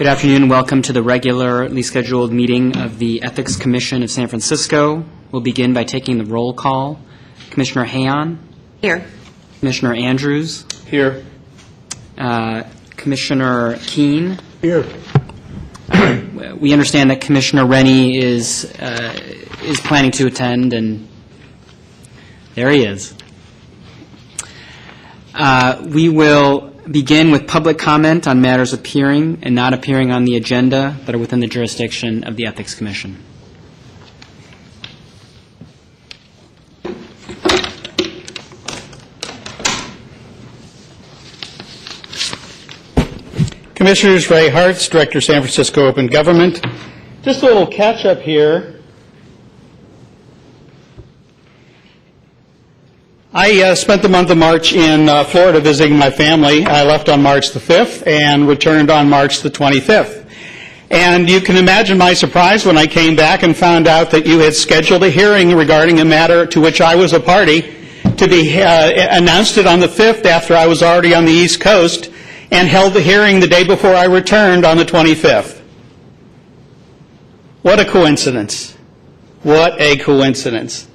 Good afternoon. Welcome to the regularly scheduled meeting of the Ethics Commission of San Francisco. We'll begin by taking the roll call. Commissioner Hayon? Here. Commissioner Andrews? Here. Commissioner Keene? Here. We understand that Commissioner Rennie is planning to attend, and there he is. We will begin with public comment on matters appearing and not appearing on the agenda that are within the jurisdiction of the Ethics Commission. Commissioners, Ray Hartz, Director, San Francisco Open Government. Just a little catch-up here. I spent the month of March in Florida visiting my family. I left on March the 5th and returned on March the 25th. And you can imagine my surprise when I came back and found out that you had scheduled a hearing regarding a matter to which I was a party to be announced it on the 5th after I was already on the East Coast, and held the hearing the day before I returned on the 25th. What a coincidence. What a coincidence.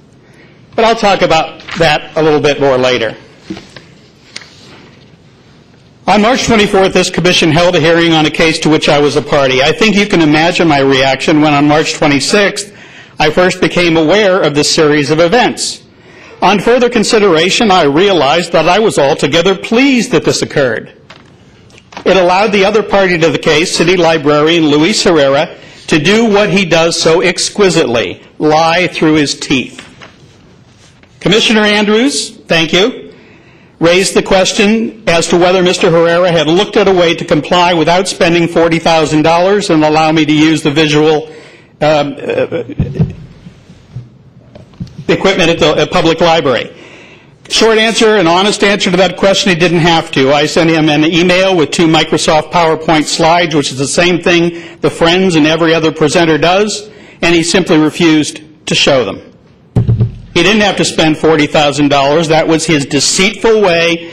But I'll talk about that a little bit more later. On March 24th, this commission held a hearing on a case to which I was a party. I think you can imagine my reaction when on March 26th, I first became aware of this series of events. On further consideration, I realized that I was altogether pleased that this occurred. It allowed the other party to the case, City Librarian Luis Herrera, to do what he does so exquisitely, lie through his teeth. Commissioner Andrews, thank you, raised the question as to whether Mr. Herrera had looked at a way to comply without spending $40,000 and allow me to use the visual equipment at the public library. Short answer, an honest answer to that question, he didn't have to. I sent him an email with 2 Microsoft PowerPoint slides, which is the same thing the Friends and every other presenter does, and he simply refused to show them. He didn't have to spend $40,000. That was his deceitful way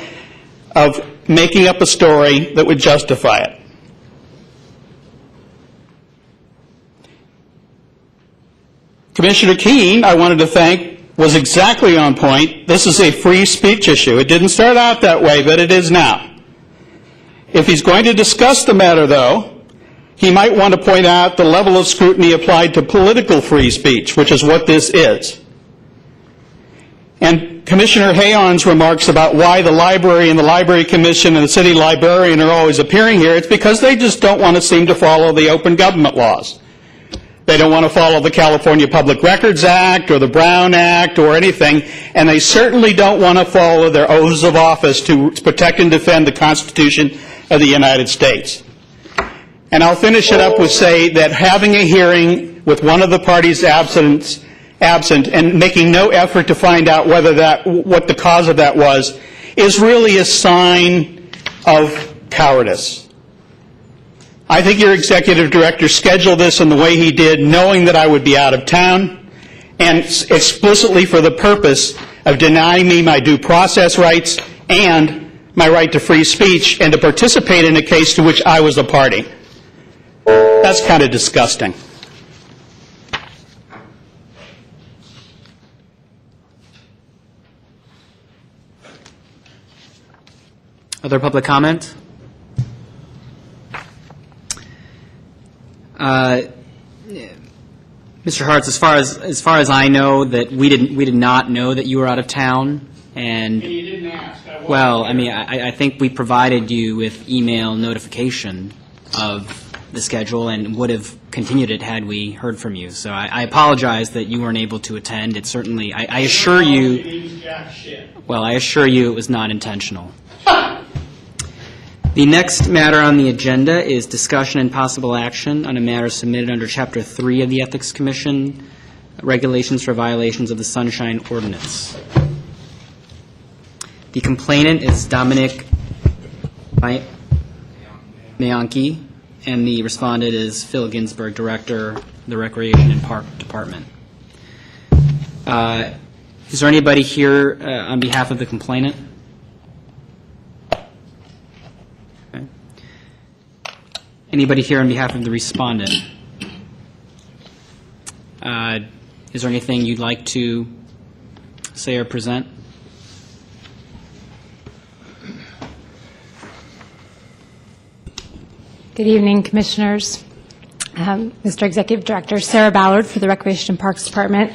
of making up a story that would justify it. Commissioner Keene, I wanted to thank, was exactly on point. This is a free speech issue. It didn't start out that way, but it is now. If he's going to discuss the matter, though, he might want to point out the level of scrutiny applied to political free speech, which is what this is. And Commissioner Hayon's remarks about why the library and the Library Commission and the City Librarian are always appearing here, it's because they just don't want to seem to follow the open government laws. They don't want to follow the California Public Records Act or the Brown Act or anything, and they certainly don't want to follow their oaths of office to protect and defend the Constitution of the United States. And I'll finish it up with say that having a hearing with one of the parties absent and making no effort to find out what the cause of that was is really a sign of cowardice. I think your executive director scheduled this in the way he did, knowing that I would be out of town, and explicitly for the purpose of denying me my due process rights and my right to free speech and to participate in a case to which I was a party. That's kind of disgusting. Other public comment? Mr. Hartz, as far as I know, that we did not know that you were out of town, and you didn't ask. Well, I mean, I think we provided you with email notification of the schedule and would have continued it had we heard from you. So I apologize that you weren't able to attend. It certainly, I assure you, well, I assure you it was not intentional. The next matter on the agenda is discussion and possible action on a matter submitted under Chapter 3 of the Ethics Commission, Regulations for Violations of the Sunshine Ordinance. The complainant is Dominic Mayanki, and the respondent is Phil Ginsberg, Director of the Recreation and Park Department. Is there anybody here on behalf of the complainant? Anybody here on behalf of the respondent? Is there anything you'd like to say or present? Good evening, Commissioners. Mr. Executive Director, Sarah Ballard for the Recreation and Parks Department.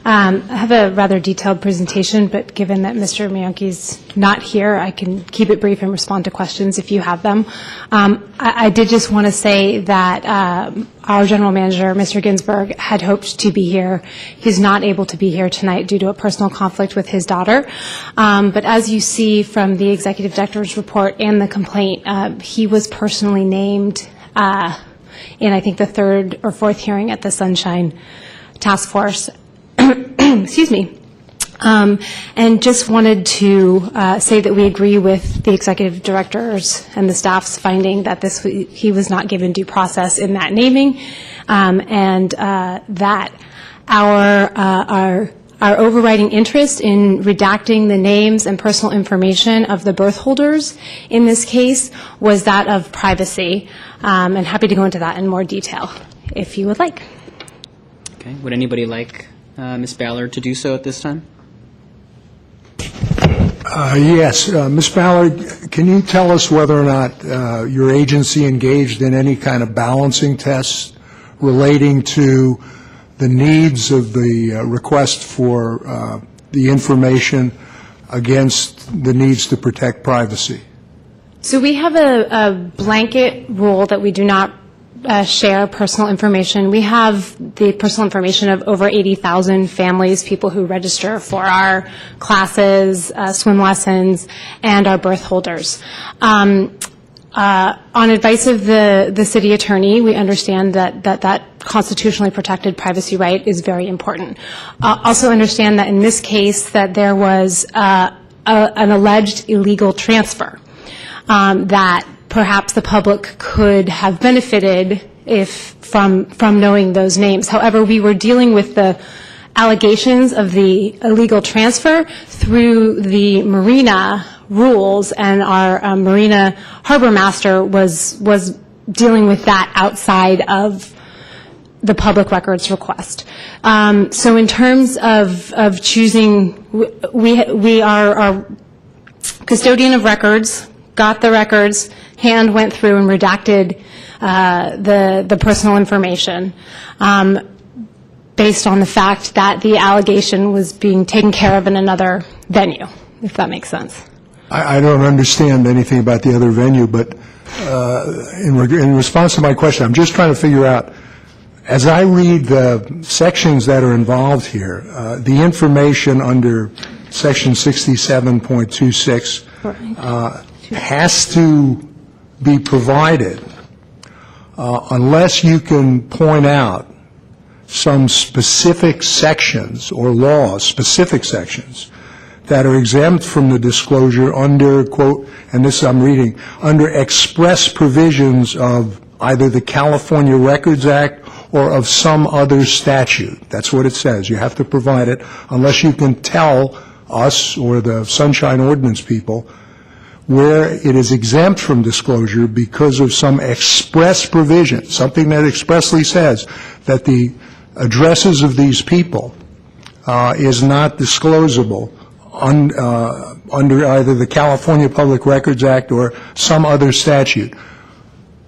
I have a rather detailed presentation, but given that Mr. Miyonki's not here, I can keep it brief and respond to questions if you have them. I did just want to say that our General Manager, Mr. Ginsburg, had hoped to be here. He's not able to be here tonight due to a personal conflict with his daughter. But as you see from the Executive Director's report and the complaint, he was personally named in, I think, the third or fourth hearing at the Sunshine Task Force. Excuse me. And just wanted to say that we agree with the executive directors and the staff's finding that he was not given due process in that naming, and that our overriding interest in redacting the names and personal information of the birth holders in this case was that of privacy. And happy to go into that in more detail if you would like. Okay. Would anybody like Ms. Ballard to do so at this time? Yes. Ms. Ballard, can you tell us whether or not your agency engaged in any kind of balancing tests relating to the needs of the request for the information against the needs to protect privacy? So we have a blanket rule that we do not share personal information. We have the personal information of over 80,000 families, people who register for our classes, swim lessons, and our birth holders. On advice of the city attorney, we understand that constitutionally protected privacy right is very important. Also understand that in this case that there was an alleged illegal transfer that perhaps the public could have benefited from knowing those names. However, we were dealing with the allegations of the illegal transfer through the marina rules, and our marina harbor master was dealing with that outside of the public records request. So in terms of choosing, we are custodian of records, got the records, hand went through and redacted the personal information based on the fact that the allegation was being taken care of in another venue, if that makes sense. I don't understand anything about the other venue, but in response to my question, I'm just trying to figure out, as I read the sections that are involved here, the information under Section 67.26 has to be provided unless you can point out some specific sections or laws, specific sections, that are exempt from the disclosure under, quote, and this I'm reading, under express provisions of either the California Records Act or of some other statute. That's what it says. You have to provide it unless you can tell us or the Sunshine Ordinance people where it is exempt from disclosure because of some express provision, something that expressly says that the addresses of these people is not disclosable under either the California Public Records Act or some other statute.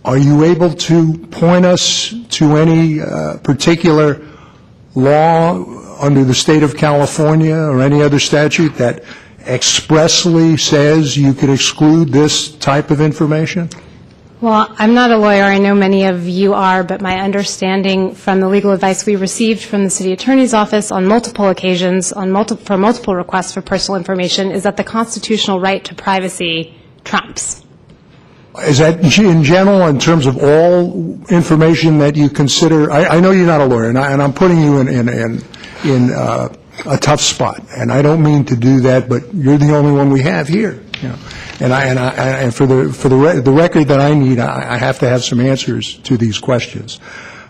Are you able to point us to any particular law under the state of California or any other statute that expressly says you could exclude this type of information? Well, I'm not a lawyer. I know many of you are, but my understanding from the legal advice we received from the city attorney's office on multiple occasions, for multiple requests for personal information, is that the constitutional right to privacy trumps. Is that in general, in terms of all information that you consider? I know you're not a lawyer, and I'm putting you in a tough spot, and I don't mean to do that, but you're the only one we have here. You know. And for the record that I need, I have to have some answers to these questions.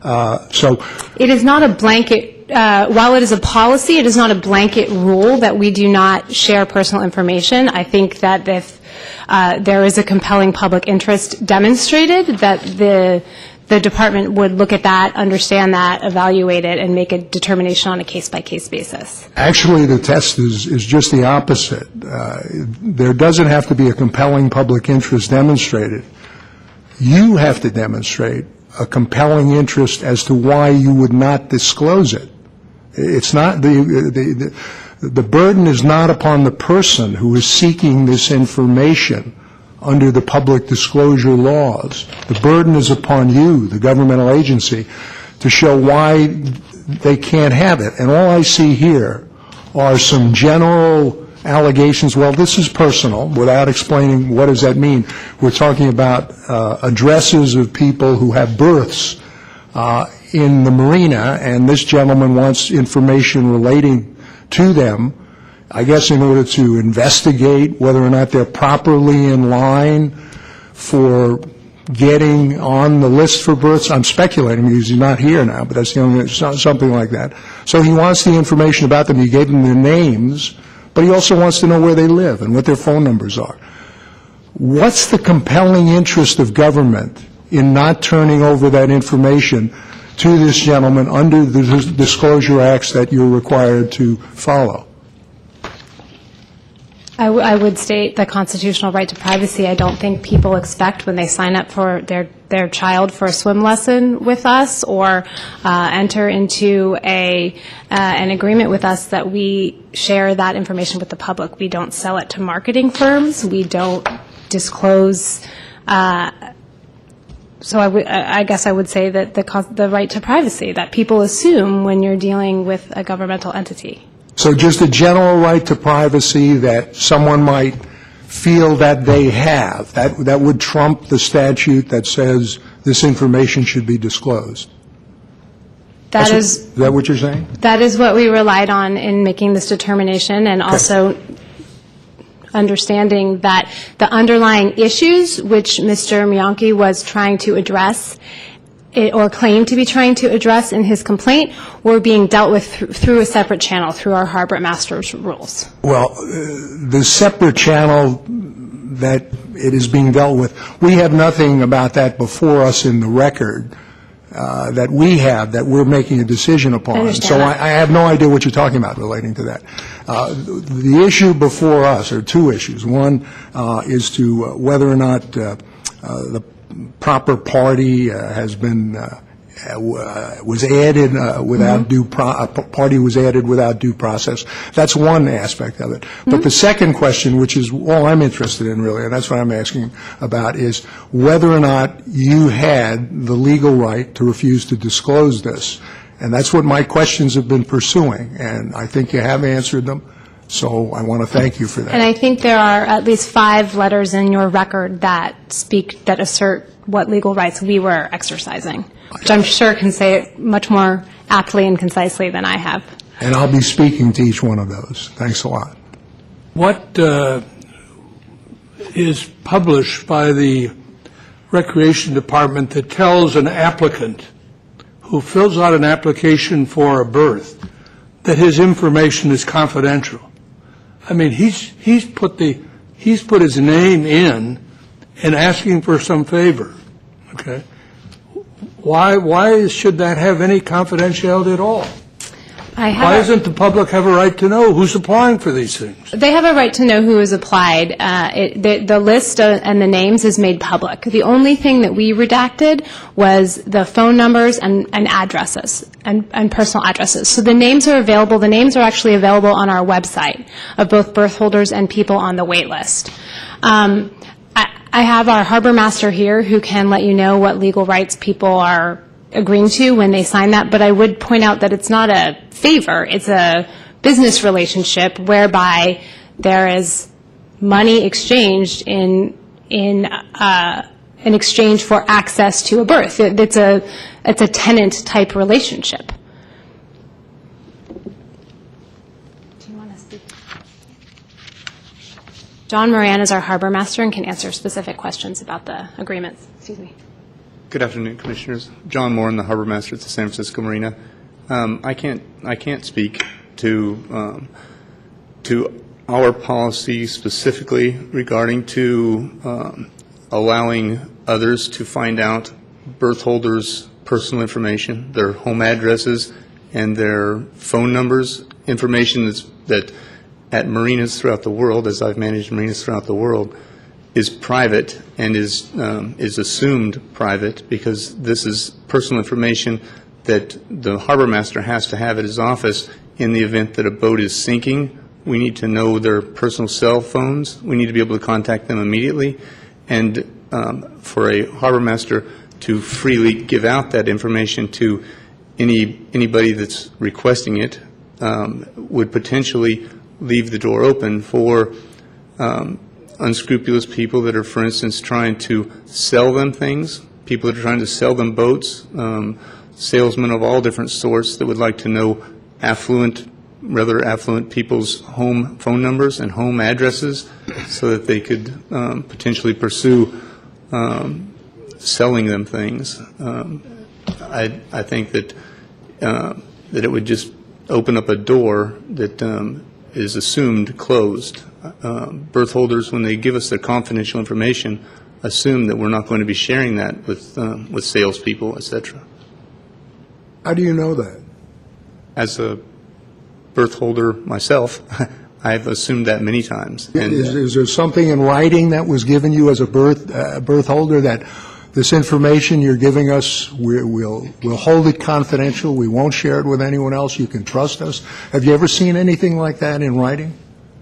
So it is not a blanket while it is a policy, it is not a blanket rule that we do not share personal information. I think that if there is a compelling public interest demonstrated, that the department would look at that, understand that, evaluate it, and make a determination on a case-by-case basis. Actually, the test is just the opposite. There doesn't have to be a compelling public interest demonstrated. You have to demonstrate a compelling interest as to why you would not disclose it. It's not the burden is not upon the person who is seeking this information under the public disclosure laws. The burden is upon you, the governmental agency, to show why they can't have it. And all I see here are some general allegations. Well, this is personal, without explaining what does that mean. We're talking about addresses of people who have births in the marina, and this gentleman wants information relating to them, I guess in order to investigate whether or not they're properly in line for getting on the list for births. I'm speculating because he's not here now, but that's the only, something like that. So he wants the information about them. He gave them their names, but he also wants to know where they live and what their phone numbers are. What's the compelling interest of government in not turning over that information to this gentleman under the disclosure acts that you're required to follow? I would state the constitutional right to privacy. I don't think people expect when they sign up for their child for a swim lesson with us or enter into an agreement with us that we share that information with the public. We don't sell it to marketing firms. We don't disclose. So I guess I would say that the right to privacy that people assume when you're dealing with a governmental entity. So just a general right to privacy that someone might feel that they have, that would trump the statute that says this information should be disclosed? Is that what you're saying? That is what we relied on in making this determination, and also understanding that the underlying issues which Mr. Mionki was trying to address or claimed to be trying to address in his complaint were being dealt with through a separate channel, through our harbor master's rules. Well, The separate channel that it is being dealt with, we have nothing about that before us in the record that we have that we're making a decision upon. So I have no idea what you're talking about relating to that. The issue before us are two issues. One is to whether or not the proper party has been was added without party was added without due process. That's one aspect of it. But the second question, which is all I'm interested in really, and that's what I'm asking about, is whether or not you had the legal right to refuse to disclose this. And that's what my questions have been pursuing, and I think you have answered them. So I want to thank you for that. And I think there are at least 5 letters in your record that assert what legal rights we were exercising, which I'm sure can say it much more aptly and concisely than I have. And I'll be speaking to each one of those. Thanks a lot. What is published by the Recreation Department that tells an applicant who fills out an application for a berth that his information is confidential? I mean, he's put his name in and asking for some favor. Okay, why should that have any confidentiality at all? Why doesn't the public have a right to know who's applying for these things? They have a right to know who has applied. The list and the names is made public. The only thing that we redacted was the phone numbers and addresses and personal addresses. So the names are available. The names are actually available on our website of both birth holders and people on the wait list. I have our harbor master here who can let you know what legal rights people are agreeing to when they sign that, but I would point out that it's not a favor. It's a business relationship whereby there is money exchanged in exchange for access to a berth. It's a tenant-type relationship. Do you want to speak? John Moran is our harbor master and can answer specific questions about the agreements. Excuse me. Good afternoon, Commissioners. John Moran, the Harbor Master at the San Francisco Marina. I can't speak to our policy specifically regarding to allowing others to find out birth holders' personal information, their home addresses, and their phone numbers, information that at marinas throughout the world, as I've managed marinas throughout the world, is private and is assumed private, because this is personal information that the harbor master has to have at his office in the event that a boat is sinking. We need to know their personal cell phones. We need to be able to contact them immediately. And for a harbor master to freely give out that information to anybody that's requesting it would potentially leave the door open for unscrupulous people that are, for instance, trying to sell them things, people that are trying to sell them boats, salesmen of all different sorts that would like to know rather affluent people's home phone numbers and home addresses so that they could potentially pursue selling them things. I think that it would just open up a door that is assumed closed. Birth holders, when they give us their confidential information, assume that we're not going to be sharing that with salespeople, et cetera. How do you know that? As a birth holder myself, I've assumed that many times. And Is there something in writing that was given you as a birth holder that this information you're giving us, we'll hold it confidential, we won't share it with anyone else, you can trust us? Have you ever seen anything like that in writing?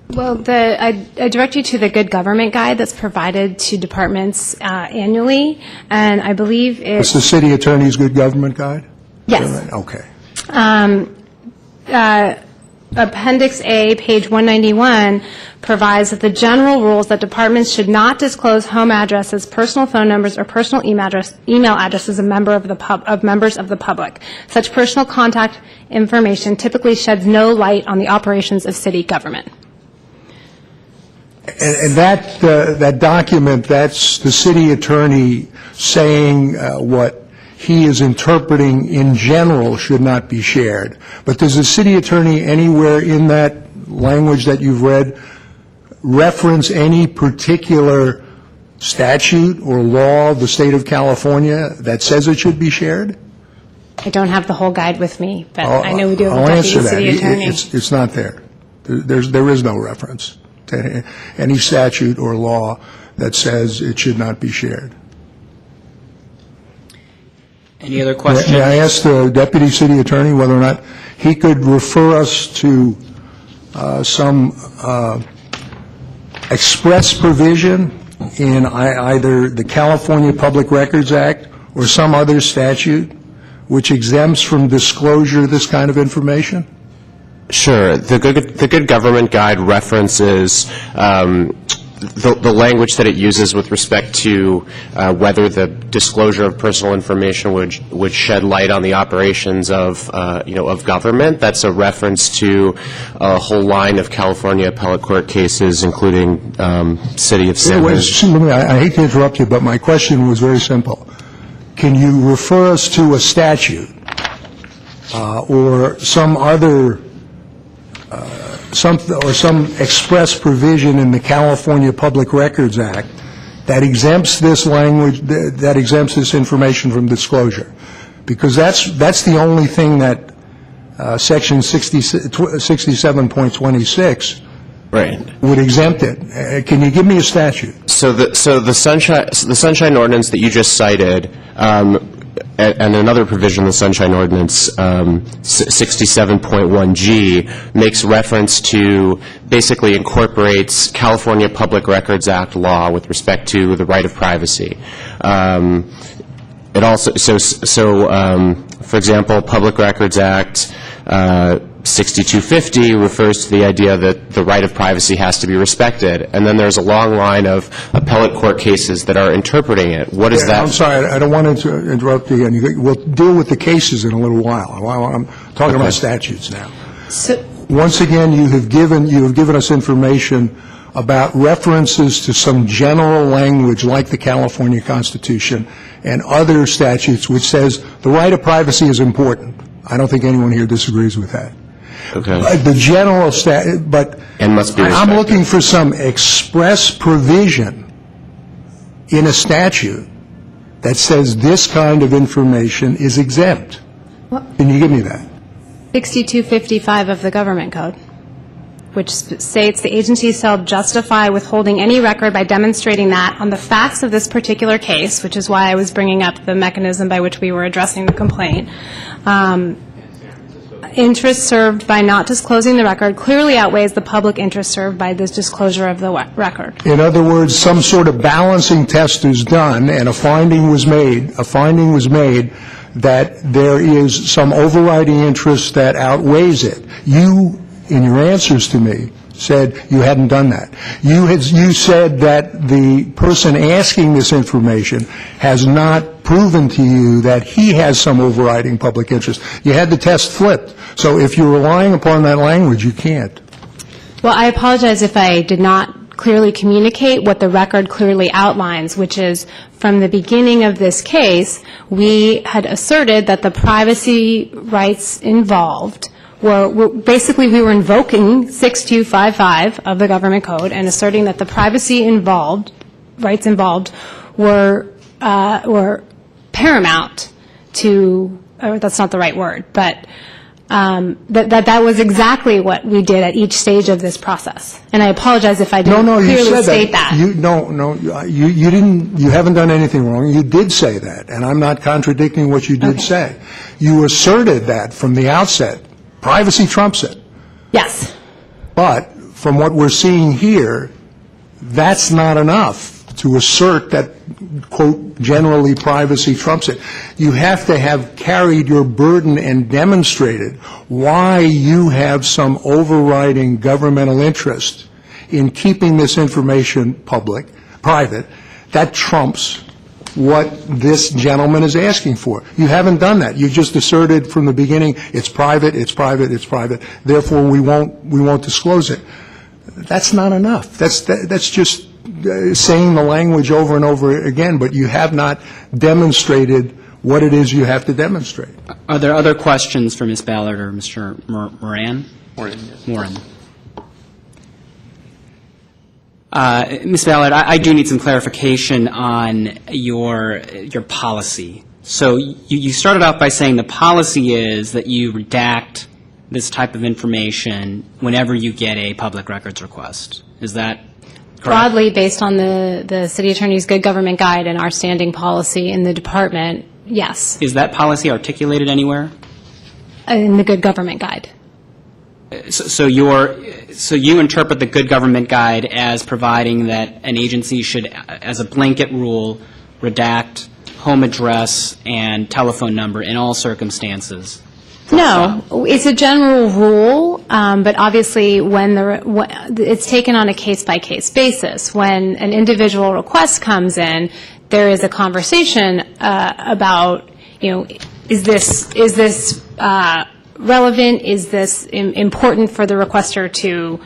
Well, I direct you to the Good Government Guide that's provided to departments annually, and I believe It's the City Attorney's Good Government Guide? Yes. Okay. Appendix A, page 191, provides that the general rules that departments should not disclose home addresses, personal phone numbers, or personal email addresses of members of the public. Such personal contact information typically sheds no light on the operations of city government. And that document, that's the city attorney saying what he is interpreting in general should not be shared. But does the city attorney anywhere in that language that you've read reference any particular statute or law of the state of California that says it should be shared? I don't have the whole guide with me, but I know we do have a I'll deputy answer that. city attorney. It's not there. There is no reference to any statute or law that says it should not be shared. Any other questions? May I ask the deputy city attorney whether or not he could refer us to some express provision in either the California Public Records Act or some other statute which exempts from disclosure this kind of information? Sure. The Good Government Guide references the language that it uses with respect to whether the disclosure of personal information would shed light on the operations of government. That's a reference to a whole line of California appellate court cases, including City of San Jose. I hate to interrupt you, but my question was very simple. Can you refer us to a statute or some other some express provision in the California Public Records Act that exempts this language, that exempts this information from disclosure? Because that's the only thing that Section 67.26 would exempt it. Can you give me a statute? So the Sunshine Ordinance that you just cited, and another provision of the Sunshine Ordinance, 67.1G, makes reference to, basically incorporates California Public Records Act law with respect to the right of privacy. It also, for example, Public Records Act 6250 refers to the idea that the right of privacy has to be respected. And then there's a long line of appellate court cases that are interpreting it. What is that? I'm sorry, I don't want to interrupt you again. We'll deal with the cases in a little while. I'm talking about statutes now. Once again, you have given us information about references to some general language like the California Constitution and other statutes which says the right of privacy is important. I don't think anyone here disagrees with that. Okay. The general but And must be I'm respected. looking for some express provision in a statute that says this kind of information is exempt. Can you give me that? 6255 of the Government Code, which states the agency shall justify withholding any record by demonstrating that on the facts of this particular case, which is why I was bringing up the mechanism by which we were addressing the complaint, interest served by not disclosing the record clearly outweighs the public interest served by this disclosure of the record. In other words, some sort of balancing test is done, and a finding was made that there is some overriding interest that outweighs it. You, in your answers to me, said you hadn't done that. You said that the person asking this information has not proven to you that he has some overriding public interest. You had the test flipped. So if you're relying upon that language, you can't. Well, I apologize if I did not clearly communicate what the record clearly outlines, which is from the beginning of this case, we had asserted that the privacy rights involved basically we were invoking 6255 of the Government Code and asserting that the rights involved were paramount to, or that's not the right word, but that was exactly what we did at each stage of this process. And I apologize if I didn't clearly state that. You didn't, you haven't done anything wrong. You did say that, and I'm not contradicting what you did say. You asserted that from the outset. Privacy trumps it. Yes. But from what we're seeing here, that's not enough to assert that, quote, generally privacy trumps it. You have to have carried your burden and demonstrated why you have some overriding governmental interest in keeping this information private. That trumps what this gentleman is asking for. You haven't done that. You just asserted from the beginning, it's private, it's private, it's private, therefore we won't disclose it. That's not enough. That's just saying the language over and over again, but you have not demonstrated what it is you have to demonstrate. Are there other questions for Ms. Ballard or Mr. Moran? Moran, yes. Moran. Ms. Ballard, I do need some clarification on your policy. So you started out by saying the policy is that you redact this type of information whenever you get a public records request. Is that correct? Broadly, based on the City Attorney's Good Government Guide and our standing policy in the department, yes. Is that policy articulated anywhere? In the Good Government Guide. So you interpret the Good Government Guide as providing that an agency should, as a blanket rule, redact home address and telephone number in all circumstances? No, it's a general rule, but obviously it's taken on a case-by-case basis. When an individual request comes in, there is a conversation about, is this relevant? Is this important for the requester to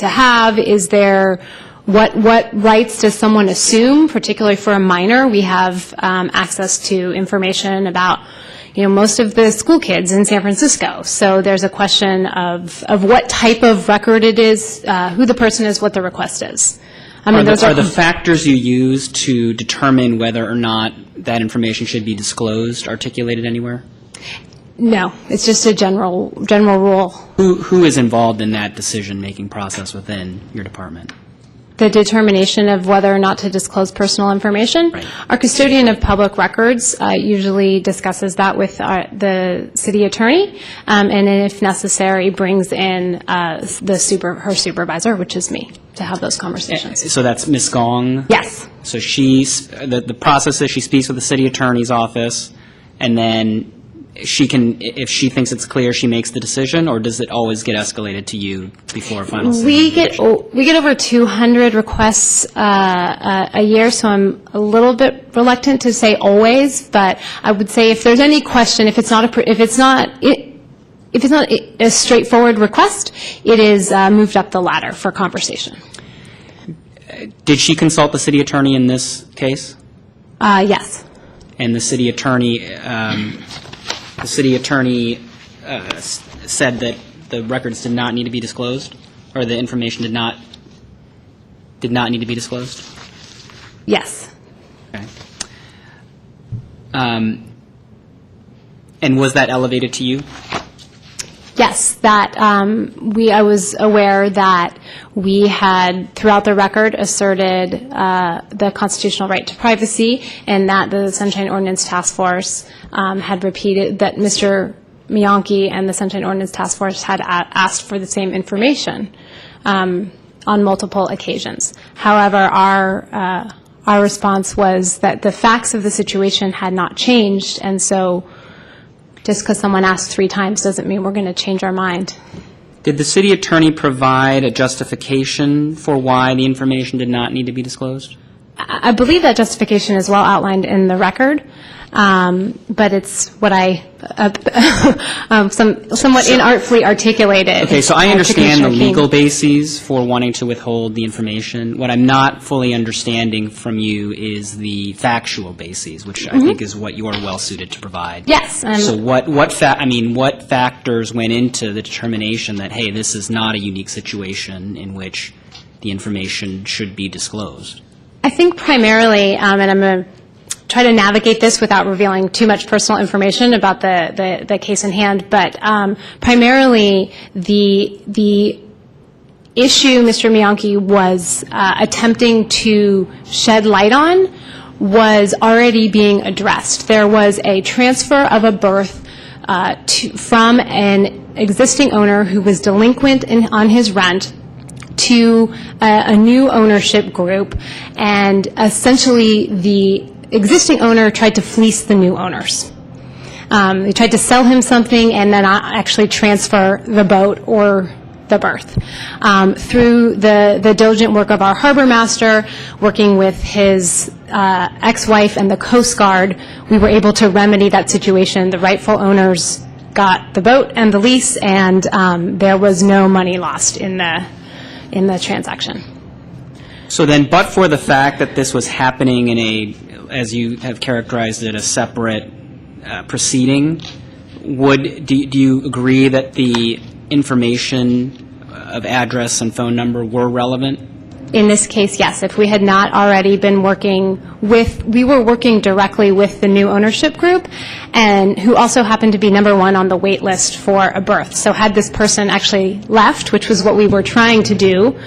have? Is there what rights does someone assume? Particularly for a minor, we have access to information about most of the school kids in San Francisco. So there's a question of what type of record it is, who the person is, what the request is. Are the factors you use to determine whether or not that information should be disclosed articulated anywhere? No, it's just a general rule. Who is involved in that decision-making process within your department? The determination of whether or not to disclose personal information. Right. Our custodian of public records usually discusses that with the city attorney, and if necessary, brings in her supervisor, which is me, to have those conversations. So that's Ms. Gong? Yes. So the process is she speaks with the city attorney's office, and then she can, if she thinks it's clear, she makes the decision, or does it always get escalated to you before a final decision? We get over 200 requests a year, so I'm a little bit reluctant to say always, but I would say if there's any question, if it's not a straightforward request, it is moved up the ladder for conversation. Did she consult the city attorney in this case? Yes. And the city attorney the city attorney said that the records did not need to be disclosed, or the information did not need to be disclosed? Yes. Okay. And was that elevated to you? Yes, that I was aware that we had, throughout the record, asserted the constitutional right to privacy, and that the Sunshine Ordinance Task Force had repeated that Mr. Mianki and the Sunshine Ordinance Task Force had asked for the same information on multiple occasions. However, our response was that the facts of the situation had not changed, and so just because someone asked 3 times doesn't mean we're going to change our mind. Did the city attorney provide a justification for why the information did not need to be disclosed? I believe that justification is well outlined in the record, but it's what I somewhat inartfully articulated. Okay, so I to understand the Commissioner King. legal bases for wanting to withhold the information. What I'm not fully understanding from you is the factual bases, which I think is what you are well suited to provide. Yes. So what factors went into the determination that, hey, this is not a unique situation in which the information should be disclosed? I think primarily, and I'm going to try to navigate this without revealing too much personal information about the case in hand, but primarily the issue Mr. Mianki was attempting to shed light on was already being addressed. There was a transfer of a berth from an existing owner who was delinquent on his rent to a new ownership group, and essentially the existing owner tried to fleece the new owners. They tried to sell him something and then actually transfer the boat or the berth. Through the diligent work of our harbor master, working with his ex-wife and the Coast Guard, we were able to remedy that situation. The rightful owners got the boat and the lease, and there was no money lost in the transaction. So then, but for the fact that this was happening in a, as you have characterized it, a separate proceeding, do you agree that the information of address and phone number were relevant? In this case, yes. If we had not already been working with, we were working directly with the new ownership group, and who also happened to be number 1 on the wait list for a berth. So had this person actually left, which was what we were trying to do,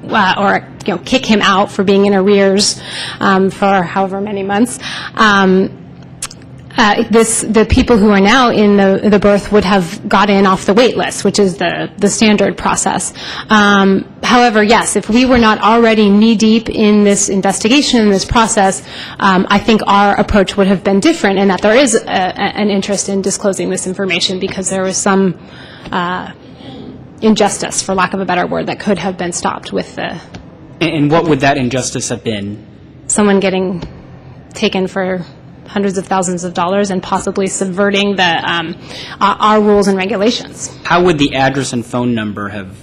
or kick him out for being in arrears for however many months, the people who are now in the berth would have got in off the wait list, which is the standard process. However, yes, if we were not already knee-deep in this investigation, in this process, I think our approach would have been different, and that there is an interest in disclosing this information because there was some injustice, for lack of a better word, that could have been stopped with the... And what would that injustice have been? Someone getting taken for hundreds of thousands of dollars and possibly subverting our rules and regulations. How would the address and phone number have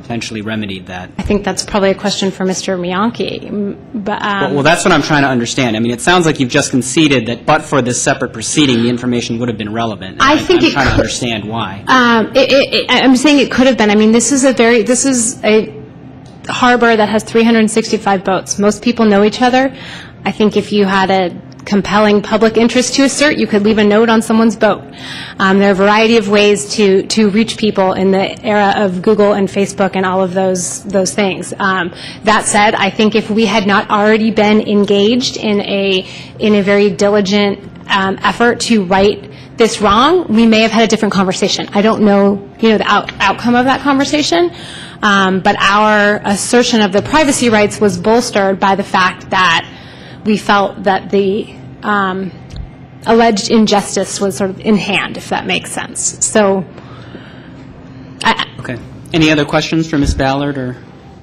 potentially remedied that? I think that's probably a question for Mr. Mianki. But, well, that's what I'm trying to understand. I mean, it sounds like you've just conceded that but for this separate proceeding, the information would have been relevant. I'm trying to understand why. I'm saying it could have been. I mean, this is a harbor that has 365 boats. Most people know each other. I think if you had a compelling public interest to assert, you could leave a note on someone's boat. There are a variety of ways to reach people in the era of Google and Facebook and all of those things. That said, I think if we had not already been engaged in a very diligent effort to right this wrong, we may have had a different conversation. I don't know, the outcome of that conversation, but our assertion of the privacy rights was bolstered by the fact that we felt that the alleged injustice was sort of in hand, if that makes sense. So, Okay. Any other questions for Ms. Ballard or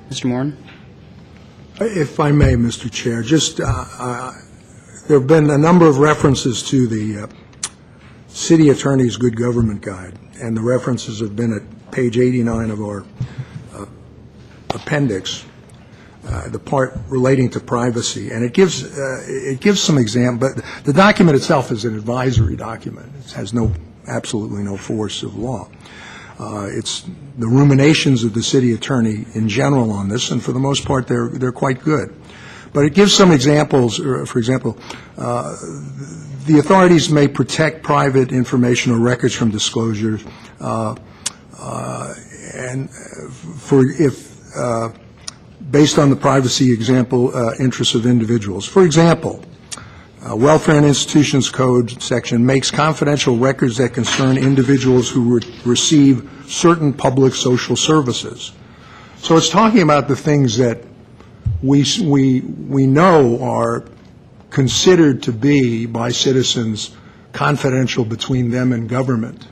Mr. Moran? If I may, Mr. Chair, just there have been a number of references to the City Attorney's Good Government Guide, and the references have been at page 89 of our appendix. the part relating to privacy, and it gives some example, but the document itself is an advisory document. It has absolutely no force of law. It's the ruminations of the city attorney in general on this, and for the most part, they're quite good. But it gives some examples. For example, the authorities may protect private information or records from disclosure, and based on the privacy interests of individuals. For example, Welfare and Institutions Code section makes confidential records that concern individuals who receive certain public social services. So it's talking about the things that we know are considered to be by citizens confidential between them and government.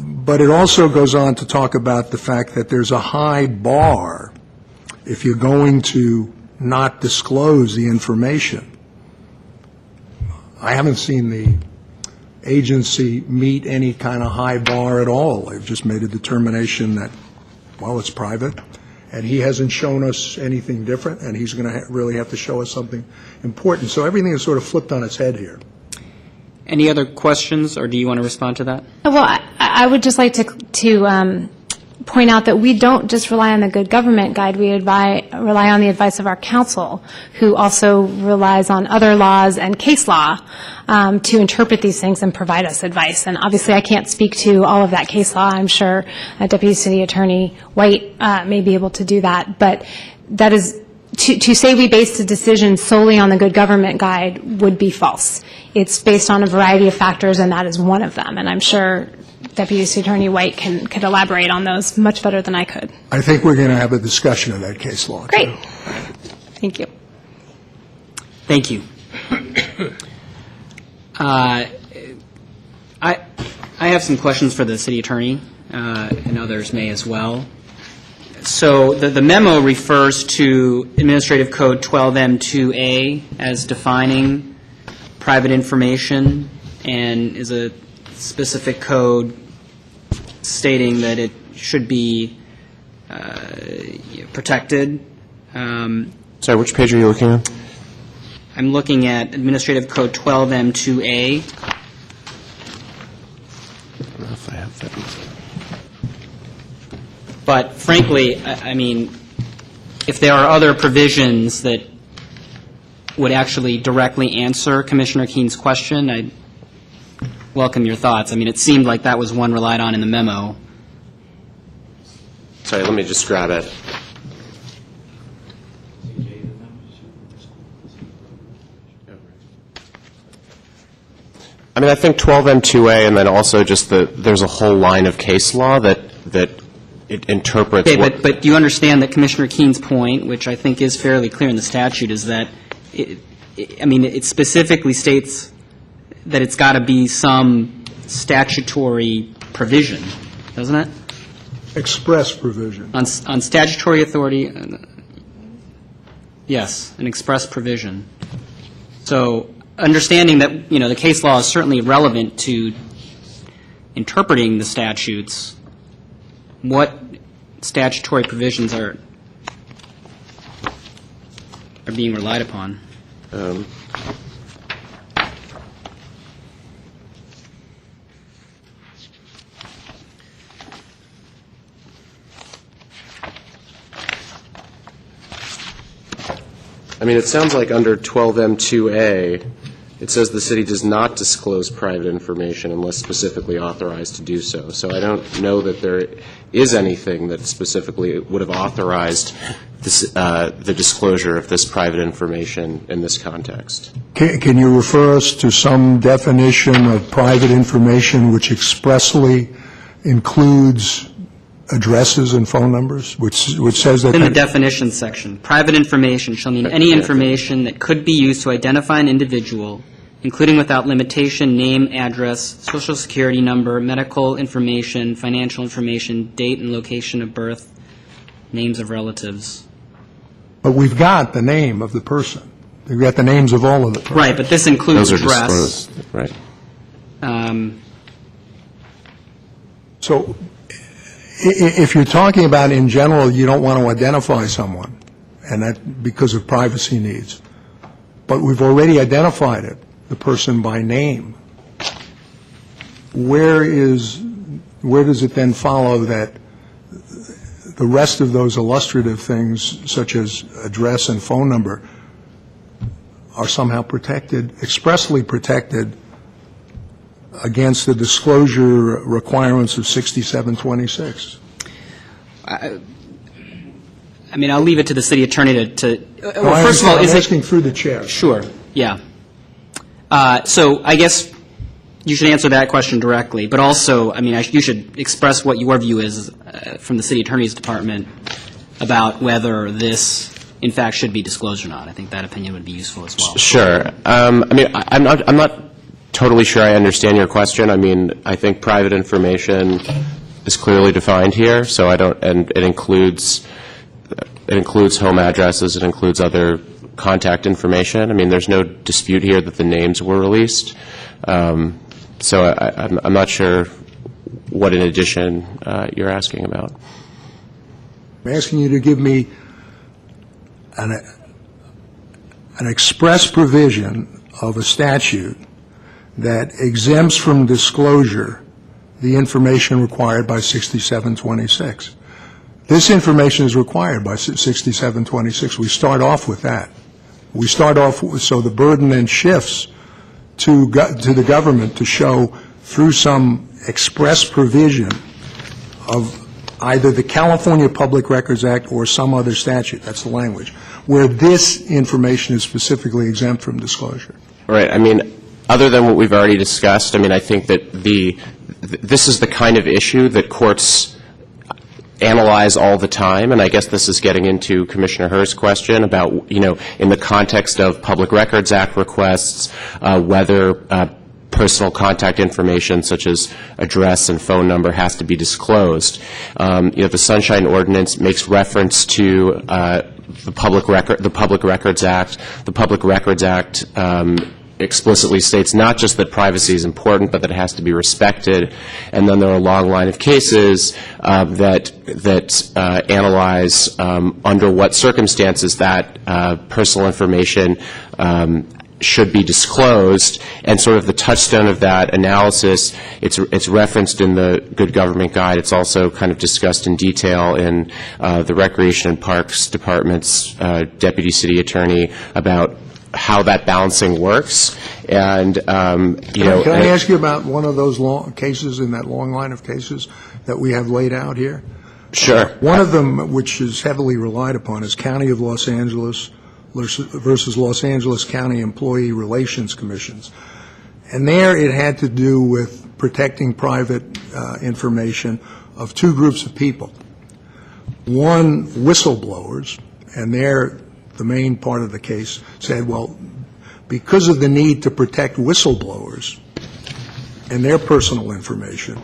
But it also goes on to talk about the fact that there's a high bar if you're going to not disclose the information. I haven't seen the agency meet any kind of high bar at all. They've just made a determination that, well, it's private, and he hasn't shown us anything different, and he's going to really have to show us something important. So everything is sort of flipped on its head here. Any other questions, or do you want to respond to that? Well, I would just like to point out that we don't just rely on the Good Government Guide. We rely on the advice of our counsel, who also relies on other laws and case law to interpret these things and provide us advice. And obviously, I can't speak to all of that case law. I'm sure Deputy City Attorney White may be able to do that. But that is to say we base the decision solely on the Good Government Guide would be false. It's based on a variety of factors, and that is one of them. And I'm sure Deputy City Attorney White could elaborate on those much better than I could. I think we're going to have a discussion of that case law. Great. Too. Thank you. Thank you. I have some questions for the city attorney, and others may as well. So the memo refers to Administrative Code 12M2A as defining private information, and is a specific code stating that it should be protected. Sorry, which page are you looking at? I'm looking at Administrative Code 12M2A. I don't know if I have that. But frankly, I mean, if there are other provisions that would actually directly answer Commissioner Keene's question, I'd welcome your thoughts. I mean, it seemed like that was one relied on in the memo. Sorry, let me just grab it. I mean, I think 12M2A, and then also just there's a whole line of case law that it interprets. Okay, but you understand that Commissioner Keene's point, which I think is fairly clear in the statute, is that it specifically states that it's got to be some statutory provision, doesn't it? Express provision. On statutory authority, yes, an express provision. So understanding that, the case law is certainly relevant to interpreting the statutes, what statutory provisions are being relied upon? I mean, it sounds like under 12M2A, it says the city does not disclose private information unless specifically authorized to do so. So I don't know that there is anything that specifically would have authorized this, the disclosure of this private information in this context. Can you refer us to some definition of private information which expressly includes addresses and phone numbers, which says that... In the definition section, private information shall mean any information that could be used to identify an individual, including without limitation, name, address, social security number, medical information, financial information, date and location of birth, names of relatives. But we've got the name of the person. We've got the names of all of the persons. Right, but this includes Those are address. disclosed, right. So If you're talking about in general, you don't want to identify someone, and that because of privacy needs, but we've already identified it, the person by name, where does it then follow that the rest of those illustrative things, such as address and phone number, are somehow protected, expressly protected against the disclosure requirements of 6726? I mean, I'll leave it to the city attorney to well, first of all, I'm is it... asking through the chair. Sure, yeah. So I guess you should answer that question directly, but also, I mean, you should express what your view is from the city attorney's department about whether this, in fact, should be disclosed or not. I think that opinion would be useful as well. Sure. I mean, I'm not totally sure I understand your question. I mean, I think private information is clearly defined here, so I don't, and it includes home addresses, it includes other contact information. I mean, there's no dispute here that the names were released. So I'm not sure what in addition you're asking about. I'm asking you to give me an express provision of a statute that exempts from disclosure the information required by 6726. This information is required by 6726. We start off with that. We start off with, so the burden then shifts to the government to show through some express provision of either the California Public Records Act or some other statute, that's the language, where this information is specifically exempt from disclosure. Right. I mean, other than what we've already discussed, I mean, I think that this is the kind of issue that courts analyze all the time, and I guess this is getting into Commissioner Hurst's question about, you know, in the context of Public Records Act requests, whether personal contact information such as address and phone number has to be disclosed. You know, the Sunshine Ordinance makes reference to the Public Records Act. The Public Records Act explicitly states not just that privacy is important, but that it has to be respected. And then there are a long line of cases that analyze under what circumstances that personal information should be disclosed, and sort of the touchstone of that analysis, it's referenced in the Good Government Guide. It's also kind of discussed in detail in the Recreation and Parks Department's Deputy City Attorney about how that balancing works. And, you know... Can I ask you about one of those long cases in that long line of cases that we have laid out here? Sure. One of them, which is heavily relied upon, is County of Los Angeles versus Los Angeles County Employee Relations Commissions. And there it had to do with protecting private information of two groups of people. One, whistleblowers, and there the main part of the case said, well, because of the need to protect whistleblowers and their personal information,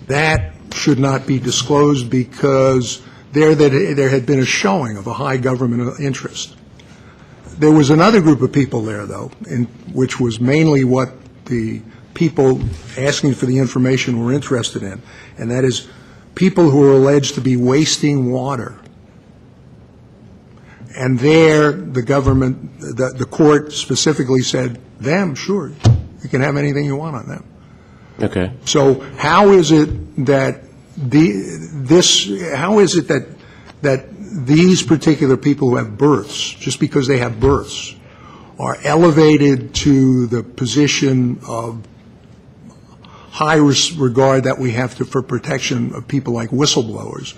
that should not be disclosed because there had been a showing of a high government interest. There was another group of people there, though, which was mainly what the people asking for the information were interested in, and that is people who are alleged to be wasting water. And there, the government, the court specifically said, them, sure, you can have anything you want on them. Okay. So how is it that that these particular people who have births, just because they have births, are elevated to the position of high regard that we have for protection of people like whistleblowers,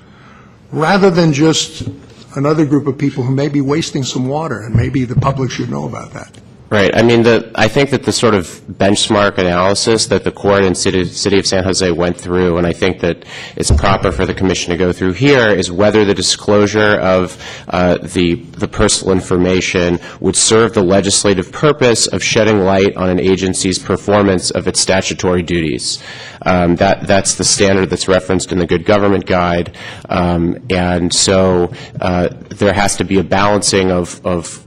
rather than just another group of people who may be wasting some water, and maybe the public should know about that? Right. I mean, I think that the sort of benchmark analysis that the court and City of San Jose went through, and I think that it's proper for the commission to go through here, is whether the disclosure of the personal information would serve the legislative purpose of shedding light on an agency's performance of its statutory duties. That's the standard that's referenced in the Good Government Guide, and so there has to be a balancing of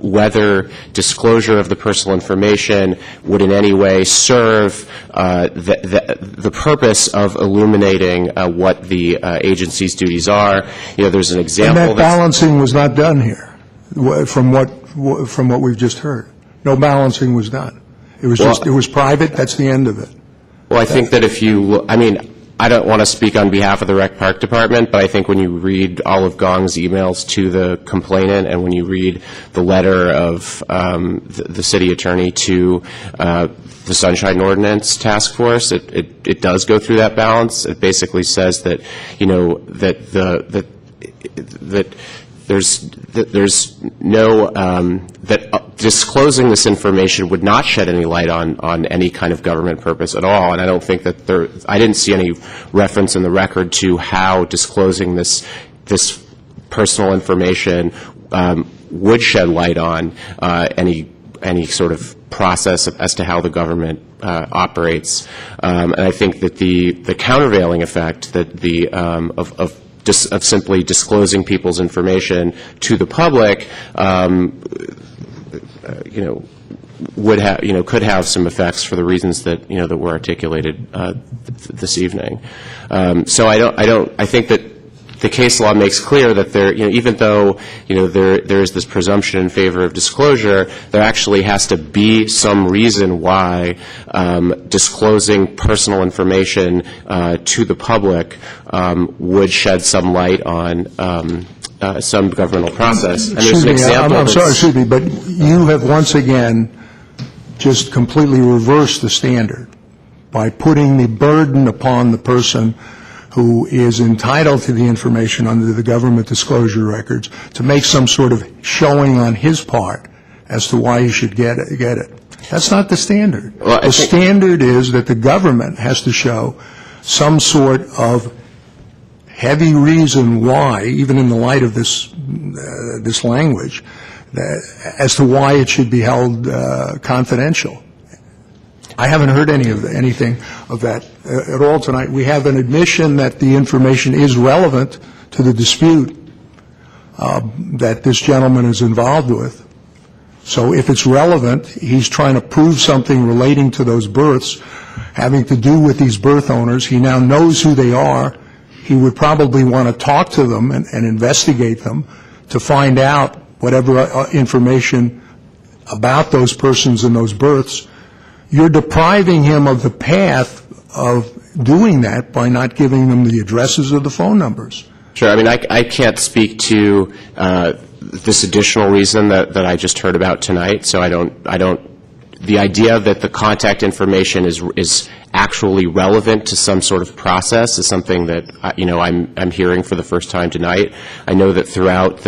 whether disclosure of the personal information would in any way serve the purpose of illuminating what the agency's duties are. There's an example. And that balancing was not done here, from what we've just heard. No balancing was done. It was it was private. That's the end of it. Well, I think that if you, I don't want to speak on behalf of the Rec Park Department, but I think when you read Olive Gong's emails to the complainant and when you read the letter of the city attorney to the Sunshine Ordinance Task Force, it does go through that balance. It basically says that, that there's no, that disclosing this information would not shed any light on any kind of government purpose at all. And I don't think that I didn't see any reference in the record to how disclosing this personal information would shed light on any sort of process as to how the government operates. And I think that the countervailing effect that of simply disclosing people's information to the public, would have, could have some effects for the reasons that, that were articulated this evening. So I think that the case law makes clear that there, even though, there is this presumption in favor of disclosure, there actually has to be some reason why disclosing personal information to the public would shed some light on some governmental process. And there's an example. I'm sorry, excuse me, but you have once again just completely reversed the standard by putting the burden upon the person who is entitled to the information under the government disclosure records to make some sort of showing on his part as to why he should get it. That's not the standard. Well, the standard is that the government has to show some sort of heavy reason why, even in the light of this language, as to why it should be held confidential. I haven't heard anything of that at all tonight. We have an admission that the information is relevant to the dispute that this gentleman is involved with. So if it's relevant, he's trying to prove something relating to those births, having to do with these birth owners. He now knows who they are. He would probably want to talk to them and investigate them to find out whatever information about those persons and those births. You're depriving him of the path of doing that by not giving them the addresses or the phone numbers. Sure. I can't speak to this additional reason that I just heard about tonight. So I don't. The idea that the contact information is actually relevant to some sort of process is something that I'm hearing for the first time tonight. I know that throughout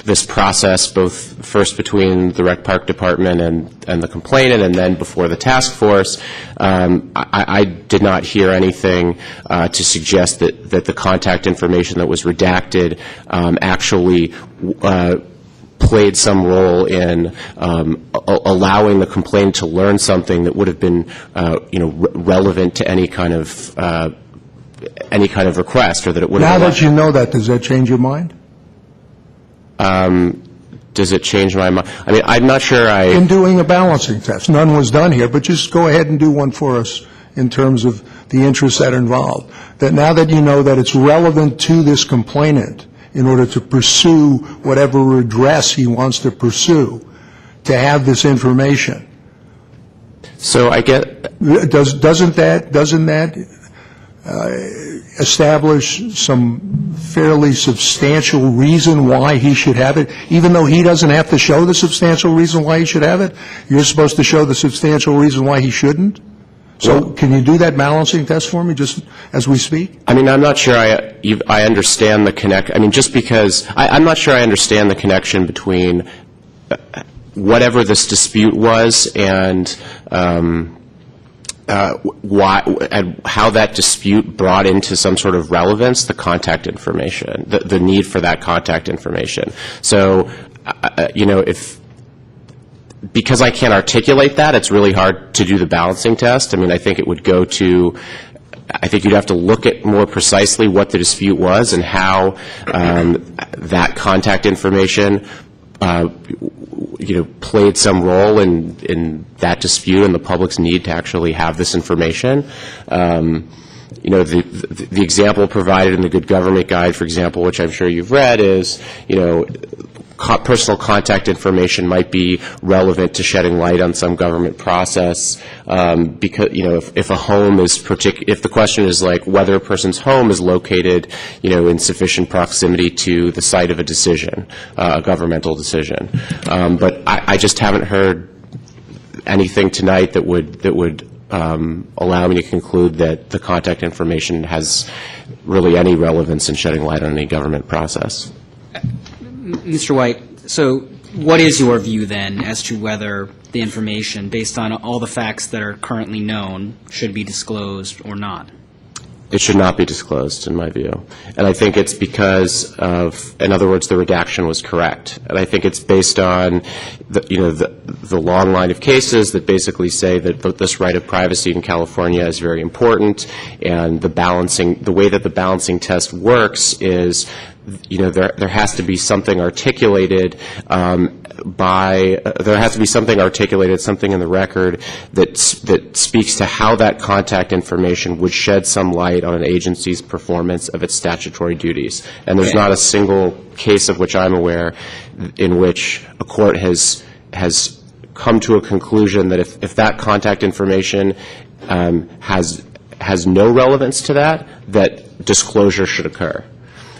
this process, both first between the Rec Park Department and the complainant, and then before the task force, I did not hear anything to suggest that the contact information that was redacted actually played some role in allowing the complainant to learn something that would have been, relevant to any kind of request, or that it would have. Now that you know that, does that change your mind? Does it change my mind? I'm not sure In doing a balancing test, none was done here, but just go ahead and do one for us in terms of the interests that are involved. That now that you know that it's relevant to this complainant in order to pursue whatever redress he wants to pursue, to have this information. So I get. Doesn't that establish some fairly substantial reason why he should have it, even though he doesn't have to show the substantial reason why he should have it? You're supposed to show the substantial reason why he shouldn't? So can you do that balancing test for me just as we speak? I'm not sure I understand the connection. Just because I'm not sure I understand the connection between whatever this dispute was and why and how that dispute brought into some sort of relevance the contact information, the need for that contact information. So, because I can't articulate that, it's really hard to do the balancing test. I think it would go to I think you'd have to look at more precisely what the dispute was and how that contact information played some role in that dispute and the public's need to actually have this information. The example provided in the Good Government Guide, for example, which I'm sure you've read, is, personal contact information might be relevant to shedding light on some government process, because, if a home is if the question is like whether a person's home is located, in sufficient proximity to the site of a decision, a governmental decision. But I just haven't heard anything tonight that would allow me to conclude that the contact information has really any relevance in shedding light on any government process. Mr. White, so what is your view then as to whether the information, based on all the facts that are currently known, should be disclosed or not? It should not be disclosed, in my view. And I think it's because of, in other words, the redaction was correct. And I think it's based on, the long line of cases that basically say that this right of privacy in California is very important, and the way that the balancing test works is, there has to be something articulated something in the record that speaks to how that contact information would shed some light on an agency's performance of its statutory duties. And there's not a single case of which I'm aware in which a court has come to a conclusion that if that contact information has no relevance to that disclosure should occur.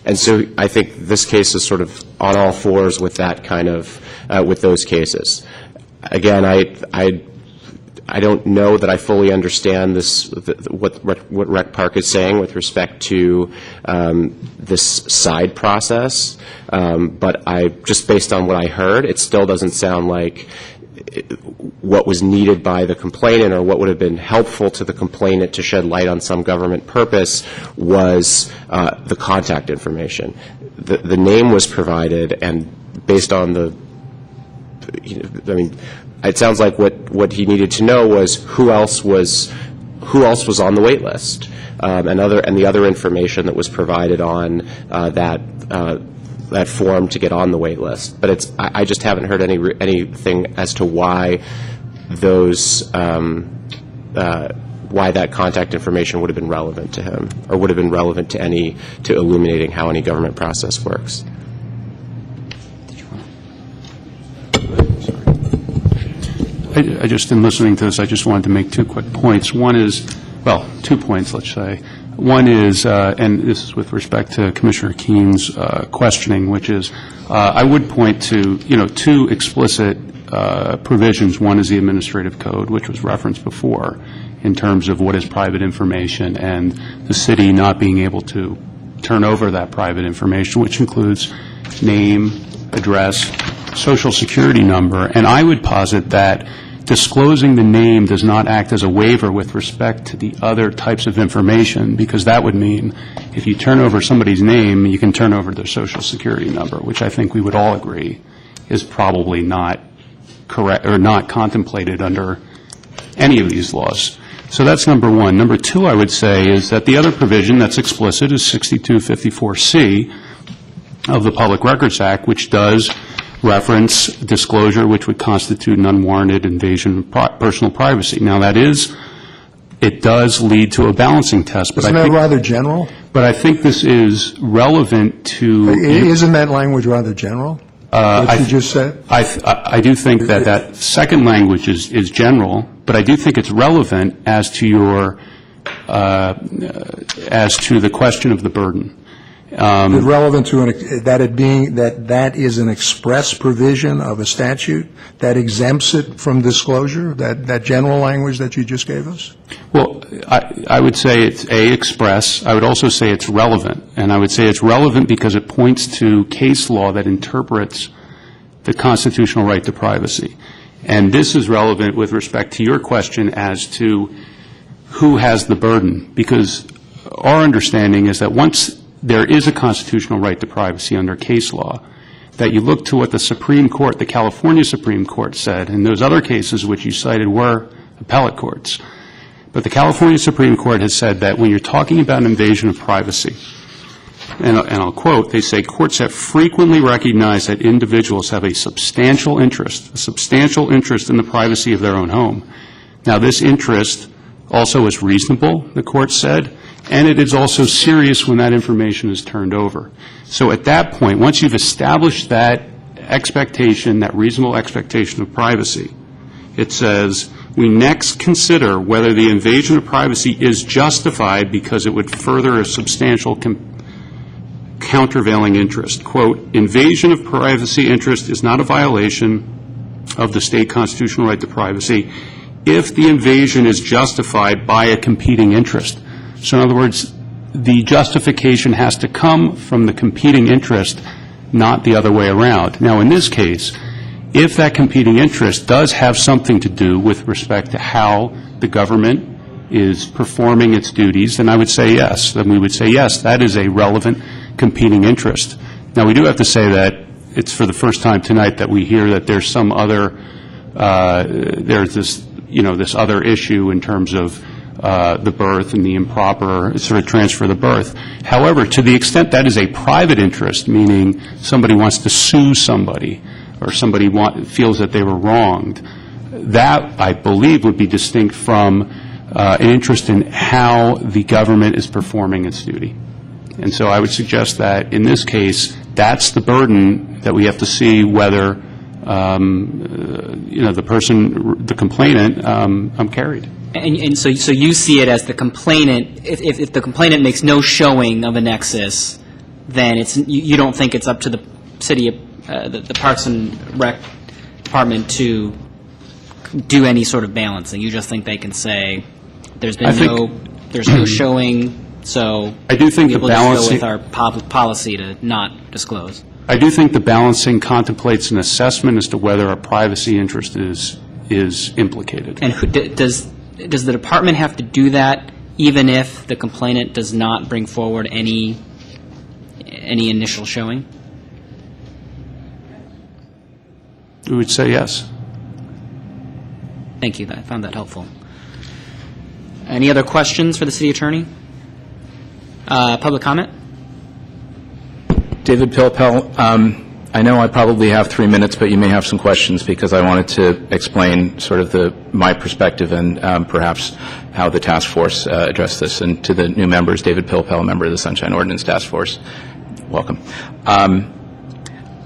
And so I think this case is sort of on all fours with that kind of, with those cases. Again, I don't know that I fully understand what Rec Park is saying with respect to this side process, but just based on what I heard, it still doesn't sound like what was needed by the complainant or what would have been helpful to the complainant to shed light on some government purpose was the contact information. The name was provided, and based on it sounds like what he needed to know was who else was on the wait list, and the other information that was provided on that form to get on the wait list. But I just haven't heard anything as to why why that contact information would have been relevant to him, or would have been relevant to illuminating how any government process works. I just, in listening to this, I just wanted to make two quick points. One is, 2 points, let's say. One is, and this is with respect to Commissioner Keene's questioning, which is, I would point to, two explicit provisions. One is the administrative code, which was referenced before, in terms of what is private information and the city not being able to turn over that private information, which includes name, address, social security number. And I would posit that disclosing the name does not act as a waiver with respect to the other types of information, because that would mean if you turn over somebody's name, you can turn over their social security number, which I think we would all agree is probably not correct or not contemplated under any of these laws. So that's number one. Number two, I would say, is that the other provision that's explicit is 6254C of the Public Records Act, which does reference disclosure which would constitute an unwarranted invasion of personal privacy. Now, it does lead to a balancing test. But Isn't that rather general? But I think this is relevant to... Isn't that language rather general, what you just said? I do think that second language is general, but I do think it's relevant as to the question of the burden. Relevant to that is an express provision of a statute that exempts it from disclosure, that general language that you just gave us? Well, I would say it's express. I would also say it's relevant. And I would say it's relevant because it points to case law that interprets the constitutional right to privacy. And this is relevant with respect to your question as to who has the burden, because our understanding is that once there is a constitutional right to privacy under case law, that you look to what the Supreme Court, the California Supreme Court said, and those other cases which you cited were appellate courts. But the California Supreme Court has said that when you're talking about an invasion of privacy, and I'll quote, they say, courts have frequently recognized that individuals have a substantial interest in the privacy of their own home. Now, this interest also is reasonable, the court said, and it is also serious when that information is turned over. So at that point, once you've established that expectation, that reasonable expectation of privacy, it says, we next consider whether the invasion of privacy is justified because it would further a substantial countervailing interest. Quote, invasion of privacy interest is not a violation of the state constitutional right to privacy if the invasion is justified by a competing interest. So in other words, the justification has to come from the competing interest, not the other way around. Now, in this case, if that competing interest does have something to do with respect to how the government is performing its duties, then I would say yes. Then we would say yes, that is a relevant competing interest. Now, we do have to say that it's for the first time tonight that we hear that there's some other, there's this, this other issue in terms of the birth and the improper sort of transfer of the birth. However, to the extent that is a private interest, meaning somebody wants to sue somebody or somebody feels that they were wronged, that, I believe, would be distinct from an interest in how the government is performing its duty. And so I would suggest that in this case, that's the burden that we have to see whether, the person, the complainant, carried. And so you see it as the complainant, if the complainant makes no showing of a nexus, then you don't think it's up to the city, the Parks and Rec Department to do any sort of balancing. You just think they can say, there's no showing, so I do think the we'll balancing, just go with our policy to not disclose. I do think the balancing contemplates an assessment as to whether a privacy interest is implicated. And does the department have to do that even if the complainant does not bring forward any initial showing? We would say yes. Thank you. I found that helpful. Any other questions for the city attorney? Public comment? David Pilpel. I know I probably have 3 minutes, but you may have some questions because I wanted to explain sort of my perspective and perhaps how the task force addressed this. And to the new members, David Pilpel, member of the Sunshine Ordinance Task Force, welcome.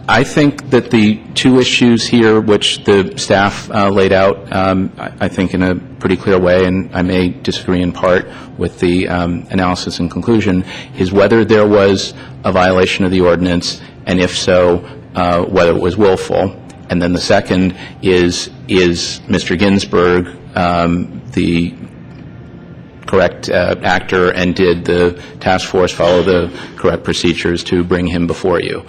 I think that the two issues here, which the staff laid out, I think in a pretty clear way, and I may disagree in part with the analysis and conclusion, is whether there was a violation of the ordinance, and if so, whether it was willful. And then the second is Mr. Ginsburg the correct actor, and did the task force follow the correct procedures to bring him before you?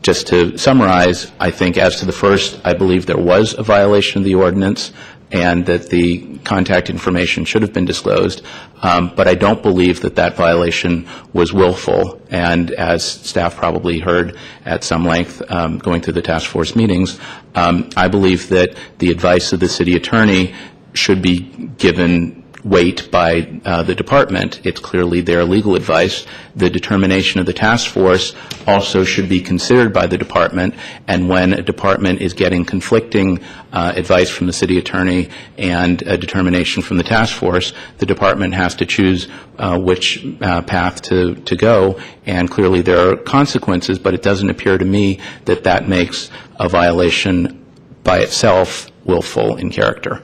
Just to summarize, I think as to the first, I believe there was a violation of the ordinance and that the contact information should have been disclosed, but I don't believe that that violation was willful. And as staff probably heard at some length going through the task force meetings, I believe that the advice of the city attorney should be given weight by the department. It's clearly their legal advice. The determination of the task force also should be considered by the department, and when a department is getting conflicting advice from the city attorney and a determination from the task force, the department has to choose which path to go, and clearly there are consequences, but it doesn't appear to me that that makes a violation by itself willful in character.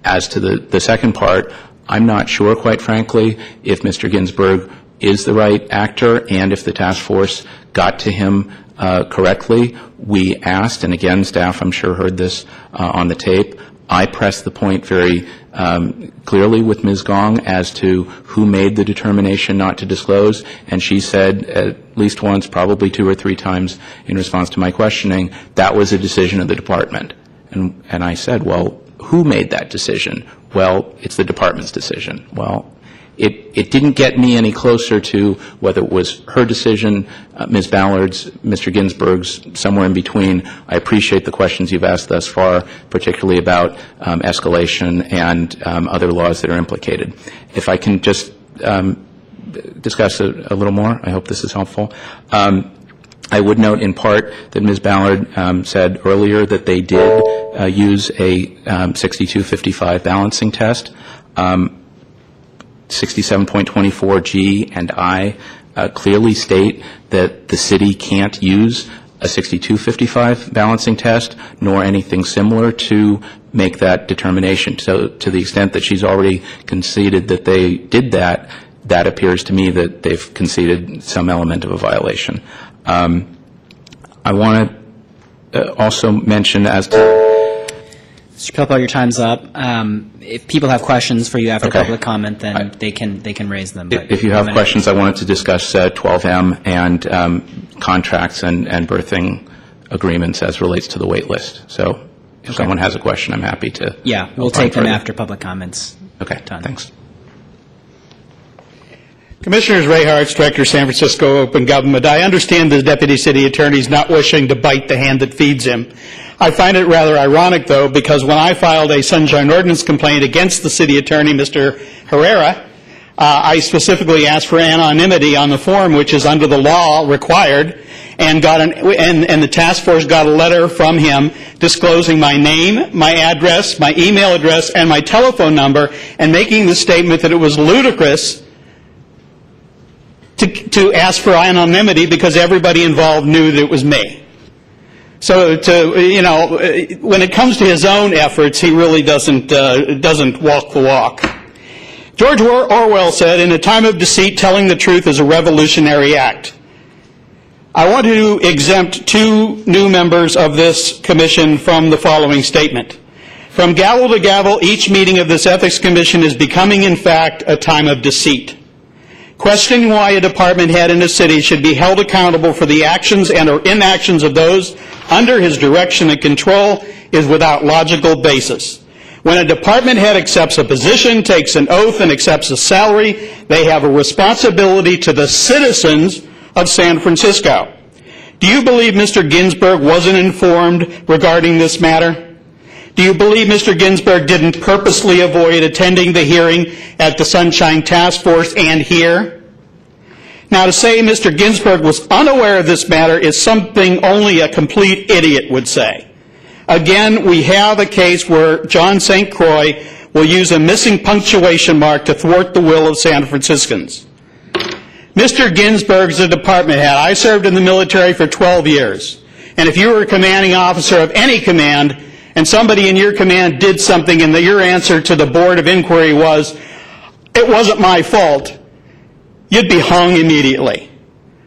As to the second part, I'm not sure, quite frankly, if Mr. Ginsburg is the right actor and if the task force got to him correctly. We asked, and again, staff I'm sure heard this on the tape, I pressed the point very clearly with Ms. Gong as to who made the determination not to disclose, and she said at least once, probably 2 or 3 times in response to my questioning, that was a decision of the department. And I said, well, who made that decision? Well, it's the department's decision. Well, it didn't get me any closer to whether it was her decision, Ms. Ballard's, Mr. Ginsburg's, somewhere in between. I appreciate the questions you've asked thus far, particularly about escalation and other laws that are implicated. If I can just discuss a little more, I hope this is helpful. I would note in part that Ms. Ballard said earlier that they did use a 6255 balancing test. 67.24G and I clearly state that the city can't use a 6255 balancing test nor anything similar to make that determination. So to the extent that she's already conceded that they did that, that appears to me that they've conceded some element of a violation. I want to also mention as to... Mr. Pilpel, your time's up. If people have questions for you after Okay. public comment, then they can raise them. But If you have questions, I wanted to discuss 12M and contracts and birthing agreements as relates to the wait list. So if someone has a question, I'm happy to... Yeah, we'll opine take them further. after public comments. Okay, Done. thanks. Commissioners Ray Hartz, Director, San Francisco Open Government. I understand the Deputy City Attorney is not wishing to bite the hand that feeds him. I find it rather ironic, though, because when I filed a Sunshine Ordinance complaint against the City Attorney, Mr. Herrera, I specifically asked for anonymity on the form, which is under the law required, and and the task force got a letter from him disclosing my name, my address, my email address, and my telephone number, and making the statement that it was ludicrous to ask for anonymity because everybody involved knew that it was me. So when it comes to his own efforts, he really doesn't walk the walk. George Orwell said, "In a time of deceit, telling the truth is a revolutionary act." I want to exempt two new members of this commission from the following statement. From gavel to gavel, each meeting of this Ethics Commission is becoming, in fact, a time of deceit. Questioning why a department head in a city should be held accountable for the actions and or inactions of those under his direction and control is without logical basis. When a department head accepts a position, takes an oath, and accepts a salary, they have a responsibility to the citizens of San Francisco. Do you believe Mr. Ginsburg wasn't informed regarding this matter? Do you believe Mr. Ginsburg didn't purposely avoid attending the hearing at the Sunshine Task Force and here? Now, to say Mr. Ginsburg was unaware of this matter is something only a complete idiot would say. Again, we have a case where John St. Croix will use a missing punctuation mark to thwart the will of San Franciscans. Mr. Ginsburg is a department head. I served in the military for 12 years. And if you were a commanding officer of any command, and somebody in your command did something and your answer to the Board of Inquiry was, "It wasn't my fault," you'd be hung immediately.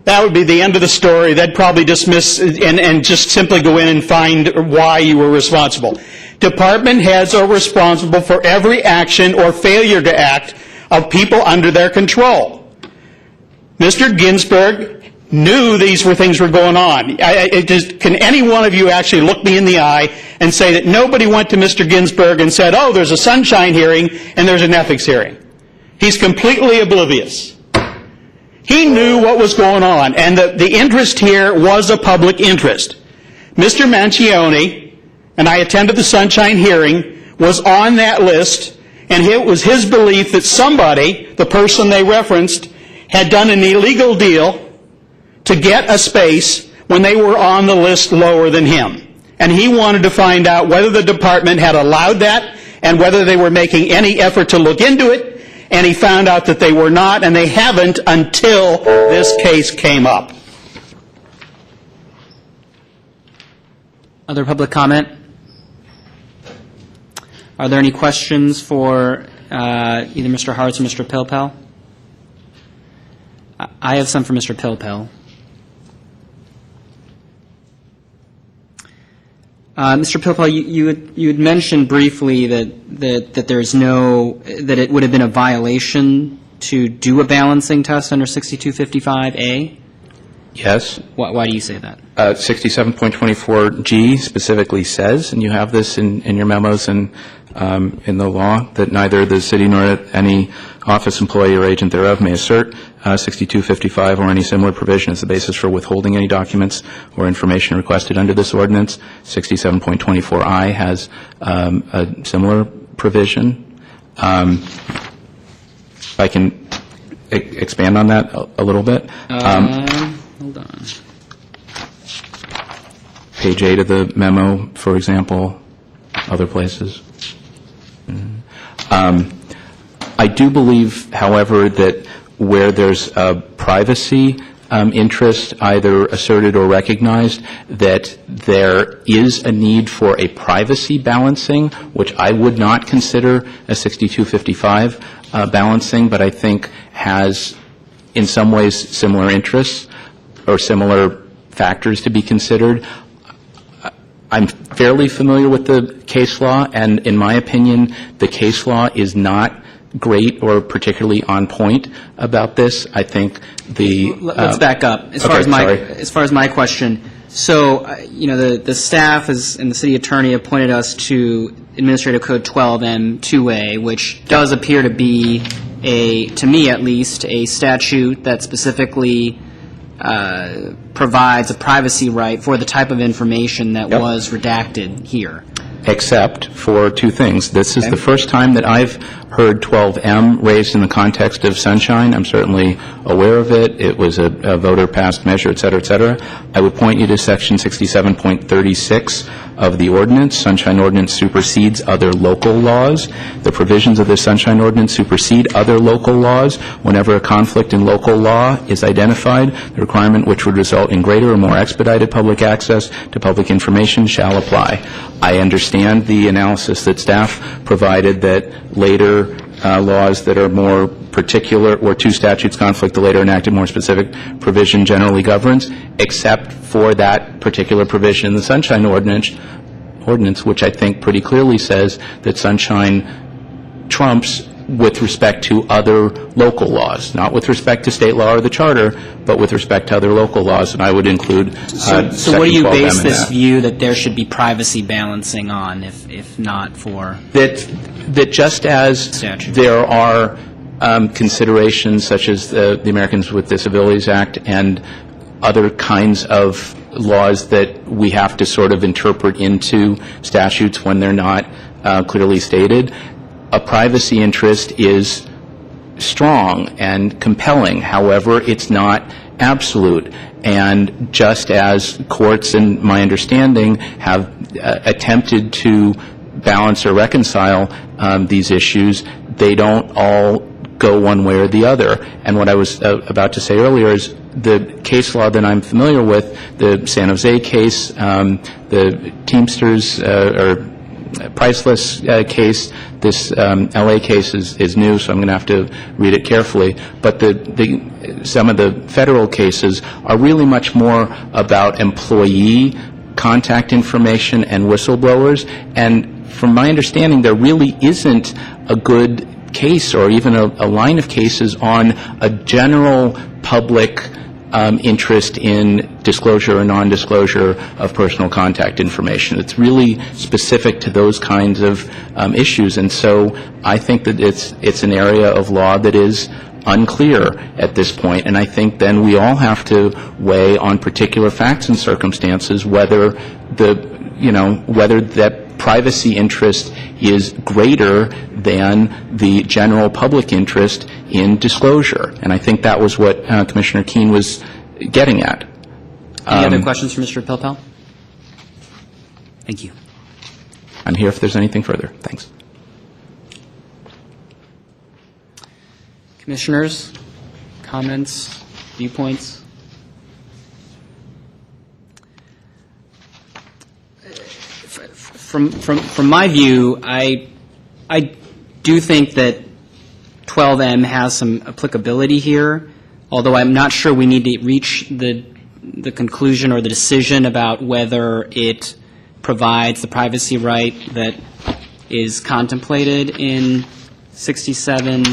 That would be the end of the story. They'd probably dismiss and just simply go in and find why you were responsible. Department heads are responsible for every action or failure to act of people under their control. Mr. Ginsburg knew these things were going on. Can any one of you actually look me in the eye and say that nobody went to Mr. Ginsburg and said, "Oh, there's a sunshine hearing and there's an ethics hearing"? He's completely oblivious. He knew what was going on, and the interest here was a public interest. Mr. Manchione, and I attended the sunshine hearing, was on that list, and it was his belief that somebody, the person they referenced, had done an illegal deal to get a space when they were on the list lower than him. And he wanted to find out whether the department had allowed that and whether they were making any effort to look into it, and he found out that they were not, and they haven't until this case came up. Other public comment? Are there any questions for either Mr. Hartz or Mr. Pilpel? I have some for Mr. Pilpel. Mr. Pilpel, you had mentioned briefly that there's that it would have been a violation to do a balancing test under 6255A? Yes. Why do you say that? 67.24G specifically says, and you have this in your memos and in the law, that neither the city nor any office employee or agent thereof may assert 6255 or any similar provision as the basis for withholding any documents or information requested under this ordinance. 67.24I has a similar provision. If I can expand on that a little bit. Hold on. Page 8 of the memo, for example, other places. I do believe, however, that where there's a privacy interest either asserted or recognized, that there is a need for a privacy balancing, which I would not consider a 6255 balancing, but I think has in some ways similar interests or similar factors to be considered. I'm fairly familiar with the case law, and in my opinion, the case law is not great or particularly on point about this. I think the let's back up. As far as my question, so the staff and the city attorney have pointed us to Administrative Code 12M2A, which does appear to be to me at least, a statute that specifically provides a privacy right for the type of information that was redacted here. Except for two things. This is the first time that I've heard 12M raised in the context of Sunshine. I'm certainly aware of it. It was a voter-passed measure, et cetera, et cetera. I would point you to Section 67.36 of the Ordinance. Sunshine Ordinance supersedes other local laws. The provisions of the Sunshine Ordinance supersede other local laws. Whenever a conflict in local law is identified, the requirement which would result in greater or more expedited public access to public information shall apply. I understand the analysis that staff provided that later laws that are more particular, or two statutes conflict, the later enacted more specific provision generally governs, except for that particular provision in the Sunshine Ordinance, which I think pretty clearly says that Sunshine trumps with respect to other local laws, not with respect to state law or the charter, but with respect to other local laws, and I would include So what do you base this view that there should be privacy balancing on, if not for that just as statute? There are considerations such as the Americans with Disabilities Act and other kinds of laws that we have to sort of interpret into statutes when they're not clearly stated. A privacy interest is strong and compelling. However, it's not absolute. And just as courts, in my understanding, have attempted to balance or reconcile these issues, they don't all go one way or the other. And what I was about to say earlier is the case law that I'm familiar with, the San Jose case, the Teamsters or Priceless case, this L.A. case is new, so I'm going to have to read it carefully. But some of the federal cases are really much more about employee contact information and whistleblowers. And from my understanding, there really isn't a good case or even a line of cases on a general public interest in disclosure or non-disclosure of personal contact information. It's really specific to those kinds of issues, and so I think that it's an area of law that is unclear at this point, and I think then we all have to weigh on particular facts and circumstances whether that privacy interest is greater than the general public interest in disclosure. And I think that was what Commissioner Keene was getting at. Any other questions for Mr. Pilpel? Thank you. I'm here if there's anything further. Thanks. Commissioners, comments, viewpoints? From my view, I do think that 12M has some applicability here, although I'm not sure we need to reach the conclusion or the decision about whether it provides the privacy right that is contemplated in 67.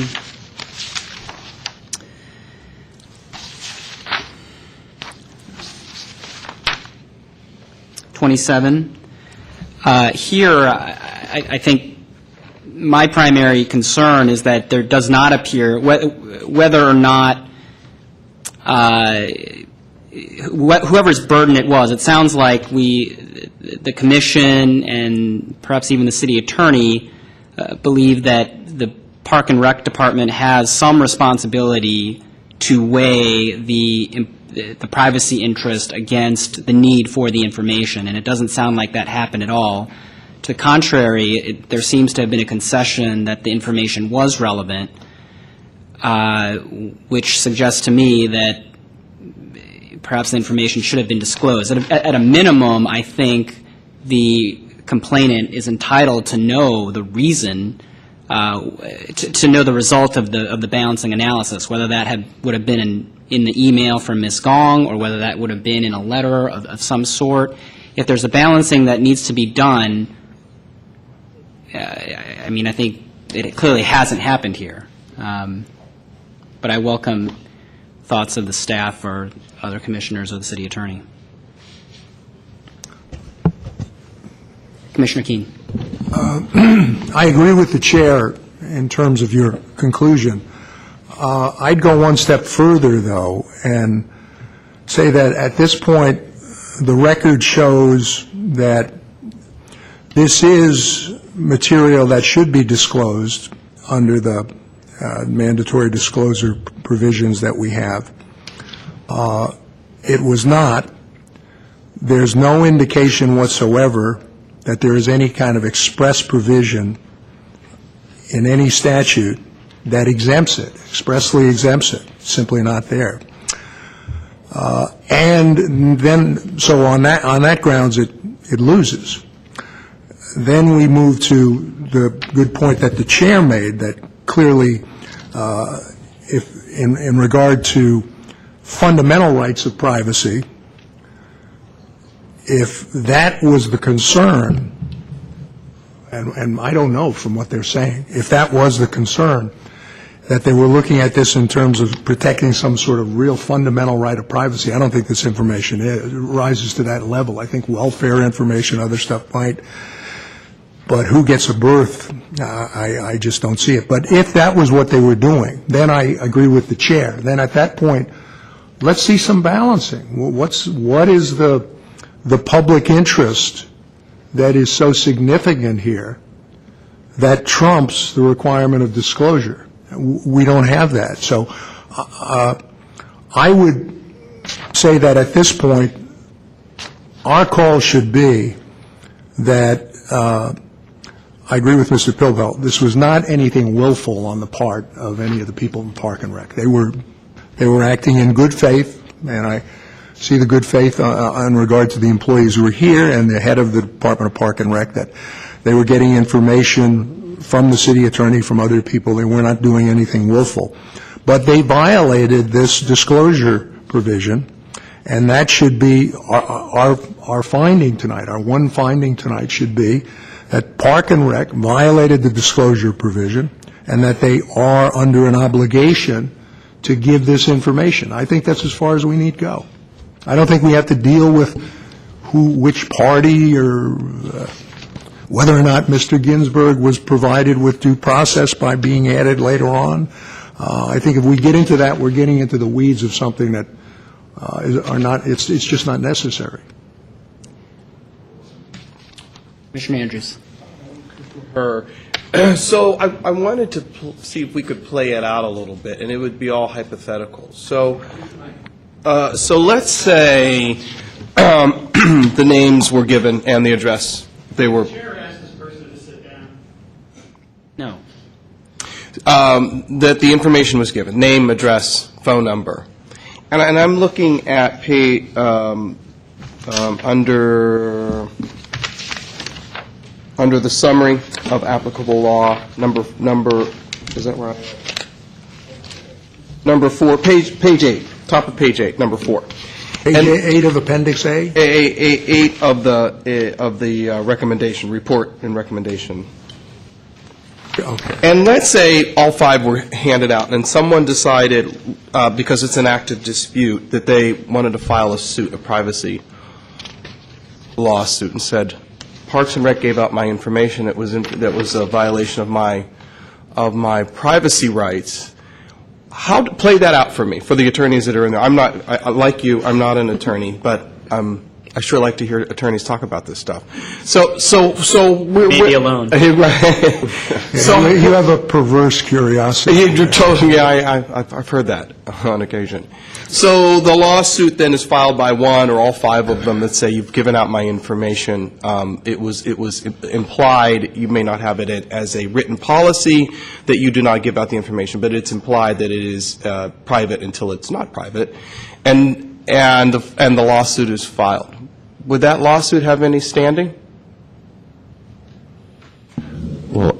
27. Here, I think my primary concern is that there does not appear, whether or not whoever's burden it was, it sounds like the commission and perhaps even the city attorney believe that the Park and Rec Department has some responsibility to weigh the privacy interest against the need for the information, and it doesn't sound like that happened at all. To the contrary, there seems to have been a concession that the information was relevant, which suggests to me that perhaps the information should have been disclosed. At a minimum, I think the complainant is entitled to know the reason, to know the result of the balancing analysis, whether that would have been in the email from Ms. Gong or whether that would have been in a letter of some sort. If there's a balancing that needs to be done, I mean, I think it clearly hasn't happened here. But I welcome thoughts of the staff or other commissioners or the city attorney. Commissioner Keene. I agree with the chair in terms of your conclusion. I'd go one step further, though, and say that at this point, the record shows that this is material that should be disclosed under the mandatory disclosure provisions that we have. It was not. There's no indication whatsoever that there is any kind of express provision in any statute that exempts it, expressly exempts it. Simply not there. And then, so on that grounds, it loses. Then we move to the good point that the chair made, that clearly, if in regard to fundamental rights of privacy, if that was the concern, and I don't know from what they're saying, if that was the concern, that they were looking at this in terms of protecting some sort of real fundamental right of privacy, I don't think this information rises to that level. I think welfare information, other stuff might. But who gets a birth, I just don't see it. But if that was what they were doing, then I agree with the chair. Then at that point, let's see some balancing. What is the public interest that is so significant here that trumps the requirement of disclosure? We don't have that. So I would say that at this point, our call should be that I agree with Mr. Pilbelt. This was not anything willful on the part of any of the people in Park and Rec. They were acting in good faith, and I see the good faith in regard to the employees who were here and the head of the Department of Park and Rec, that they were getting information from the city attorney, from other people. They were not doing anything willful. But they violated this disclosure provision, and that should be our finding tonight. Our one finding tonight should be that Park and Rec violated the disclosure provision and that they are under an obligation to give this information. I think that's as far as we need to go. I don't think we have to deal with which party or whether or not Mr. Ginsburg was provided with due process by being added later on. I think if we get into that, we're getting into the weeds of something that it's just not necessary. Commissioner Andrews. So I wanted to see if we could play it out a little bit, and it would be all hypothetical. So let's say the names were given and the address. They were. The chair asked this person to sit down. No. That the information was given: name, address, phone number, and I'm looking at under the summary of applicable law, number is that right? Number 4, page 8, top of page 8, number 4. Page 8 of Appendix A? 8 of the recommendation, report and recommendation. Okay. And let's say all 5 were handed out, and someone decided, because it's an active dispute, that they wanted to file a suit of privacy. lawsuit and said, Parks and Rec gave out my information that was a violation of my privacy rights. Play that out for me, for the attorneys that are in there. I'm not, like you, I'm not an attorney, but I sure like to hear attorneys talk about this stuff. So we're Maybe alone. Right. So you have a perverse curiosity. You're totally, I've heard that on occasion. So the lawsuit then is filed by one or all five of them that say you've given out my information. It was implied, you may not have it as a written policy that you do not give out the information, but it's implied that it is private until it's not private, and the lawsuit is filed. Would that lawsuit have any standing? Well,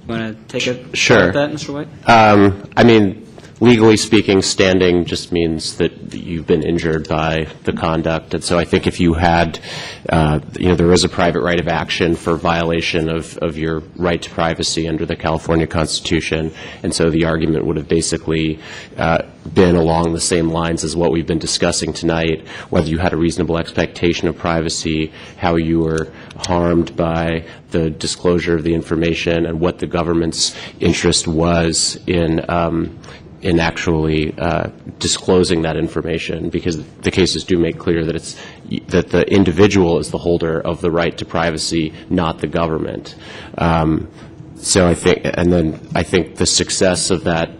Want to take a sure. shot at that, Mr. White? I mean, legally speaking, standing just means that you've been injured by the conduct. And so I think if you had, there is a private right of action for violation of your right to privacy under the California Constitution. And so the argument would have basically been along the same lines as what we've been discussing tonight, whether you had a reasonable expectation of privacy, how you were harmed by the disclosure of the information, and what the government's interest was in actually disclosing that information, because the cases do make clear that that the individual is the holder of the right to privacy, not the government. So I think the success of that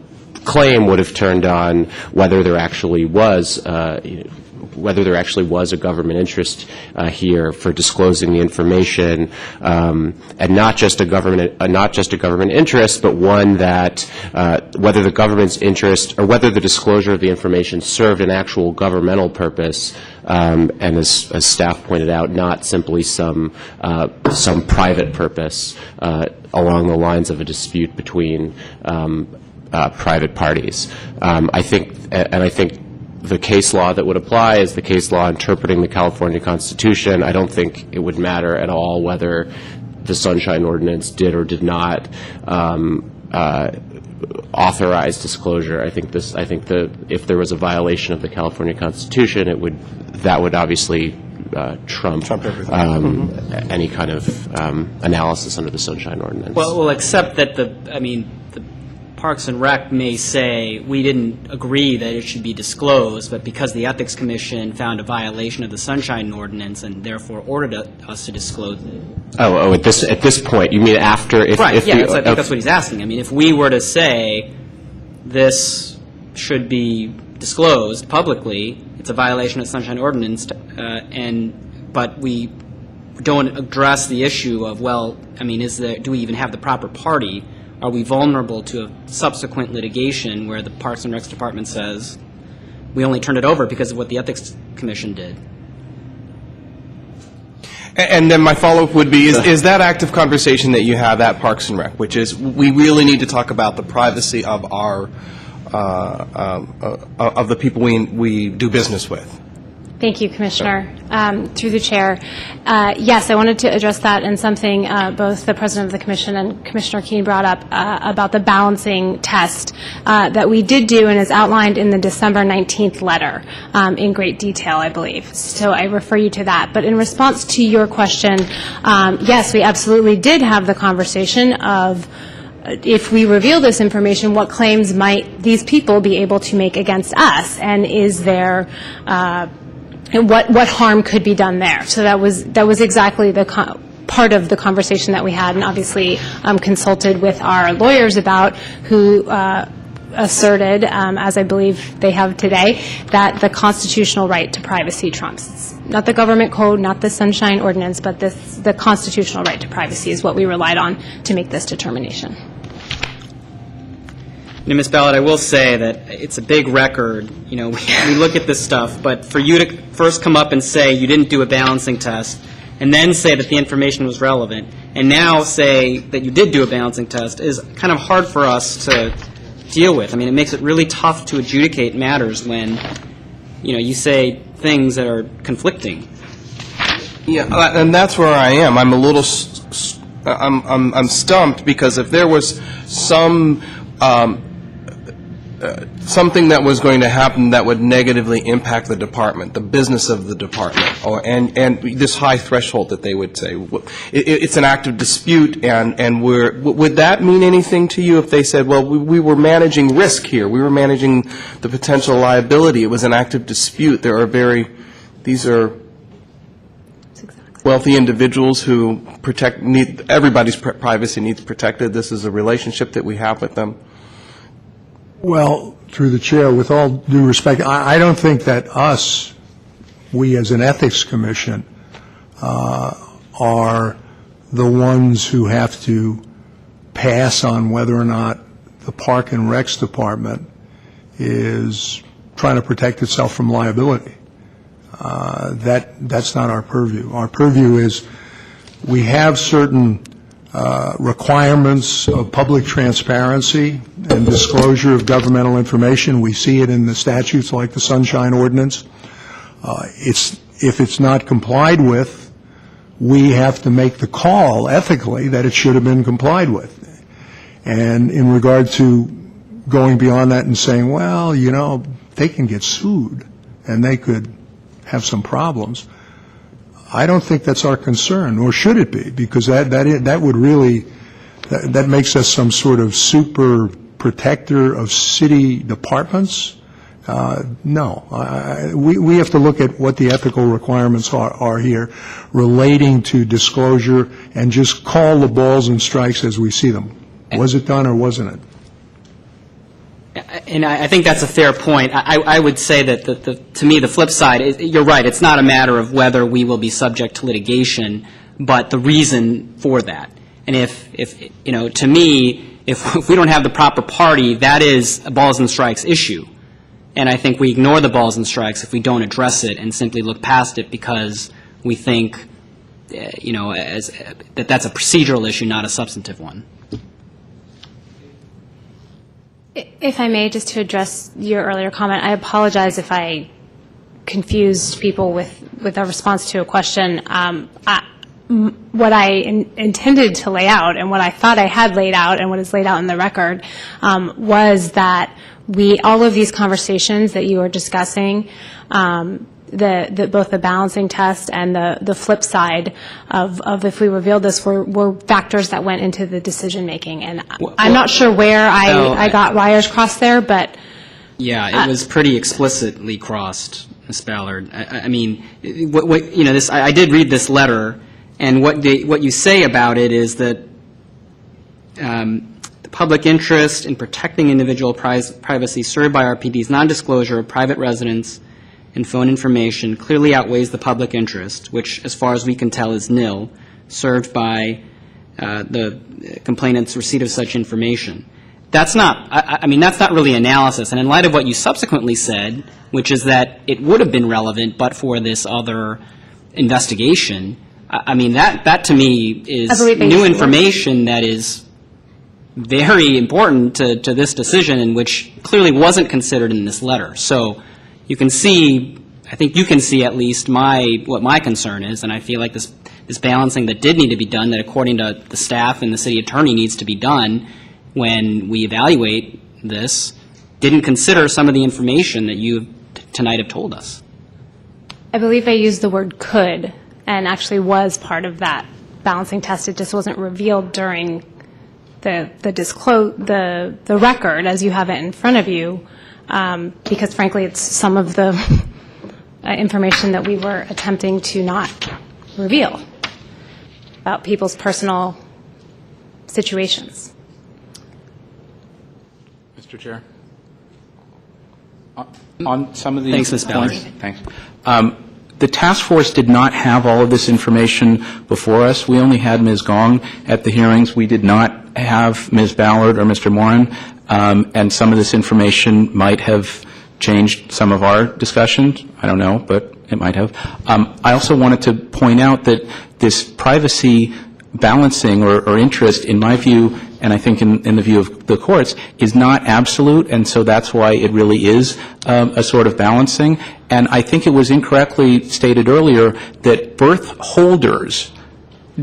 claim would have turned on whether there actually was a government interest here for disclosing the information, and not just a government interest, but one that whether the government's interest or whether the disclosure of the information served an actual governmental purpose, and as staff pointed out, not simply some private purpose along the lines of a dispute between private parties. I think the case law that would apply is the case law interpreting the California Constitution. I don't think it would matter at all whether the Sunshine Ordinance did or did not authorize disclosure. I think if there was a violation of the California Constitution, that would obviously trump everything. Any kind of analysis under the Sunshine Ordinance. Well, except that the Parks and Rec may say we didn't agree that it should be disclosed, but because the Ethics Commission found a violation of the Sunshine Ordinance and therefore ordered us to disclose it. Oh, at this point, you mean after? Right. I think that's what he's asking. I mean, if we were to say this should be disclosed publicly, it's a violation of the Sunshine Ordinance, but we don't address the issue of, well, I mean, do we even have the proper party? Are we vulnerable to a subsequent litigation where the Parks and Rec Department says we only turned it over because of what the Ethics Commission did? And then my follow-up would be, is that active conversation that you have at Parks and Rec, which is we really need to talk about the privacy of our of the people we do business with? Thank you, Commissioner. Through the chair, yes, I wanted to address that, and something both the President of the Commission and Commissioner Keene brought up about the balancing test that we did do and is outlined in the December 19th letter in great detail, I believe. So I refer you to that. But in response to your question, yes, we absolutely did have the conversation of if we reveal this information, what claims might these people be able to make against us, and is there and what harm could be done there. So that was exactly the part of the conversation that we had, and obviously consulted with our lawyers about, who asserted, as I believe they have today, that the constitutional right to privacy trumps. Not the government code, not the Sunshine Ordinance, but the constitutional right to privacy is what we relied on to make this determination. Ms. Ballard, I will say that it's a big record. You know, we look at this stuff, but for you to first come up and say you didn't do a balancing test, and then say that the information was relevant, and now say that you did do a balancing test is kind of hard for us to deal with. I mean, it makes it really tough to adjudicate matters when, you say things that are conflicting. Yeah, and that's where I am. I'm a little, I'm stumped, because if there was some something that was going to happen that would negatively impact the department, the business of the department, and this high threshold that they would say. It's an active dispute, and would that mean anything to you if they said, well, we were managing risk here, we were managing the potential liability, it was an active dispute, these are wealthy individuals who everybody's privacy needs protected, this is a relationship that we have with them? Well, through the chair, with all due respect, I don't think that we as an ethics commission, are the ones who have to pass on whether or not the Park and Recs Department is trying to protect itself from liability. That's not our purview. Our purview is we have certain requirements of public transparency and disclosure of governmental information. We see it in the statutes like the Sunshine Ordinance. If it's not complied with, we have to make the call ethically that it should have been complied with. And in regard to going beyond that and saying, well, they can get sued and they could have some problems, I don't think that's our concern, nor should it be, because that would really, that makes us some sort of super protector of city departments. No. We have to look at what the ethical requirements are here relating to disclosure and just call the balls and strikes as we see them. Was it done or wasn't it? And I think that's a fair point. I would say that, to me, the flip side, you're right, it's not a matter of whether we will be subject to litigation, but the reason for that. And if to me, if we don't have the proper party, that is a balls and strikes issue. And I think we ignore the balls and strikes if we don't address it and simply look past it because we think, that that's a procedural issue, not a substantive one. If I may, just to address your earlier comment, I apologize if I confused people with a response to a question. What I intended to lay out and what I thought I had laid out and what is laid out in the record was that all of these conversations that you were discussing, both the balancing test and the flip side of if we revealed this were factors that went into the decision making. And I'm not sure where I got wires crossed there, but yeah, it was pretty explicitly crossed, Ms. Ballard. I mean, I did read this letter, and what you say about it is that the public interest in protecting individual privacy served by RPD's non-disclosure of private residence and phone information clearly outweighs the public interest, which, as far as we can tell, is nil, served by the complainant's receipt of such information. That's not, that's not really analysis. And in light of what you subsequently said, which is that it would have been relevant but for this other investigation, that to me is new information that is very important to this decision and which clearly wasn't considered in this letter. So you can see, I think you can see at least what my concern is, and I feel like this balancing that did need to be done, that according to the staff and the city attorney needs to be done when we evaluate this, didn't consider some of the information that you tonight have told us. I believe I used the word could and actually was part of that balancing test. It just wasn't revealed during the record as you have it in front of you. Because, frankly, it's some of the information that we were attempting to not reveal about people's personal situations. Mr. Chair? On some of these Thanks, Ms. Ballard. Thanks. The task force did not have all of this information before us. We only had Ms. Gong at the hearings. We did not have Ms. Ballard or Mr. Morin. And some of this information might have changed some of our discussions. I don't know, but it might have. I also wanted to point out that this privacy balancing or interest, in my view, and I think in the view of the courts, is not absolute, and so that's why it really is a sort of balancing. And I think it was incorrectly stated earlier that birth holders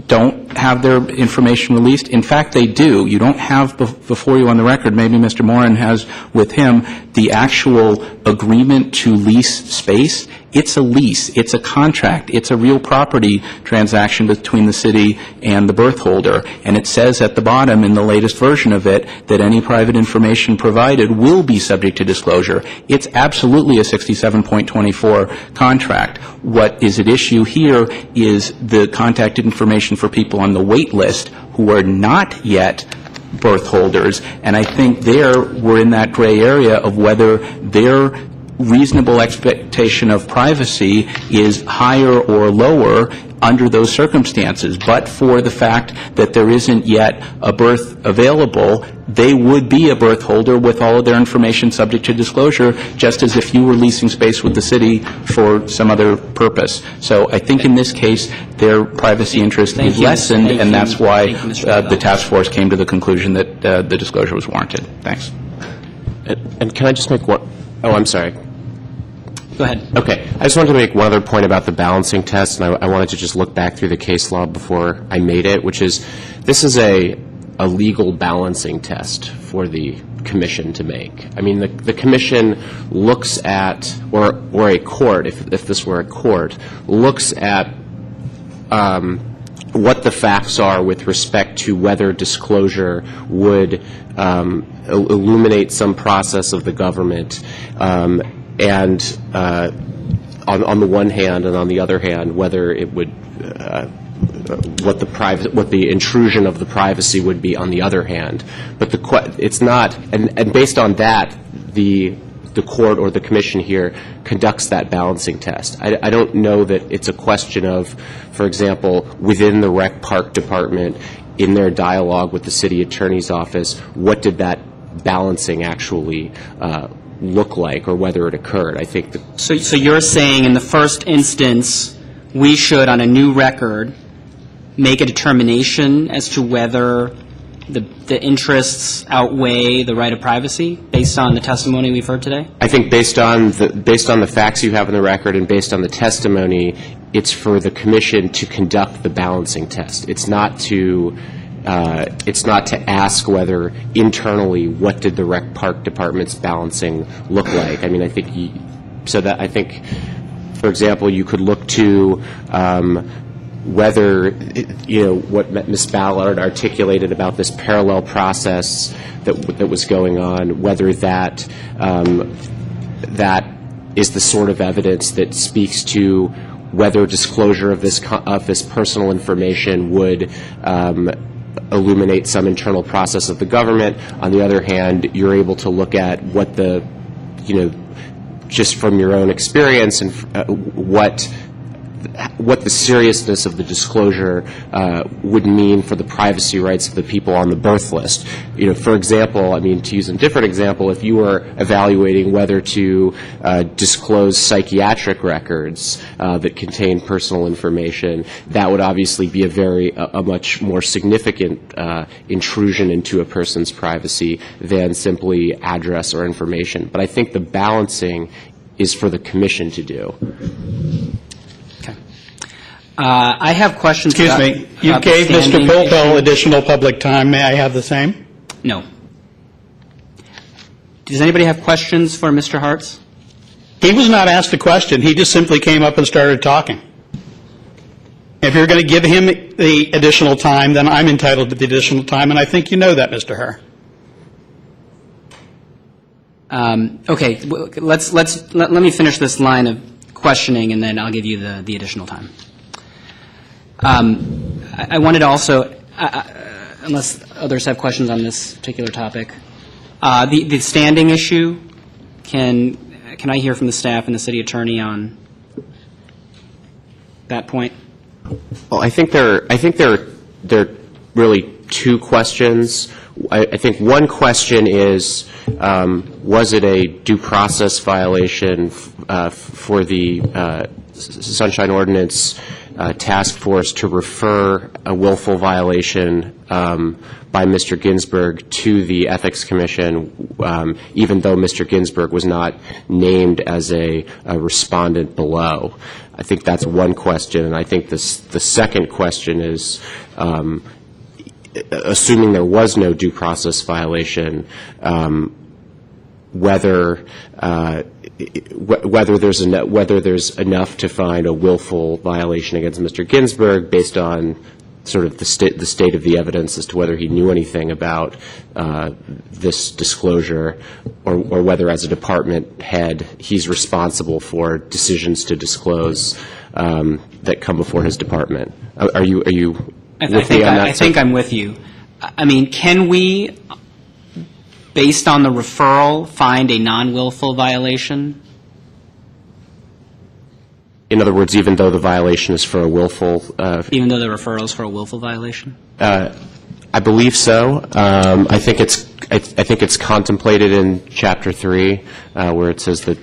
don't have their information released. In fact, they do. You don't have before you on the record, maybe Mr. Moran has with him, the actual agreement to lease space. It's a lease. It's a contract. It's a real property transaction between the city and the berth holder. And it says at the bottom in the latest version of it that any private information provided will be subject to disclosure. It's absolutely a 67.24 contract. What is at issue here is the contact information for people on the wait list who are not yet berth holders. And I think there we're in that gray area of whether their reasonable expectation of privacy is higher or lower under those circumstances. But for the fact that there isn't yet a berth available, they would be a berth holder with all of their information subject to disclosure, just as if you were leasing space with the city for some other purpose. So I think in this case, their privacy interest is lessened, and that's why the task force came to the conclusion that the disclosure was warranted. Thanks. And can I just make one? Oh, I'm sorry. Go ahead. Okay. I just wanted to make one other point about the balancing test, and I wanted to just look back through the case law before I made it, which is this is a legal balancing test for the commission to make. I mean, the commission looks at, or a court, if this were a court, looks at what the facts are with respect to whether disclosure would illuminate some process of the government, and on the one hand, and on the other hand, whether it would what the intrusion of the privacy would be on the other hand. But it's not, and based on that, the court or the commission here conducts that balancing test. I don't know that it's a question of, for example, within the Rec Park Department, in their dialogue with the city attorney's office, what did that balancing actually look like, or whether it occurred. I think So you're saying in the first instance, we should, on a new record, make a determination as to whether the interests outweigh the right of privacy based on the testimony we've heard today? I think based on the facts you have in the record and based on the testimony, it's for the commission to conduct the balancing test. It's not to ask whether internally what did the Rec Park Department's balancing look like. I mean, I think for example, you could look to whether, what Ms. Ballard articulated about this parallel process that was going on, whether that is the sort of evidence that speaks to whether disclosure of this personal information would illuminate some internal process of the government. On the other hand, you're able to look at what just from your own experience and what the seriousness of the disclosure would mean for the privacy rights of the people on the birth list. For example, I mean, to use a different example, if you were evaluating whether to disclose psychiatric records that contain personal information, that would obviously be a much more significant intrusion into a person's privacy than simply address or information. But I think the balancing is for the commission to do. I have questions. Excuse me. You gave Mr. Polpel additional public time. May I have the same? No. Does anybody have questions for Mr. Hartz? He was not asked a question. He just simply came up and started talking. If you're going to give him the additional time, then I'm entitled to the additional time, and I think you know that, Mr. Herr. Okay. Let me finish this line of questioning, and then I'll give you the additional time. I wanted to also, unless others have questions on this particular topic, the standing issue. Can I hear from the staff and the city attorney on that point? Well, I think there are really two questions. I think one question is, was it a due process violation for the Sunshine Ordinance task force to refer a willful violation by Mr. Ginsburg to the Ethics Commission, even though Mr. Ginsburg was not named as a respondent below. I think that's one question, and I think the second question is, assuming there was no due process violation, whether there's enough to find a willful violation against Mr. Ginsburg based on sort of the state of the evidence as to whether he knew anything about this disclosure, or whether as a department head he's responsible for decisions to disclose that come before his department. Are you with me on that? I think I'm with you. I mean, can we, based on the referral, find a non-willful violation? In other words, even though the violation is for a willful... even though the referral is for a willful violation? I believe so. I think it's contemplated in Chapter 3, where it says that...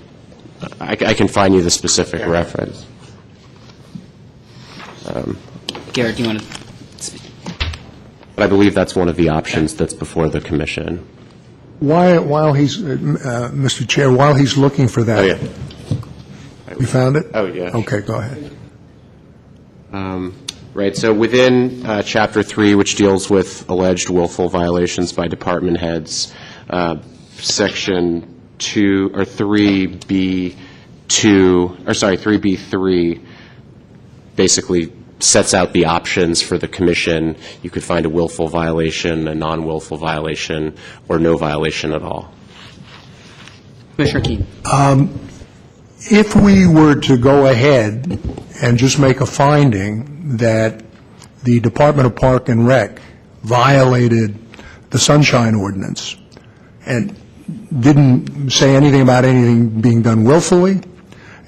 I can find you the specific reference. Garrett, do you want to speak? But I believe that's one of the options that's before the Commission. While he's, Mr. Chair, while he's looking for that... Oh, yeah. You found it? Oh, yeah. Okay, go ahead. Right, so within Chapter 3, which deals with alleged willful violations by department heads, Section 2, or 3B3 basically sets out the options for the Commission. You could find a willful violation, a non-willful violation, or no violation at all. Commissioner Keene. If we were to go ahead and just make a finding that the Department of Park and Rec violated the Sunshine Ordinance and didn't say anything about anything being done willfully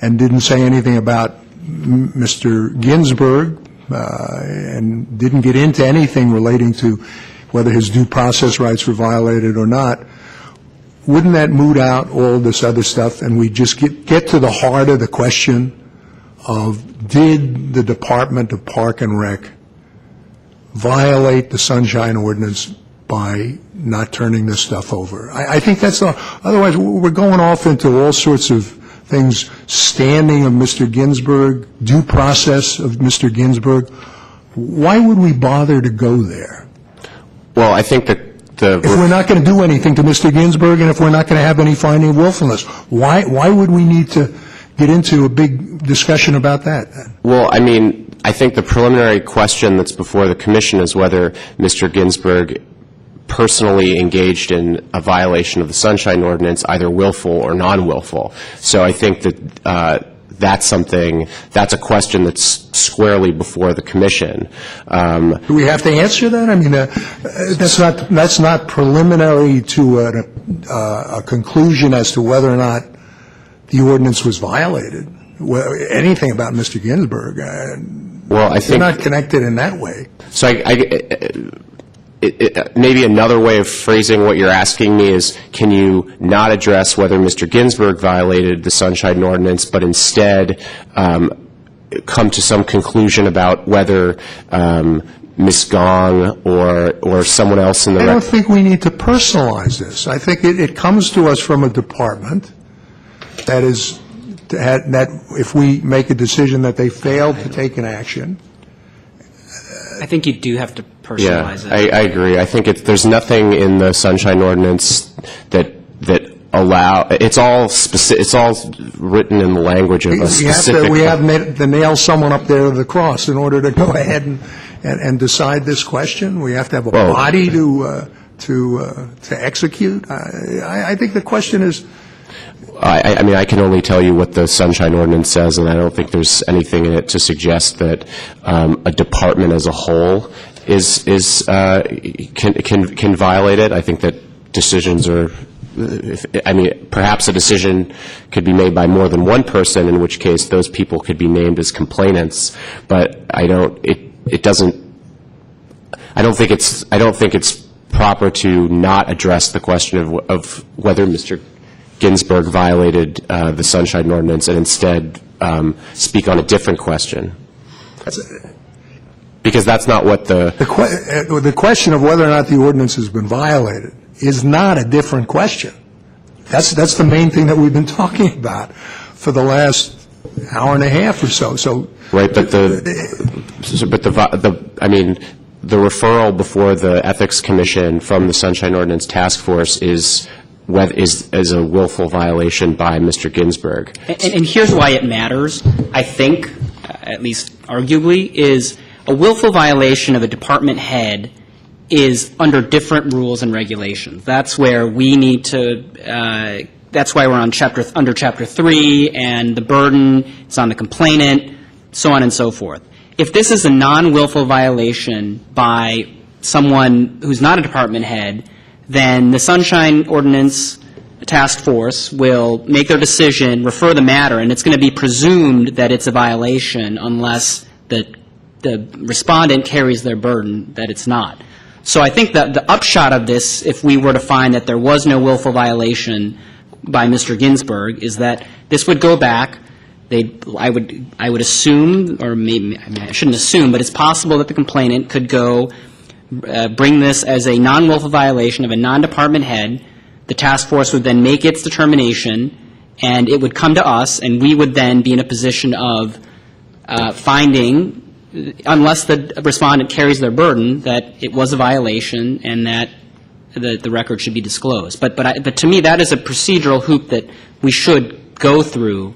and didn't say anything about Mr. Ginsburg and didn't get into anything relating to whether his due process rights were violated or not, wouldn't that moot out all this other stuff and we just get to the heart of the question of, did the Department of Park and Rec violate the Sunshine Ordinance by not turning this stuff over? I think that's otherwise we're going off into all sorts of things, standing of Mr. Ginsburg, due process of Mr. Ginsburg. Why would we bother to go there? Well, I think that if we're not going to do anything to Mr. Ginsburg and if we're not going to have any finding of willfulness, why would we need to get into a big discussion about that? Well, I mean, I think the preliminary question that's before the Commission is whether Mr. Ginsburg personally engaged in a violation of the Sunshine Ordinance, either willful or non-willful. So I think that that's a question that's squarely before the Commission. Do we have to answer that? I mean, that's not preliminary to a conclusion as to whether or not the ordinance was violated. Anything about Mr. Ginsburg. Well, I think they're not connected in that way. So maybe another way of phrasing what you're asking me is, can you not address whether Mr. Ginsburg violated the Sunshine Ordinance, but instead come to some conclusion about whether Ms. Gong or someone else in the... I don't think we need to personalize this. I think it comes to us from a department that is, that if we make a decision that they failed to take an action... I think you do have to personalize it. I agree. I think there's nothing in the Sunshine Ordinance that allow. It's all written in the language of a specific. We have to nail someone up there to the cross in order to go ahead and decide this question. We have to have a body to execute. I think the question is. I mean, I can only tell you what the Sunshine Ordinance says, and I don't think there's anything in it to suggest that a department as a whole can violate it. I think that decisions are. I mean, perhaps a decision could be made by more than one person, in which case those people could be named as complainants. But I don't think it's proper to not address the question of whether Mr. Ginsburg violated the Sunshine Ordinance and instead speak on a different question. Because that's not what The question of whether or not the ordinance has been violated is not a different question. That's the main thing that we've been talking about for the last hour and a half or so. So right, but the referral before the Ethics Commission from the Sunshine Ordinance Task Force is a willful violation by Mr. Ginsburg. And here's why it matters, I think, at least arguably, is a willful violation of a department head is under different rules and regulations. That's where we need to, that's why we're on under Chapter 3, and the burden is on the complainant, so on and so forth. If this is a non-willful violation by someone who's not a department head, then the Sunshine Ordinance Task Force will make their decision, refer the matter, and it's going to be presumed that it's a violation unless the respondent carries their burden that it's not. So I think that the upshot of this, if we were to find that there was no willful violation by Mr. Ginsburg, is that this would go back. I would assume, or maybe I shouldn't assume, but it's possible that the complainant could go bring this as a non-willful violation of a non-department head. The task force would then make its determination, and it would come to us, and we would then be in a position of finding, unless the respondent carries their burden, that it was a violation and that the record should be disclosed. But to me, that is a procedural hoop that we should go through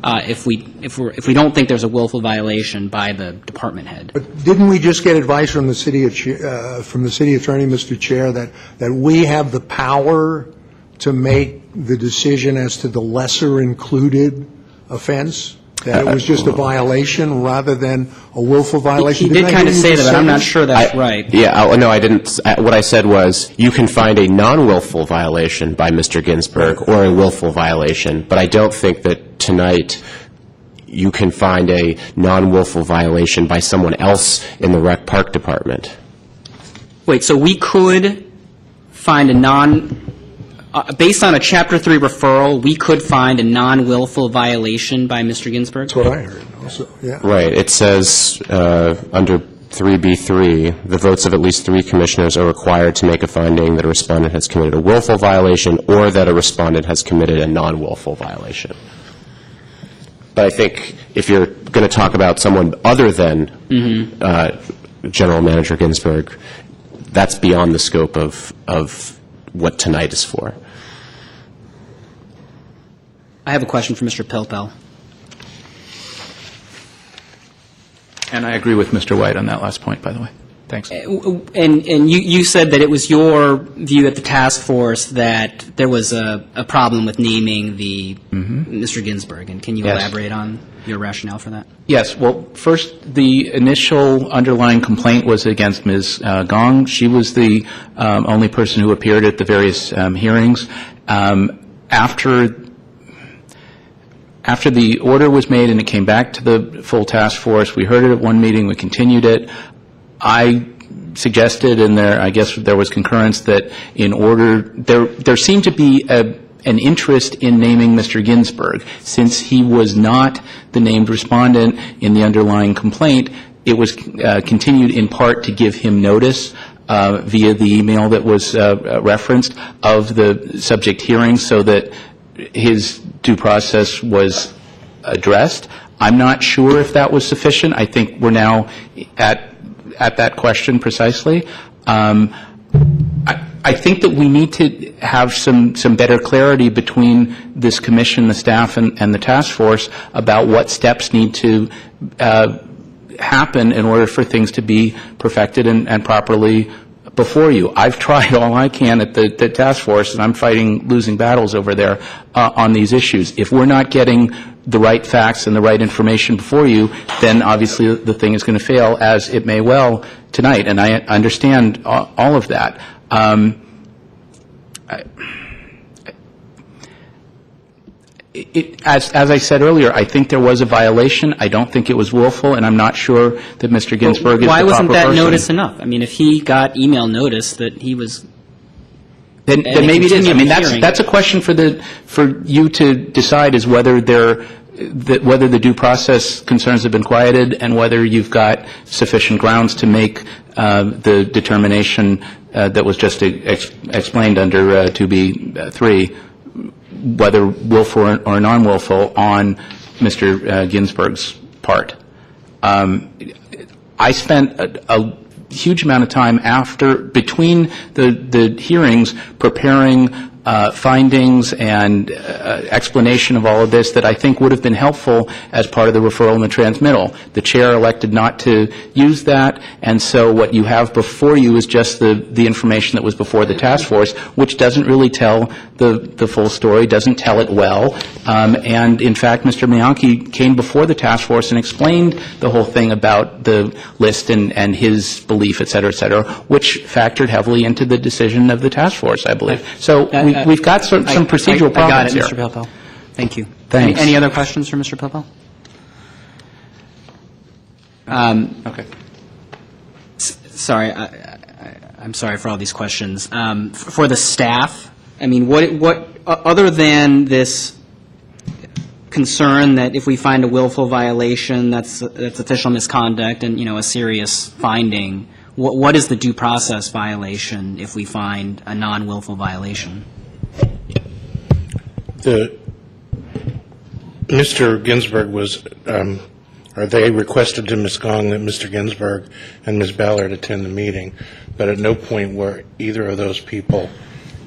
if we don't think there's a willful violation by the department head. But didn't we just get advice from the city attorney, Mr. Chair, that we have the power to make the decision as to the lesser included offense? That it was just a violation rather than a willful violation? He did kind of say that, but I'm not sure that's right. Yeah, no, I didn't. What I said was you can find a non-willful violation by Mr. Ginsburg or a willful violation, but I don't think that tonight you can find a non-willful violation by someone else in the Rec Park Department. Wait, so we could find based on a Chapter 3 referral, we could find a non-willful violation by Mr. Ginsburg? That's what I heard also, yeah. Right. It says under 3B3, the votes of at least 3 commissioners are required to make a finding that a respondent has committed a willful violation or that a respondent has committed a non-willful violation. But I think if you're going to talk about someone other than General Manager Ginsburg, that's beyond the scope of what tonight is for. I have a question for Mr. Pilpel. And I agree with Mr. White on that last point, by the way. Thanks. And you said that it was your view at the task force that there was a problem with naming the Mr. Ginsburg, and can you elaborate on your rationale for that? Yes. Well, first, the initial underlying complaint was against Ms. Gong. She was the only person who appeared at the various hearings. After the order was made and it came back to the full task force, we heard it at one meeting, we continued it. I suggested, and I guess there was concurrence, that there seemed to be an interest in naming Mr. Ginsburg. Since he was not the named respondent in the underlying complaint, it was continued in part to give him notice via the email that was referenced of the subject hearing so that his due process was addressed. I'm not sure if that was sufficient. I think we're now at that question precisely. I think that we need to have some better clarity between this commission, the staff, and the task force about what steps need to happen in order for things to be perfected and properly before you. I've tried all I can at the task force, and I'm fighting losing battles over there on these issues. If we're not getting the right facts and the right information before you, then obviously the thing is going to fail, as it may well tonight. And I understand all of that. As I said earlier, I think there was a violation. I don't think it was willful, and I'm not sure that Mr. Ginsburg is the proper person. Why wasn't that notice enough? I mean, if he got email notice that he was... Then maybe it is. I mean, that's a question for you to decide, is whether there whether the due process concerns have been quieted and whether you've got sufficient grounds to make the determination that was just explained under 2B3, whether willful or non-willful on Mr. Ginsburg's part. I spent a huge amount of time between the hearings preparing findings and explanation of all of this that I think would have been helpful as part of the referral and the transmittal. The chair elected not to use that, and so what you have before you is just the information that was before the task force, which doesn't really tell the full story, doesn't tell it well, and in fact, Mr. Bianchi came before the task force and explained the whole thing about the list and his belief, et cetera, which factored heavily into the decision of the task force, I believe. So we've got some procedural problems here. I got it, Mr. Pilpel. Thank you. Thanks. Any other questions for Mr. Pilpel? Okay. Sorry, I'm sorry for all these questions. For the staff, I mean, what other than this concern that if we find a willful violation, that's official misconduct and, a serious finding, what is the due process violation if we find a non-willful violation? Mr. Ginsburg they requested to Ms. Gong that Mr. Ginsburg and Ms. Ballard attend the meeting, but at no point were either of those people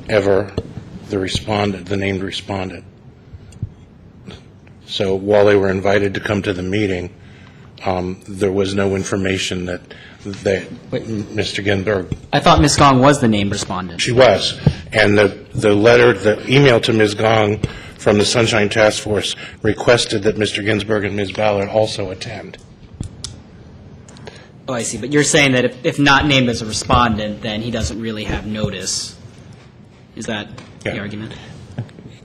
ever the named respondent. So while they were invited to come to the meeting, there was no information that Mr. Ginsburg. I thought Ms. Gong was the named respondent. She was. And the email to Ms. Gong from the Sunshine Task Force requested that Mr. Ginsburg and Ms. Ballard also attend. Oh, I see. But you're saying that if not named as a respondent, then he doesn't really have notice. Is that the argument?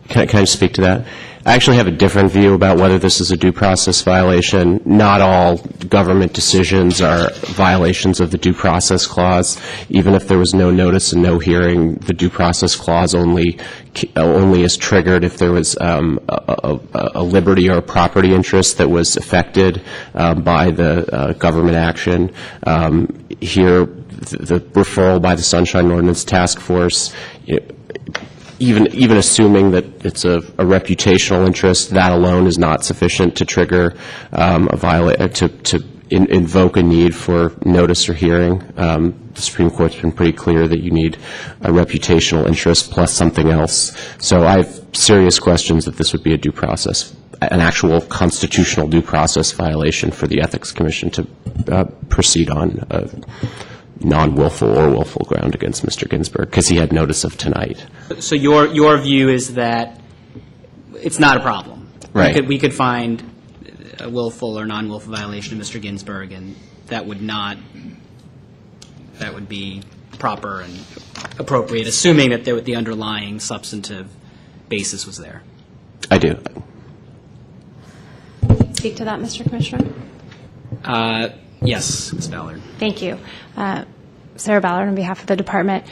Can I speak to that? I actually have a different view about whether this is a due process violation. Not all government decisions are violations of the due process clause. Even if there was no notice and no hearing, the due process clause only is triggered if there was a liberty or a property interest that was affected by the government action. Here, the referral by the Sunshine Ordinance Task Force, even assuming that it's a reputational interest, that alone is not sufficient to trigger to invoke a need for notice or hearing. The Supreme Court's been pretty clear that you need a reputational interest plus something else. So I have serious questions that this would be an actual constitutional due process violation for the Ethics Commission to proceed on non-willful or willful ground against Mr. Ginsburg, because he had notice of tonight. So your view is that it's not a problem. Right. We could find a willful or non-willful violation of Mr. Ginsburg, and that would be proper and appropriate, assuming that the underlying substantive basis was there. I do. Speak to that, Mr. Commissioner? Yes, Ms. Ballard. Thank you. Sarah Ballard on behalf of the department.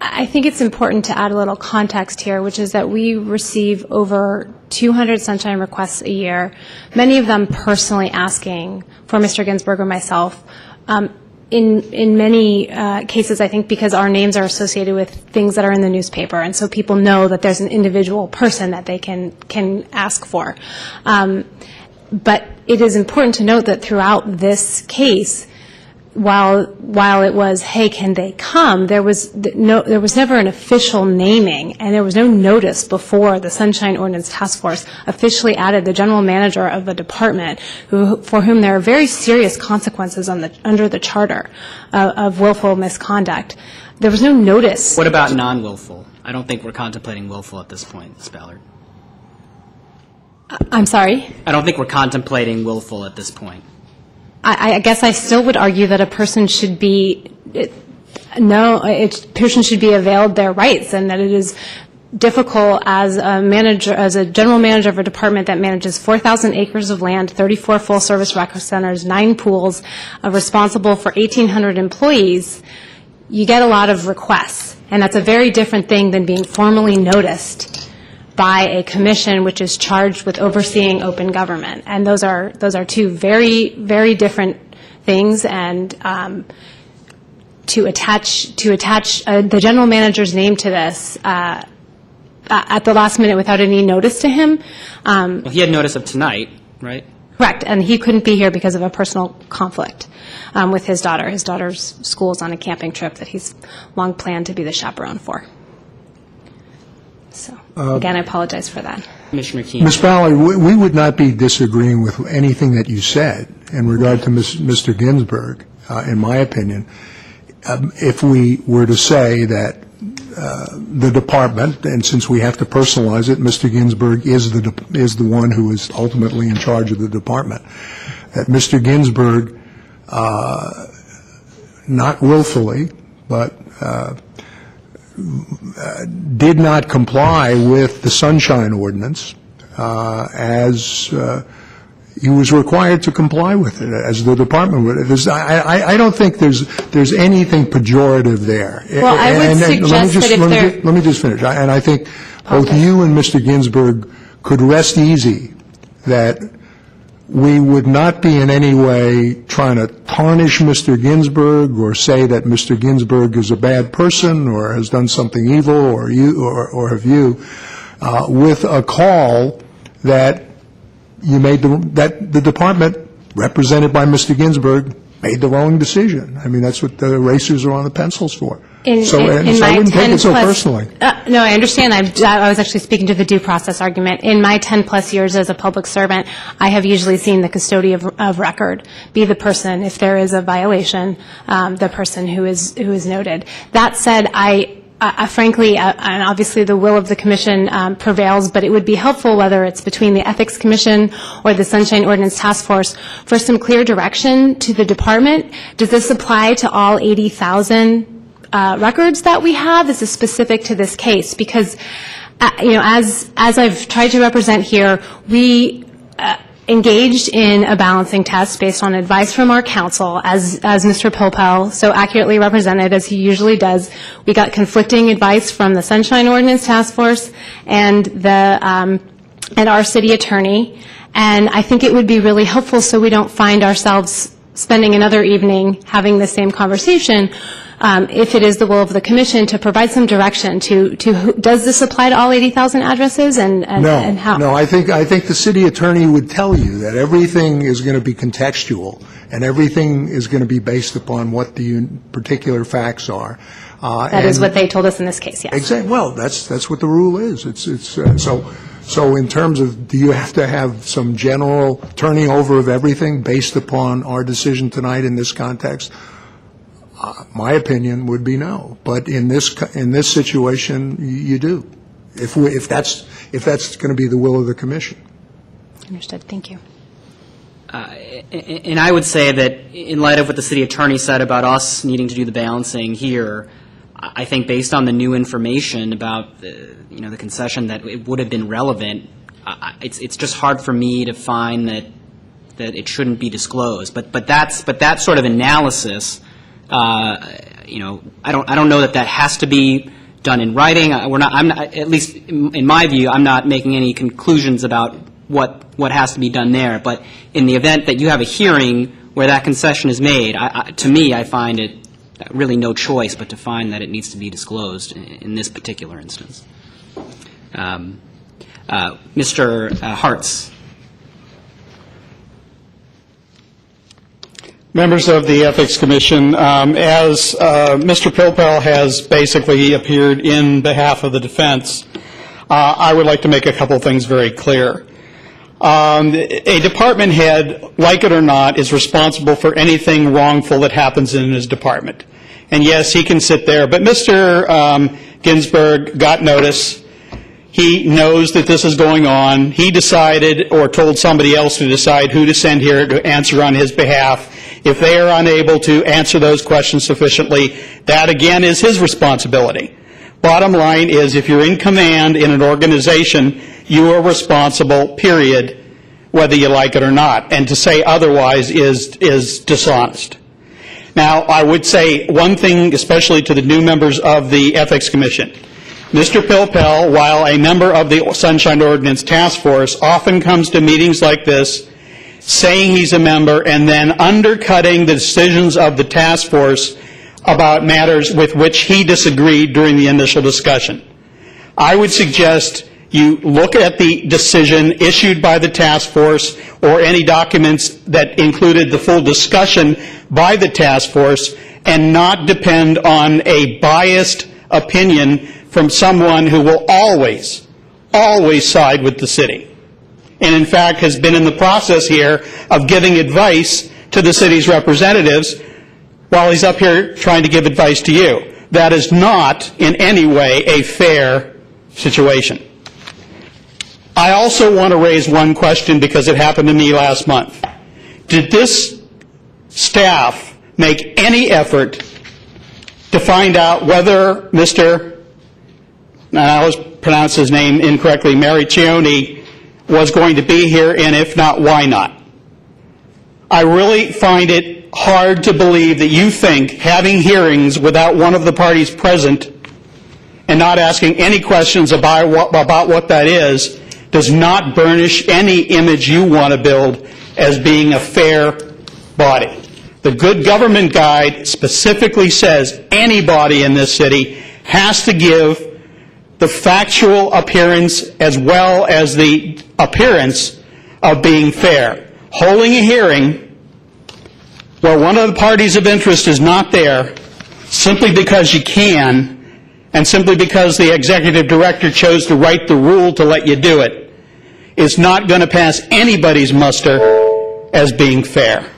I think it's important to add a little context here, which is that we receive over 200 Sunshine requests a year, many of them personally asking for Mr. Ginsburg or myself. In many cases, I think because our names are associated with things that are in the newspaper, and so people know that there's an individual person that they can ask for. But it is important to note that throughout this case, while it was, hey, can they come, there was never an official naming, and there was no notice before the Sunshine Ordinance Task Force officially added the general manager of a department for whom there are very serious consequences under the charter of willful misconduct. There was no notice. What about non-willful? I don't think we're contemplating willful at this point, Ms. Ballard. I'm sorry? I don't think we're contemplating willful at this point. I guess I still would argue that a person should be availed their rights, and that it is difficult as a general manager of a department that manages 4,000 acres of land, 34 full-service rec centers, 9 pools, responsible for 1,800 employees. You get a lot of requests, and that's a very different thing than being formally noticed by a commission which is charged with overseeing open government. And those are two very, very different things, and to attach the general manager's name to this at the last minute without any notice to him. Well, he had notice of tonight, right? Correct, and he couldn't be here because of a personal conflict with his daughter. His daughter's school is on a camping trip that he's long planned to be the chaperone for. So, again, I apologize for that. Commissioner Keene. Ms. Ballard, we would not be disagreeing with anything that you said in regard to Mr. Ginsburg, in my opinion, if we were to say that the department, and since we have to personalize it, Mr. Ginsburg is the one who is ultimately in charge of the department, that Mr. Ginsburg, not willfully, but did not comply with the Sunshine Ordinance as he was required to comply with it, as the department would. I don't think there's anything pejorative there. Well, I would suggest that if there... Let me just finish. And I think both you and Mr. Ginsburg could rest easy that we would not be in any way trying to tarnish Mr. Ginsburg or say that Mr. Ginsburg is a bad person or has done something evil or have you, with a call that you made that the department, represented by Mr. Ginsburg, made the wrong decision. I mean, that's what the erasers are on the pencils for. So I wouldn't take it so personally. No, I understand. I was actually speaking to the due process argument. In my 10-plus years as a public servant, I have usually seen the custodian of record be the person, if there is a violation, the person who is noted. That said, frankly, and obviously the will of the commission prevails, but it would be helpful, whether it's between the Ethics Commission or the Sunshine Ordinance Task Force, for some clear direction to the department. Does this apply to all 80,000 records that we have? Is this specific to this case? Because, as I've tried to represent here, we engaged in a balancing test based on advice from our counsel, as Mr. Pilpel so accurately represented, as he usually does. We got conflicting advice from the Sunshine Ordinance Task Force and our city attorney, and I think it would be really helpful so we don't find ourselves spending another evening having the same conversation, if it is the will of the commission, to provide some direction to does this apply to all 80,000 addresses and how? No, I think the city attorney would tell you that everything is going to be contextual and everything is going to be based upon what the particular facts are. That is what they told us in this case, yes. Exactly. Well, that's what the rule is. So in terms of, do you have to have some general turning over of everything based upon our decision tonight in this context? My opinion would be no. But in this situation, you do. If that's going to be the will of the commission. Understood. Thank you. And I would say that in light of what the city attorney said about us needing to do the balancing here, I think based on the new information about the concession, that it would have been relevant. It's just hard for me to find that it shouldn't be disclosed. But that sort of analysis, I don't know that has to be done in writing. I'm not, at least in my view, I'm not making any conclusions about what has to be done there. But in the event that you have a hearing where that concession is made, to me, I find it really no choice but to find that it needs to be disclosed in this particular instance. Mr. Hartz. Members of the Ethics Commission, as Mr. Pilpel has basically appeared in behalf of the defense, I would like to make a couple things very clear. A department head, like it or not, is responsible for anything wrongful that happens in his department. And yes, he can sit there, but Mr. Ginsburg got notice. He knows that this is going on. He decided or told somebody else to decide who to send here to answer on his behalf. If they are unable to answer those questions sufficiently, that again is his responsibility. Bottom line is, if you're in command in an organization, you are responsible, period, whether you like it or not. And to say otherwise is dishonest. Now, I would say one thing, especially to the new members of the Ethics Commission. Mr. Pilpel, while a member of the Sunshine Ordinance Task Force, often comes to meetings like this saying he's a member and then undercutting the decisions of the task force about matters with which he disagreed during the initial discussion. I would suggest you look at the decision issued by the task force or any documents that included the full discussion by the task force and not depend on a biased opinion from someone who will always side with the city, and in fact has been in the process here of giving advice to the city's representatives while he's up here trying to give advice to you. That is not in any way a fair situation. I also want to raise one question because it happened to me last month. Did this staff make any effort to find out whether Mr., and I always pronounce his name incorrectly, Mariccioni, was going to be here, and if not, why not? I really find it hard to believe that you think having hearings without one of the parties present and not asking any questions about what that is does not burnish any image you want to build as being a fair body. The Good Government Guide specifically says anybody in this city has to give the factual appearance as well as the appearance of being fair. Holding a hearing where one of the parties of interest is not there simply because you can and simply because the executive director chose to write the rule to let you do it is not going to pass anybody's muster as being fair.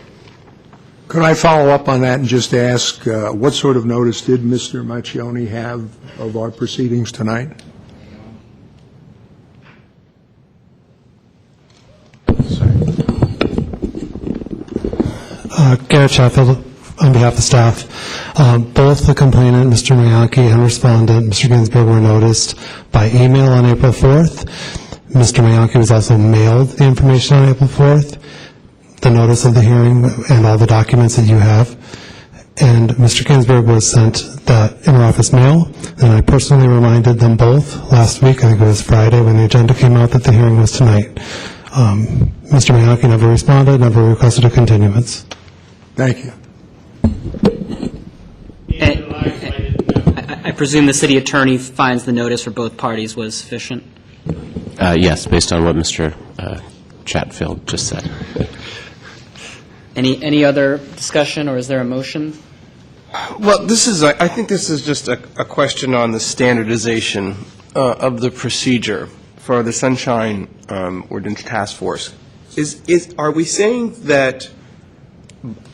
Could I follow up on that and just ask, what sort of notice did Mr. Mariccioni have of our proceedings tonight? Garrett Sheffield, on behalf of the staff. Both the complainant, Mr. Mayanki, and respondent, Mr. Ginsburg, were noticed by email on April 4th. Mr. Mayanki was also mailed the information on April 4th, the notice of the hearing and all the documents that you have. And Mr. Ginsburg was sent that interoffice mail, and I personally reminded them both last week, I think it was Friday, when the agenda came out, that the hearing was tonight. Mr. Mayanki never responded, never requested a continuance. Thank you. I presume the city attorney finds the notice for both parties was sufficient? Yes, based on what Mr. Chatfield just said. Any other discussion, or is there a motion? Well, I think this is just a question on the standardization of the procedure for the Sunshine Ordinance Task Force. Are we saying that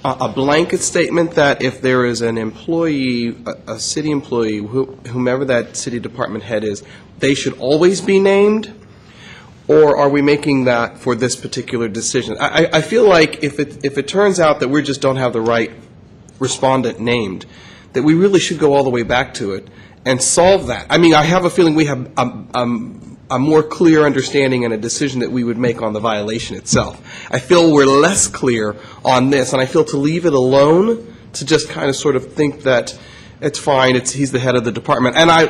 a blanket statement that if there is an employee, a city employee, whomever that city department head is, they should always be named? Or are we making that for this particular decision? I feel like if it turns out that we just don't have the right respondent named, that we really should go all the way back to it and solve that. I mean, I have a feeling we have a more clear understanding and a decision that we would make on the violation itself. I feel we're less clear on this, and I feel to leave it alone, to just kind of sort of think that it's fine, he's the head of the department. And I,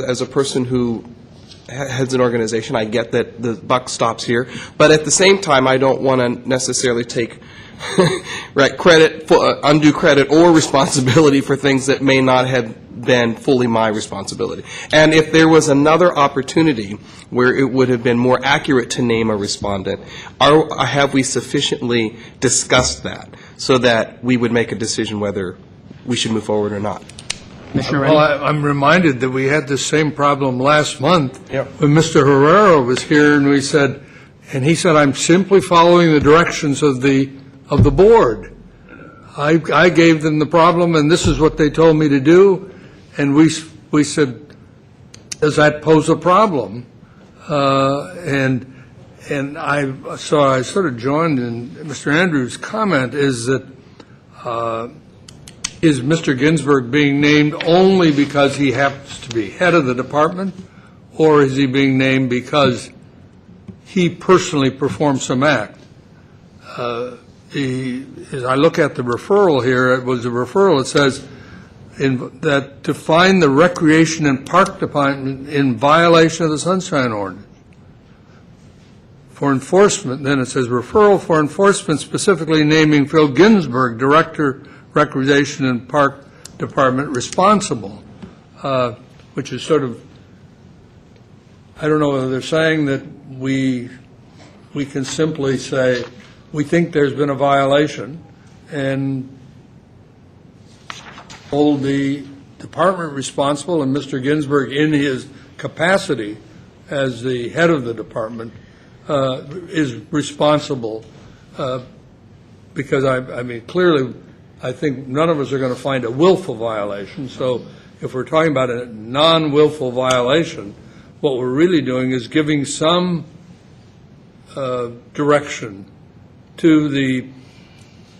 as a person who heads an organization, I get that the buck stops here, but at the same time, I don't want to necessarily take credit, undue credit or responsibility for things that may not have been fully my responsibility. And if there was another opportunity where it would have been more accurate to name a respondent, have we sufficiently discussed that so that we would make a decision whether we should move forward or not? Well, I'm reminded that we had the same problem last month when Mr. Herrera was here, and he said, I'm simply following the directions of the board. I gave them the problem, and this is what they told me to do, and we said, does that pose a problem? And I sort of joined in Mr. Andrews' comment is that is Mr. Ginsburg being named only because he happens to be head of the department, or is he being named because he personally performed some act? As I look at the referral here, it was a referral. It says that to find the Recreation and Park Department in violation of the Sunshine Ordinance. For enforcement, then it says referral for enforcement, specifically naming Phil Ginsburg, Director, Recreation and Park Department, responsible, which is sort of, I don't know whether they're saying that we can simply say, we think there's been a violation, and hold the department responsible, and Mr. Ginsburg, in his capacity as the head of the department, is responsible, because I mean, clearly, I think none of us are going to find a willful violation. So if we're talking about a non-willful violation, what we're really doing is giving some direction to the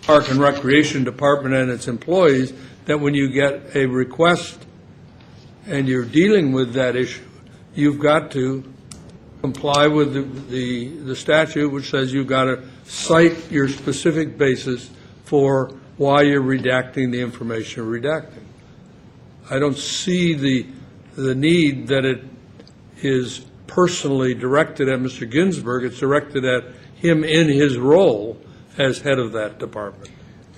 Park and Recreation Department and its employees that when you get a request and you're dealing with that issue, you've got to comply with the statute, which says you've got to cite your specific basis for why you're redacting the information you're redacting. I don't see the need that it is personally directed at Mr. Ginsburg. It's directed at him in his role as head of that department.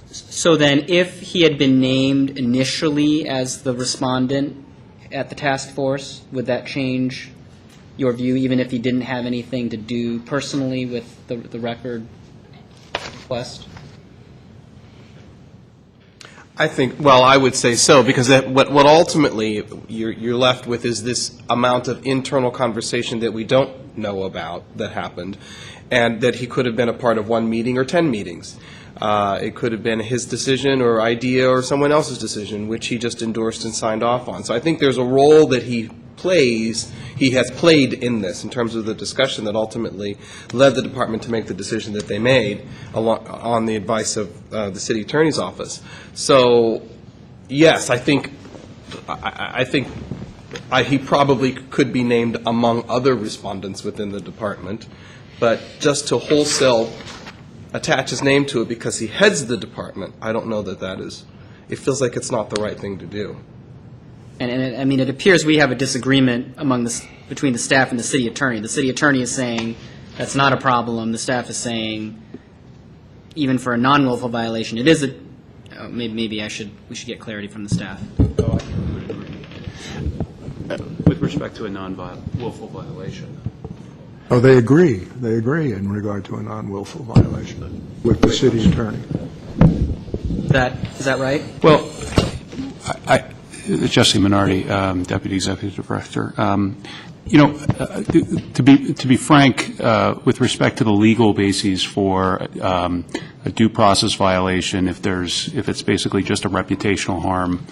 So then, if he had been named initially as the respondent at the task force, would that change your view, even if he didn't have anything to do personally with the record request? I think, well, I would say so, because what ultimately you're left with is this amount of internal conversation that we don't know about that happened, and that he could have been a part of one meeting or 10 meetings. It could have been his decision or idea or someone else's decision, which he just endorsed and signed off on. So I think there's a role that he has played in this in terms of the discussion that ultimately led the department to make the decision that they made on the advice of the city attorney's office. So, yes, I think he probably could be named among other respondents within the department, but just to wholesale attach his name to it because he heads the department, I don't know that is, it feels like it's not the right thing to do. And I mean, it appears we have a disagreement between the staff and the city attorney. The city attorney is saying that's not a problem. The staff is saying even for a non-willful violation, it is a. Maybe we should get clarity from the staff. With respect to a non-willful violation. Oh, they agree. They agree in regard to a non-willful violation with the city attorney. Is that right? Well, Jesse Minardi, Deputy Executive Director. To be frank, with respect to the legal bases for a due process violation, if it's basically just a reputational harm,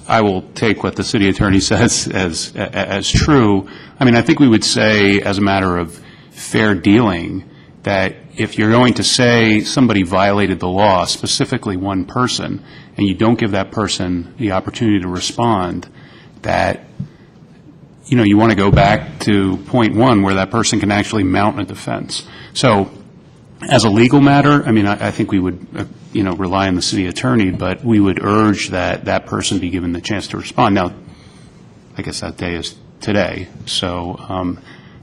I will take what the city attorney says as true. I mean, I think we would say, as a matter of fair dealing, that if you're going to say somebody violated the law, specifically one person, and you don't give that person the opportunity to respond, that, you want to go back to point one where that person can actually mount a defense. So as a legal matter, I mean, I think we would, rely on the city attorney, but we would urge that that person be given the chance to respond. Now, I guess that day is today, so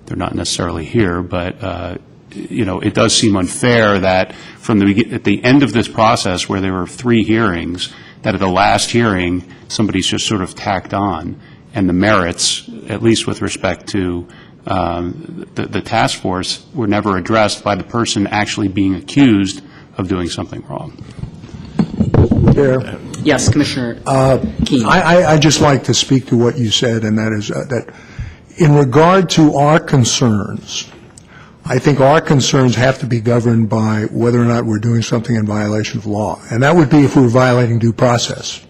they're not necessarily here, but it does seem unfair that at the end of this process where there were 3 hearings, that at the last hearing, somebody's just sort of tacked on, and the merits, at least with respect to the task force, were never addressed by the person actually being accused of doing something wrong. Chair. Yes, Commissioner Keen. I'd just like to speak to what you said, and that is that in regard to our concerns, I think our concerns have to be governed by whether or not we're doing something in violation of law. And that would be if we were violating due process.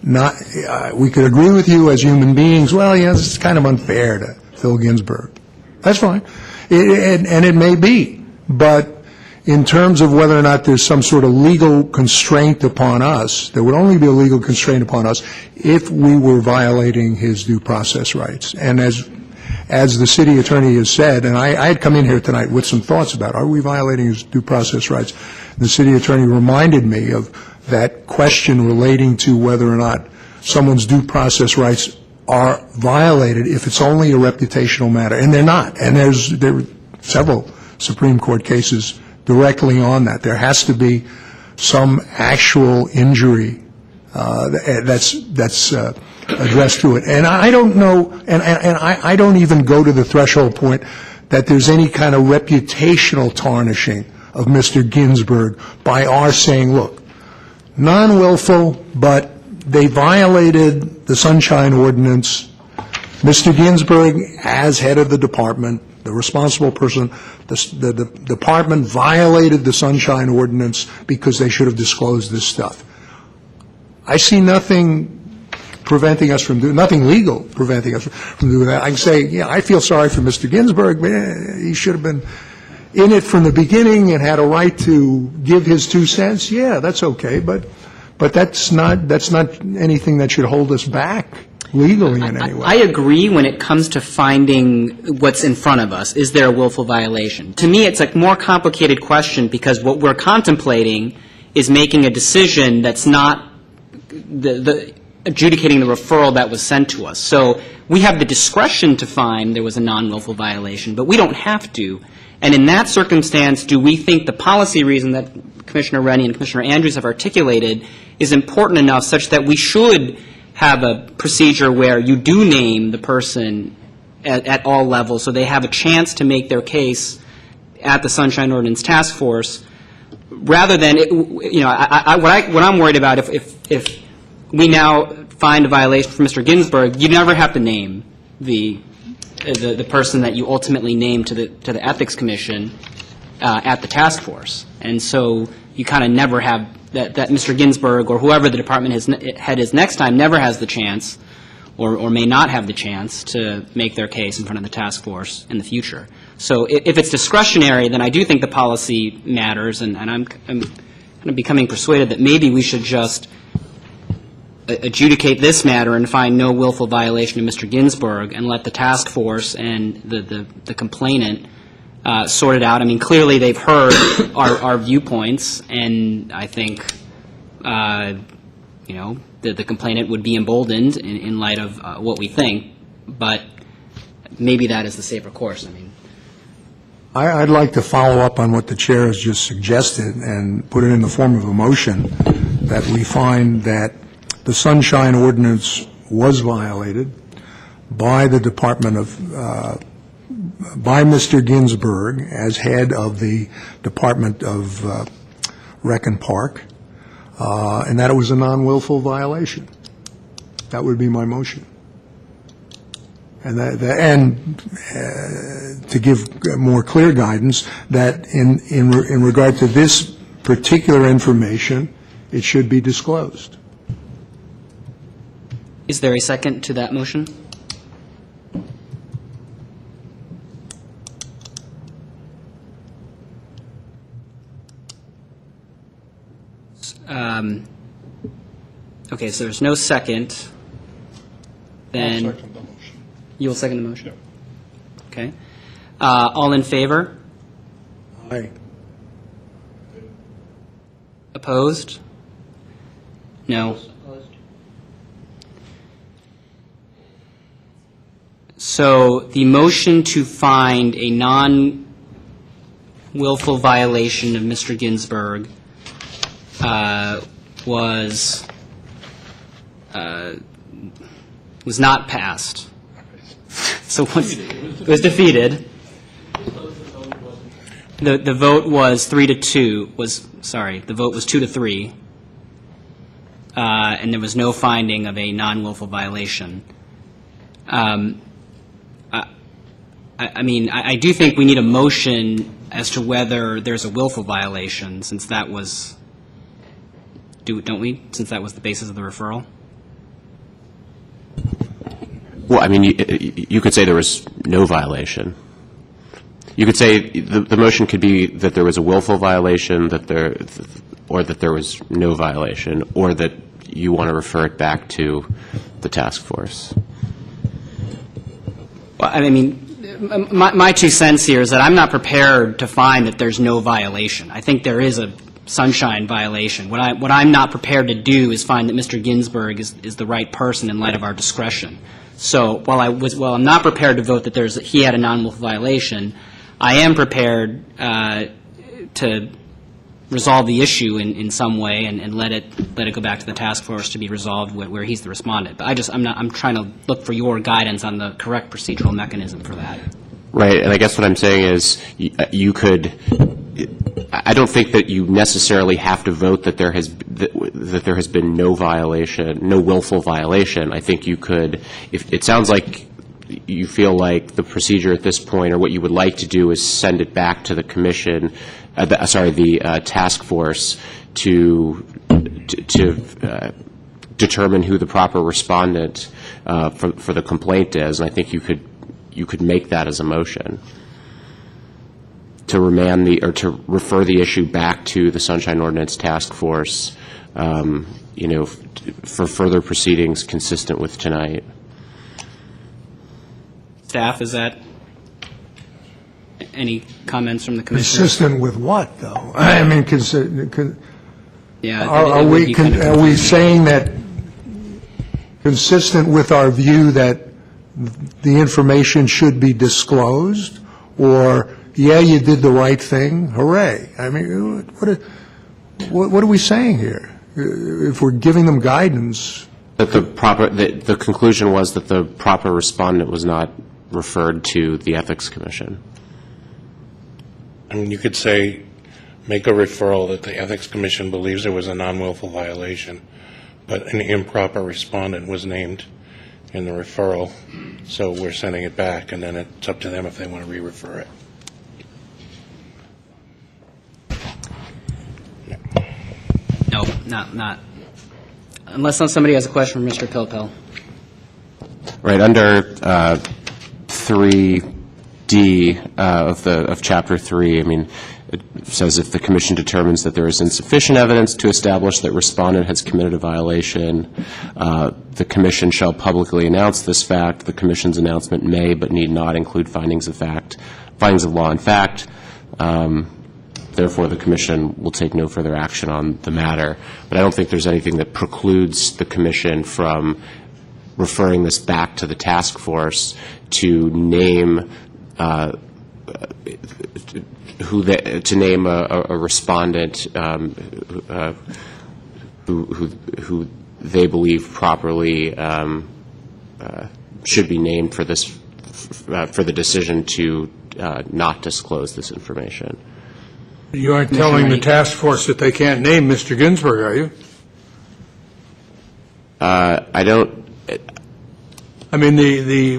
We could agree with you as human beings, well, this is kind of unfair to Phil Ginsburg. That's fine. And it may be. But in terms of whether or not there's some sort of legal constraint upon us, there would only be a legal constraint upon us if we were violating his due process rights. And as the city attorney has said, and I had come in here tonight with some thoughts about, are we violating his due process rights? The city attorney reminded me of that question relating to whether or not someone's due process rights are violated if it's only a reputational matter, and they're not. And there are several Supreme Court cases directly on that. There has to be some actual injury that's addressed to it. And I don't know, and I don't even go to the threshold point that there's any kind of reputational tarnishing of Mr. Ginsburg by our saying, look, non-willful, but they violated the Sunshine Ordinance. Mr. Ginsburg, as head of the department, the responsible person, the department violated the Sunshine Ordinance because they should have disclosed this stuff. I see nothing preventing us from doing, nothing legal preventing us from doing that. I can say, yeah, I feel sorry for Mr. Ginsburg, but he should have been in it from the beginning and had a right to give his 2 cents. Yeah, that's okay, but that's not anything that should hold us back legally in any way. I agree when it comes to finding what's in front of us. Is there a willful violation? To me, it's a more complicated question because what we're contemplating is making a decision that's not the adjudicating the referral that was sent to us. So we have the discretion to find there was a non-willful violation, but we don't have to. And in that circumstance, do we think the policy reason that Commissioner Rennie and Commissioner Andrews have articulated is important enough such that we should have a procedure where you do name the person at all levels so they have a chance to make their case at the Sunshine Ordinance Task Force, rather than, what I'm worried about, if we now find a violation for Mr. Ginsburg, you never have to name the person that you ultimately name to the Ethics Commission at the task force. And so you kind of never have that Mr. Ginsburg or whoever the department head is next time never has the chance or may not have the chance to make their case in front of the task force in the future. So if it's discretionary, then I do think the policy matters, and I'm kind of becoming persuaded that maybe we should just adjudicate this matter and find no willful violation of Mr. Ginsburg and let the task force and the complainant sort it out. I mean, clearly they've heard our viewpoints, and I think, the complainant would be emboldened in light of what we think, but maybe that is the safer course. I mean, I'd like to follow up on what the chair has just suggested and put it in the form of a motion that we find that the Sunshine Ordinance was violated by the Department of, by Mr. Ginsburg as head of the Department of Rec and Park, and that it was a non-willful violation. That would be my motion. And to give more clear guidance that in regard to this particular information, it should be disclosed. is there a second to that motion? Okay, so there's no second. Then I'll second the motion. You will second the motion? Okay. All in favor? Aye. Opposed? No. So the motion to find a non-willful violation of Mr. Ginsburg was not passed. So it was defeated. The vote was 3-2. The vote was 2-3, and there was no finding of a non-willful violation. I do think we need a motion as to whether there's a willful violation, since that was, don't we? Since that was the basis of the referral. Well, I mean, you could say there was no violation. You could say the motion could be that there was a willful violation, or that there was no violation, or that you want to refer it back to the task force. Well, I mean, my 2 cents here is that I'm not prepared to find that there's no violation. I think there is a sunshine violation. What I'm not prepared to do is find that Mr. Ginsburg is the right person in light of our discretion. So while I'm not prepared to vote that he had a non-willful violation, I am prepared to resolve the issue in some way and let it go back to the task force to be resolved where he's the respondent. But I'm trying to look for your guidance on the correct procedural mechanism for that. Right, and I guess what I'm saying is you could. I don't think that you necessarily have to vote that there has been no violation, no willful violation. I think you could. If it sounds like you feel like the procedure at this point, or what you would like to do, is send it back to the commission, the task force to determine who the proper respondent for the complaint is, and I think you could make that as a motion to remand or to refer the issue back to the Sunshine Ordinance Task Force, for further proceedings consistent with tonight. Staff, is that any comments from the commissioner? Consistent with what, though? I mean, Yeah. are we saying that consistent with our view that the information should be disclosed, or yeah, you did the right thing, hooray? I mean, what are we saying here? If we're giving them guidance, That the conclusion was that the proper respondent was not referred to the Ethics Commission. I mean, you could say, make a referral that the Ethics Commission believes there was a non-willful violation, but an improper respondent was named in the referral, so we're sending it back, and then it's up to them if they want to re-refer it. No, not. Unless somebody has a question for Mr. Pilpel. Right, under 3D of Chapter 3, I mean, it says if the commission determines that there is insufficient evidence to establish that respondent has committed a violation, the commission shall publicly announce this fact. The commission's announcement may but need not include findings of law and fact. Therefore, the commission will take no further action on the matter. But I don't think there's anything that precludes the commission from referring this back to the task force to name a respondent who they believe properly should be named for this for the decision to not disclose this information. You aren't telling the task force that they can't name Mr. Ginsburg, are you? I don't. I mean,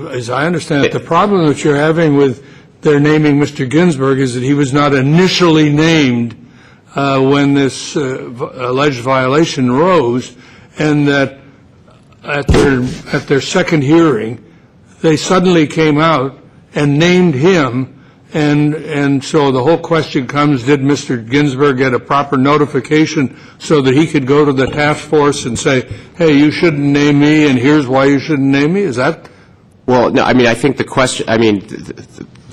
as I understand it, the problem that you're having with their naming Mr. Ginsburg is that he was not initially named when this alleged violation rose, and that at their second hearing, they suddenly came out and named him. And so the whole question comes, did Mr. Ginsburg get a proper notification so that he could go to the task force and say, hey, you shouldn't name me, and here's why you shouldn't name me? Is that? Well, no, I mean, I think the question, I mean,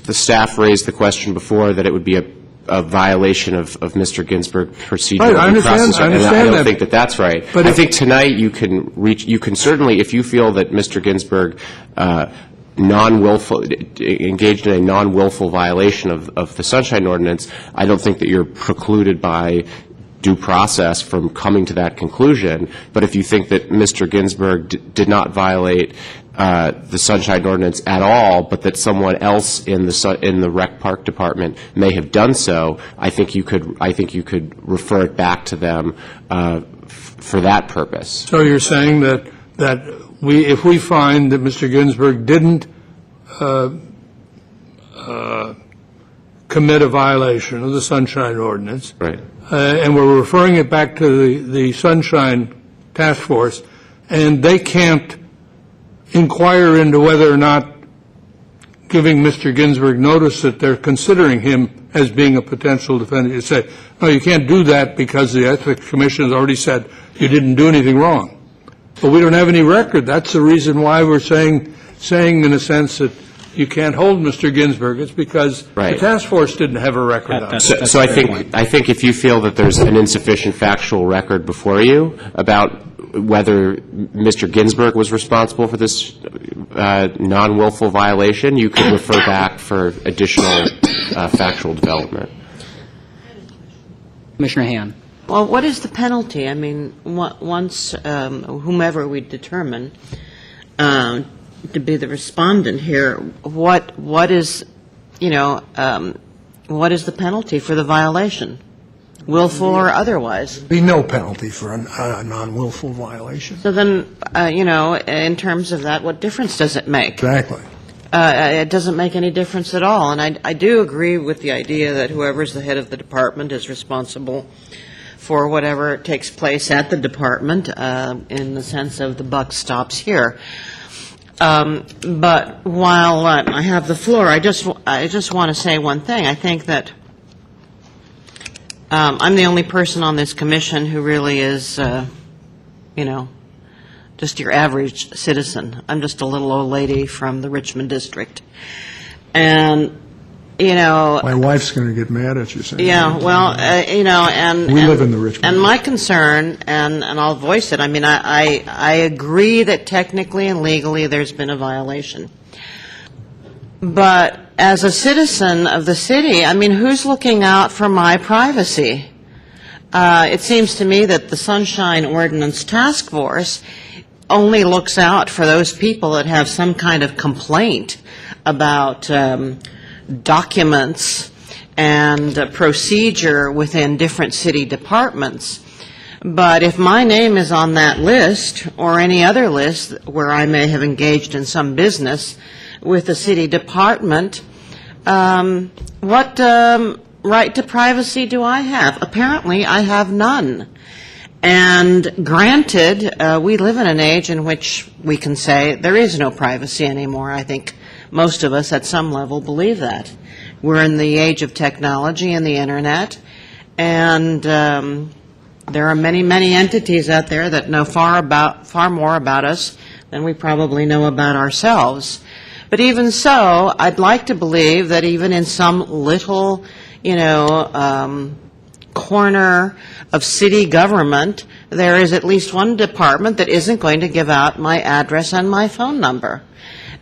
the staff raised the question before that it would be a violation of Mr. Ginsburg's procedural process. I understand and I don't that. think that that's right. But I think tonight you can certainly, if you feel that Mr. Ginsburg engaged in a non-willful violation of the Sunshine Ordinance, I don't think that you're precluded by due process from coming to that conclusion. But if you think that Mr. Ginsburg did not violate the Sunshine Ordinance at all, but that someone else in the Rec Park Department may have done so, I think you could refer it back to them for that purpose. So you're saying that if we find that Mr. Ginsburg didn't commit a violation of the Sunshine Ordinance, right, and we're referring it back to the Sunshine Task Force, and they can't inquire into whether or not giving Mr. Ginsburg notice that they're considering him as being a potential defendant, you say, no, you can't do that because the Ethics Commission has already said you didn't do anything wrong. But we don't have any record. That's the reason why we're saying in a sense that you can't hold Mr. Ginsburg, it's because the Right. task force didn't have a record of it. So I think if you feel that there's an insufficient factual record before you about whether Mr. Ginsburg was responsible for this non-willful violation, you could refer back for additional factual development. Commissioner Han. Well, what is the penalty? I mean, once whomever we determine to be the respondent here, what is, what is the penalty for the violation, willful or otherwise? Be no penalty for a non-willful violation. So then, in terms of that, what difference does it make? Exactly. It doesn't make any difference at all. And I do agree with the idea that whoever's the head of the department is responsible for whatever takes place at the department, in the sense of the buck stops here. But while I have the floor, I just want to say one thing. I think that I'm the only person on this commission who really is, just your average citizen. I'm just a little old lady from the Richmond district. And, My wife's going to get mad at you saying yeah, that. well, and We live in the Richmond. And my concern, and I'll voice it. I mean, I agree that technically and legally there's been a violation. But as a citizen of the city, I mean, who's looking out for my privacy? It seems to me that the Sunshine Ordinance Task Force only looks out for those people that have some kind of complaint about documents and procedure within different city departments. But if my name is on that list, or any other list where I may have engaged in some business with the city department, what right to privacy do I have? Apparently, I have none. And granted, we live in an age in which we can say there is no privacy anymore. I think most of us at some level believe that. We're in the age of technology and the internet, and there are many, many entities out there that know far more about us than we probably know about ourselves. But even so, I'd like to believe that even in some little, corner of city government, there is at least one department that isn't going to give out my address and my phone number.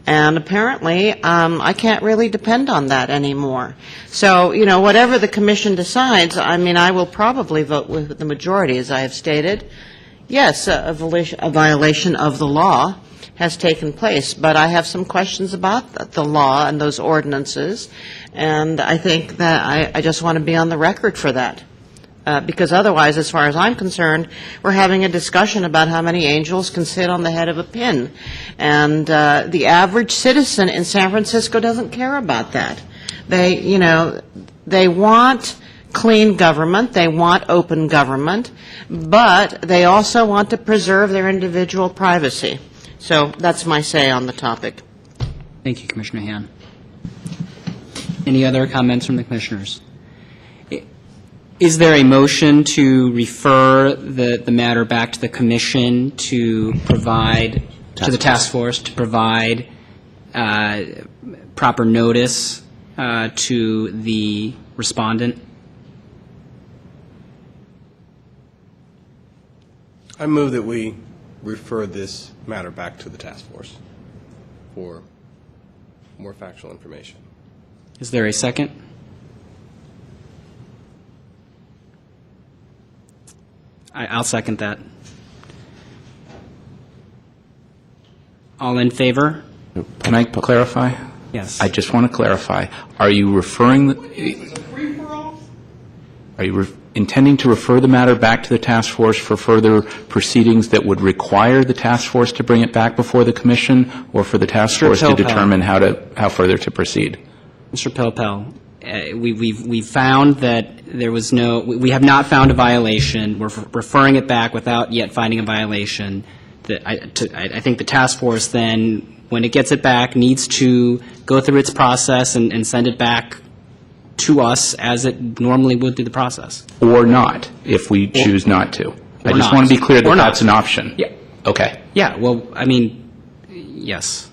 And apparently, I can't really depend on that anymore. So, whatever the commission decides, I mean, I will probably vote with the majority, as I have stated. Yes, a violation of the law has taken place, but I have some questions about the law and those ordinances, and I think that I just want to be on the record for that. Because otherwise, as far as I'm concerned, we're having a discussion about how many angels can sit on the head of a pin. And the average citizen in San Francisco doesn't care about that. They want clean government, they want open government, but they also want to preserve their individual privacy. So that's my say on the topic. Thank you, Commissioner Han. Any other comments from the commissioners? Is there a motion to refer the matter back to the commission to provide, to the task force, to provide proper notice to the respondent? I move that we refer this matter back to the task force for more factual information. Is there a second? I'll second that. All in favor? Can I clarify? Yes. I just want to clarify. Are you referring, intending to refer the matter back to the task force for further proceedings that would require the task force to bring it back before the commission, or for the task force to determine how further to proceed? Mr. Pilpel, we found that there was we have not found a violation. We're referring it back without yet finding a violation. I think the task force then, when it gets it back, needs to go through its process and send it back to us as it normally would through the process. Or not, if we choose not to. I just want to be clear that that's an option. Yeah. Okay. Yeah, well, I mean, yes.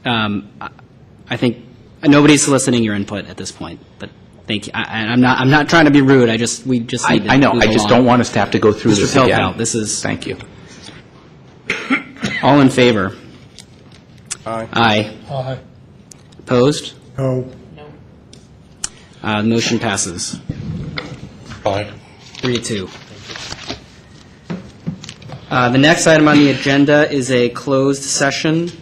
I I think nobody's soliciting your input at this point, but thank you. I'm not trying to be rude. We just need to I know, move I just along. don't want us to have to go through Mr. this again. Pilpel, this is... Thank you. All in favor? Aye. Aye. Aye. Opposed? No. The motion passes. Aye. 3-2. The next item on the agenda is a closed session.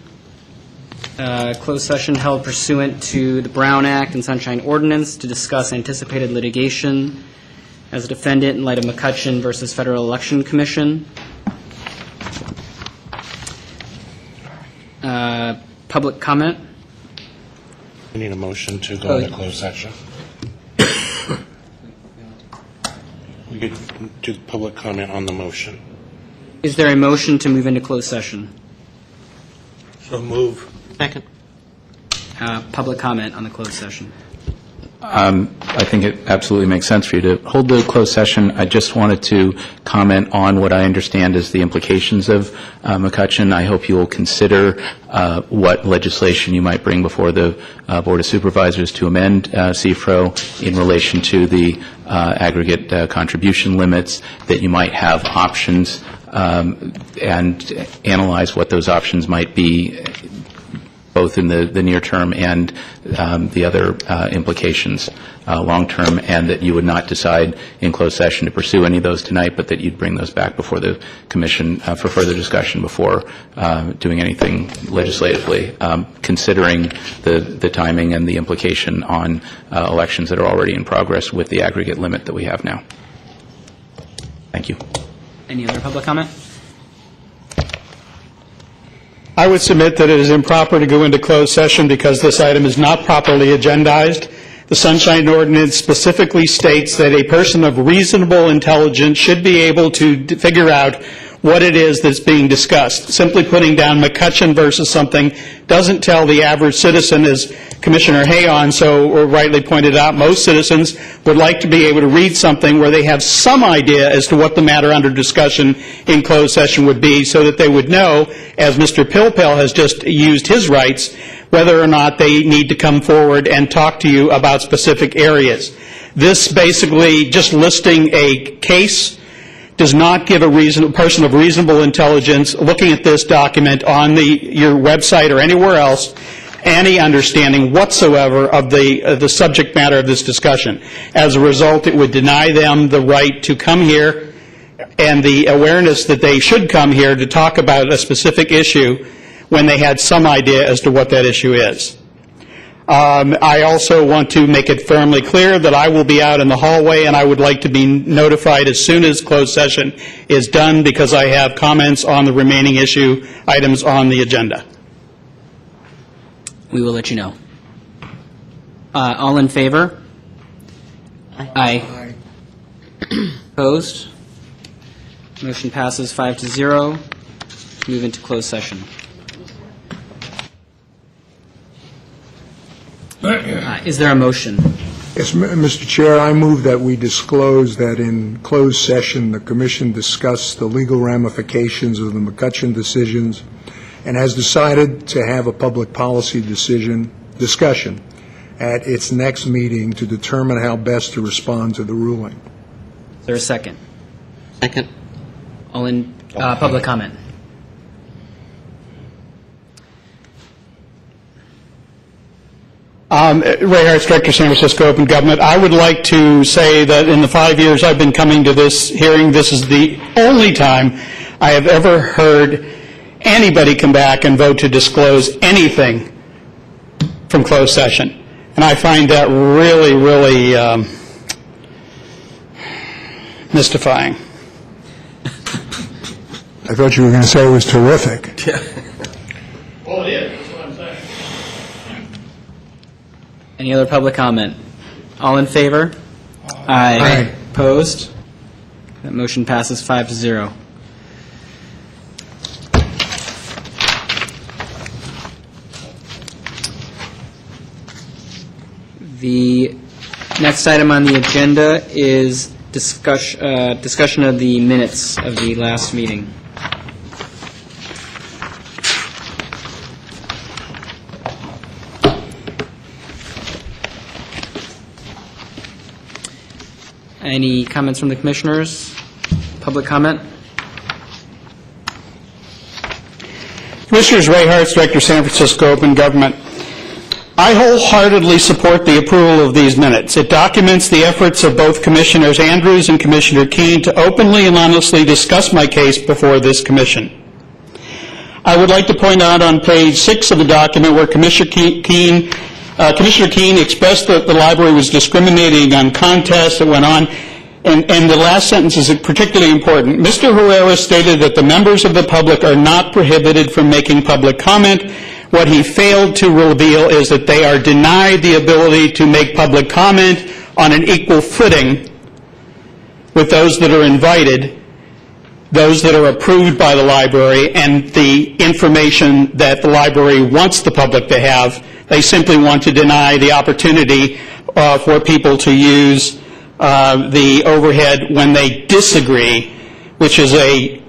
Closed session held pursuant to the Brown Act and Sunshine Ordinance to discuss anticipated litigation as a defendant in light of McCutcheon versus Federal Election Commission. Public comment? We need a motion to go into closed session. We could do public comment on the motion. Is there a motion to move into closed session? So move. Second. Public comment on the closed session. I think it absolutely makes sense for you to hold the closed session. I just wanted to comment on what I understand is the implications of McCutcheon. I hope you will consider what legislation you might bring before the Board of Supervisors to amend CFRO in relation to the aggregate contribution limits, that you might have options and analyze what those options might be, both in the near term and the other implications long term, and that you would not decide in closed session to pursue any of those tonight, but that you'd bring those back before the Commission for further discussion before doing anything legislatively, considering the timing and the implication on elections that are already in progress with the aggregate limit that we have now. Thank you. Any other public comment? I would submit that it is improper to go into closed session because this item is not properly agendized. The Sunshine Ordinance specifically states that a person of reasonable intelligence should be able to figure out what it is that's being discussed. Simply putting down McCutcheon versus something doesn't tell the average citizen, as Commissioner Hayon so rightly pointed out. Most citizens would like to be able to read something where they have some idea as to what the matter under discussion in closed session would be, so that they would know, as Mr. Pilpel has just used his rights, whether or not they need to come forward and talk to you about specific areas. This basically just listing a case does not give a person of reasonable intelligence looking at this document on your website or anywhere else any understanding whatsoever of the subject matter of this discussion. As a result, it would deny them the right to come here and the awareness that they should come here to talk about a specific issue when they had some idea as to what that issue is. I also want to make it firmly clear that I will be out in the hallway, and I would like to be notified as soon as closed session is done, because I have comments on the remaining items on the agenda. We will let you know. All in favor? Aye. Opposed? Motion passes 5-0. Move into closed session. Is there a motion? Yes, Mr. Chair, I move that we disclose that in closed session, the Commission discussed the legal ramifications of the McCutcheon decisions and has decided to have a public policy discussion at its next meeting to determine how best to respond to the ruling. Is there a second? Second. All in public comment. Ray Hartz, Director, San Francisco Open Government. I would like to say that in the 5 years I've been coming to this hearing, this is the only time I have ever heard anybody come back and vote to disclose anything from closed session. And I find that really, really mystifying. I thought you were going to say it was terrific. Well, it is. That's what I'm saying. Any other public comment? All in favor? Aye. Opposed? That motion passes 5-0. The next item on the agenda is discussion of the minutes of the last meeting. Any comments from the commissioners? Public comment? Commissioners, Ray Hartz, Director, San Francisco Open Government. I wholeheartedly support the approval of these minutes. It documents the efforts of both Commissioners Andrews and Commissioner Keene to openly and honestly discuss my case before this commission. I would like to point out on page 6 of the document where Commissioner Keene expressed that the library was discriminating on contests that went on, and the last sentence is particularly important. Mr. Herrera stated that the members of the public are not prohibited from making public comment. What he failed to reveal is that they are denied the ability to make public comment on an equal footing with those that are invited, those that are approved by the library, and the information that the library wants the public to have. They simply want to deny the opportunity for people to use the overhead when they disagree, which is a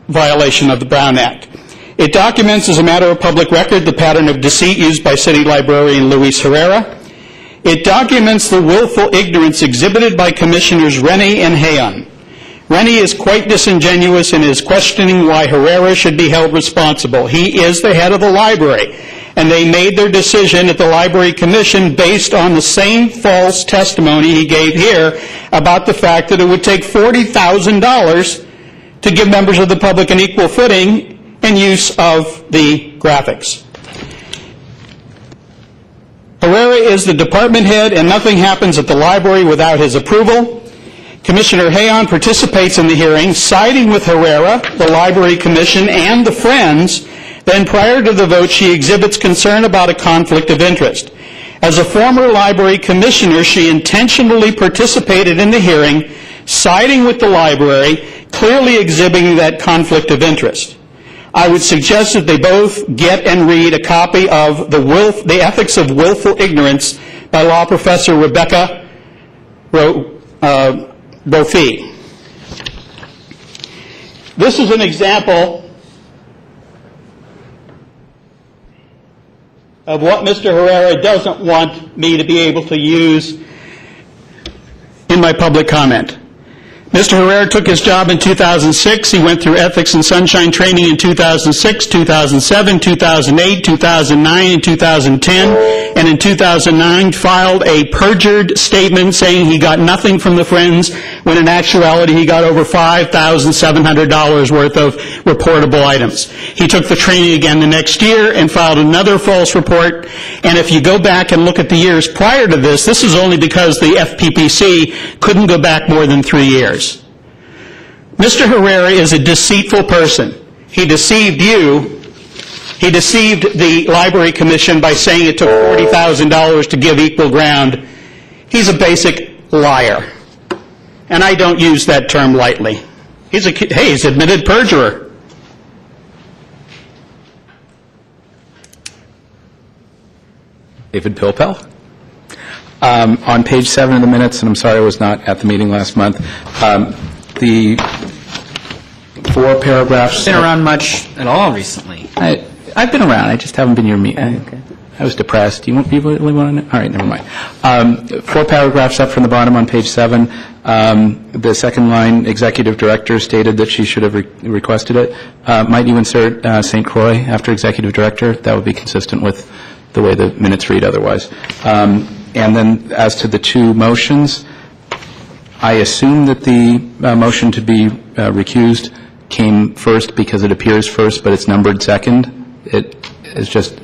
violation of the Brown Act. It documents, as a matter of public record, the pattern of deceit used by City Librarian Luis Herrera. It documents the willful ignorance exhibited by Commissioners Rennie and Hayon. Rennie is quite disingenuous in his questioning why Herrera should be held responsible. He is the head of the library, and they made their decision at the Library Commission based on the same false testimony he gave here about the fact that it would take $40,000 to give members of the public an equal footing and use of the graphics. Herrera is the department head, and nothing happens at the library without his approval. Commissioner Hayon participates in the hearing, siding with Herrera, the Library Commission, and the Friends. Then prior to the vote, she exhibits concern about a conflict of interest. As a former library commissioner, she intentionally participated in the hearing, siding with the library, clearly exhibiting that conflict of interest. I would suggest that they both get and read a copy of The Ethics of Willful Ignorance by law professor Rebecca Brophy. This is an example of what Mr. Herrera doesn't want me to be able to use in my public comment. Mr. Herrera took his job in 2006. He went through ethics and sunshine training in 2006, 2007, 2008, 2009, and 2010, and in 2009 filed a perjured statement saying he got nothing from the Friends, when in actuality he got over $5,700 worth of reportable items. He took the training again the next year and filed another false report, and if you go back and look at the years prior to this is only because the FPPC couldn't go back more than 3 years. Mr. Herrera is a deceitful person. He deceived you. He deceived the Library Commission by saying it took $40,000 to give equal ground. He's a basic liar. And I don't use that term lightly. He's admitted perjurer. David Pilpel. On page 7 of the minutes, and I'm sorry I was not at the meeting last month, the 4 paragraphs... Been around much at all recently? I've been around. I just haven't been your meeting. Okay. I was depressed. Do you really want to know? All right, never mind. 4 paragraphs up from the bottom on page 7. The second line, Executive Director stated that she should have requested it. Might you insert St. Croix after Executive Director? That would be consistent with the way the minutes read otherwise. And then as to the 2 motions, I assume that the motion to be recused came first because it appears first, but it's numbered second. It is just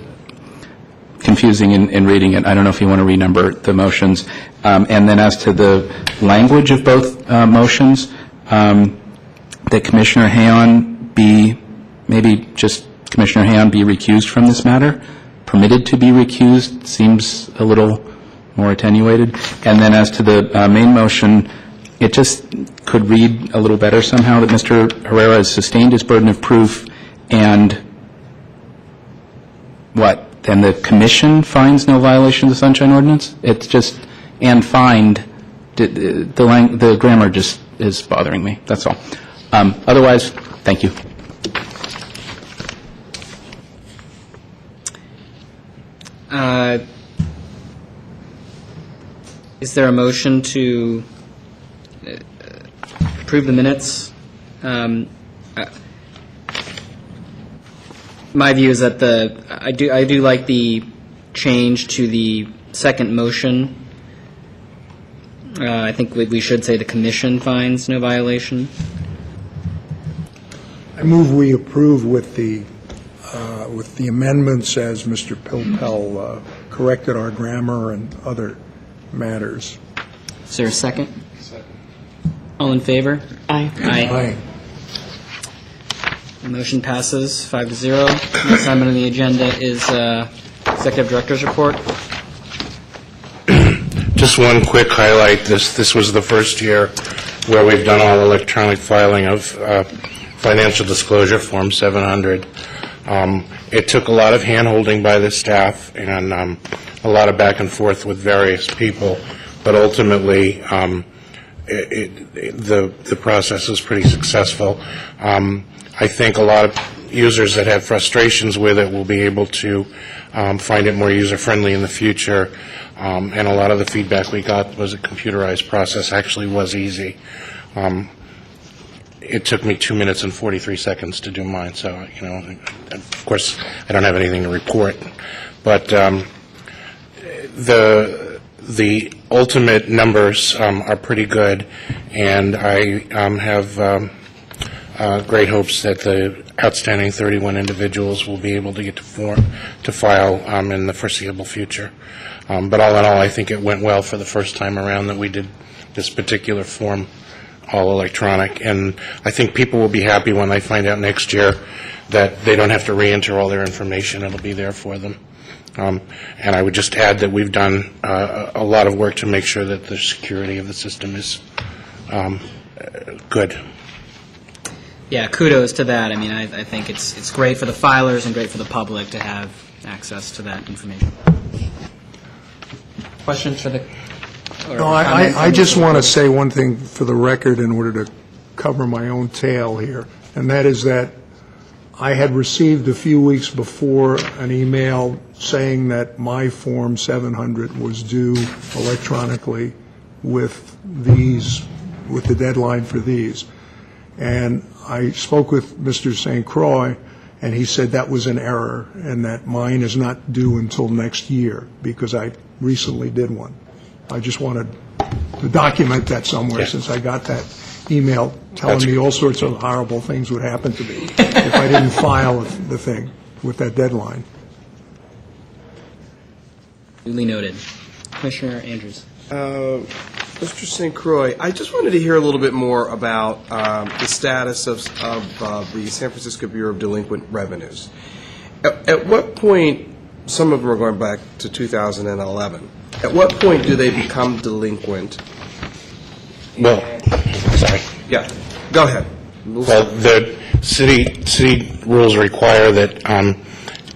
confusing in reading it. I don't know if you want to renumber the motions. And then as to the language of both motions, that Commissioner Hayon maybe just Commissioner Hayon be recused from this matter. Permitted to be recused seems a little more attenuated. And then as to the main motion, it just could read a little better somehow that Mr. Herrera has sustained his burden of proof and what? Then the commission finds no violation of the Sunshine Ordinance? It's just, and find, the grammar just is bothering me. That's all. Otherwise, thank you. Is there a motion to approve the minutes. My view is that I do like the change to the second motion. I think we should say the commission finds no violation. I move we approve with the amendments as Mr. Pilpel corrected our grammar and other matters. Is there a second? Second. All in favor? Aye. Aye. The motion passes 5-0. Next item on the agenda is Executive Director's Report. Just one quick highlight. This was the first year where we've done all electronic filing of financial disclosure Form 700. It took a lot of hand-holding by the staff and a lot of back and forth with various people, but ultimately the process was pretty successful. I think a lot of users that had frustrations with it will be able to find it more user-friendly in the future. And a lot of the feedback we got was a computerized process actually was easy. It took me 2 minutes and 43 seconds to do mine, so, of course, I don't have anything to report. But the ultimate numbers are pretty good, and I have great hopes that the outstanding 31 individuals will be able to get to file in the foreseeable future. But all in all, I think it went well for the first time around that we did this particular form all electronic. And I think people will be happy when they find out next year that they don't have to re-enter all their information. It'll be there for them. And I would just add that we've done a lot of work to make sure that the security of the system is good. Yeah, kudos to that. I mean, I think it's great for the filers and great for the public to have access to that information. Questions for the... No, I just want to say one thing for the record in order to cover my own tail here, and that is that I had received a few weeks before an email saying that my Form 700 was due electronically with the deadline for these. And I spoke with Mr. St. Croix, and he said that was an error and that mine is not due until next year because I recently did one. I just wanted to document that somewhere since I got that email telling me all sorts of horrible things would happen to me if I didn't file the thing with that deadline. Duly noted. Commissioner Andrews. Mr. St. Croix, I just wanted to hear a little bit more about the status of the San Francisco Bureau of Delinquent Revenues. At what point, some of them are going back to 2011, at what point do they become delinquent? Well, sorry. Yeah, go ahead. Well, the city rules require that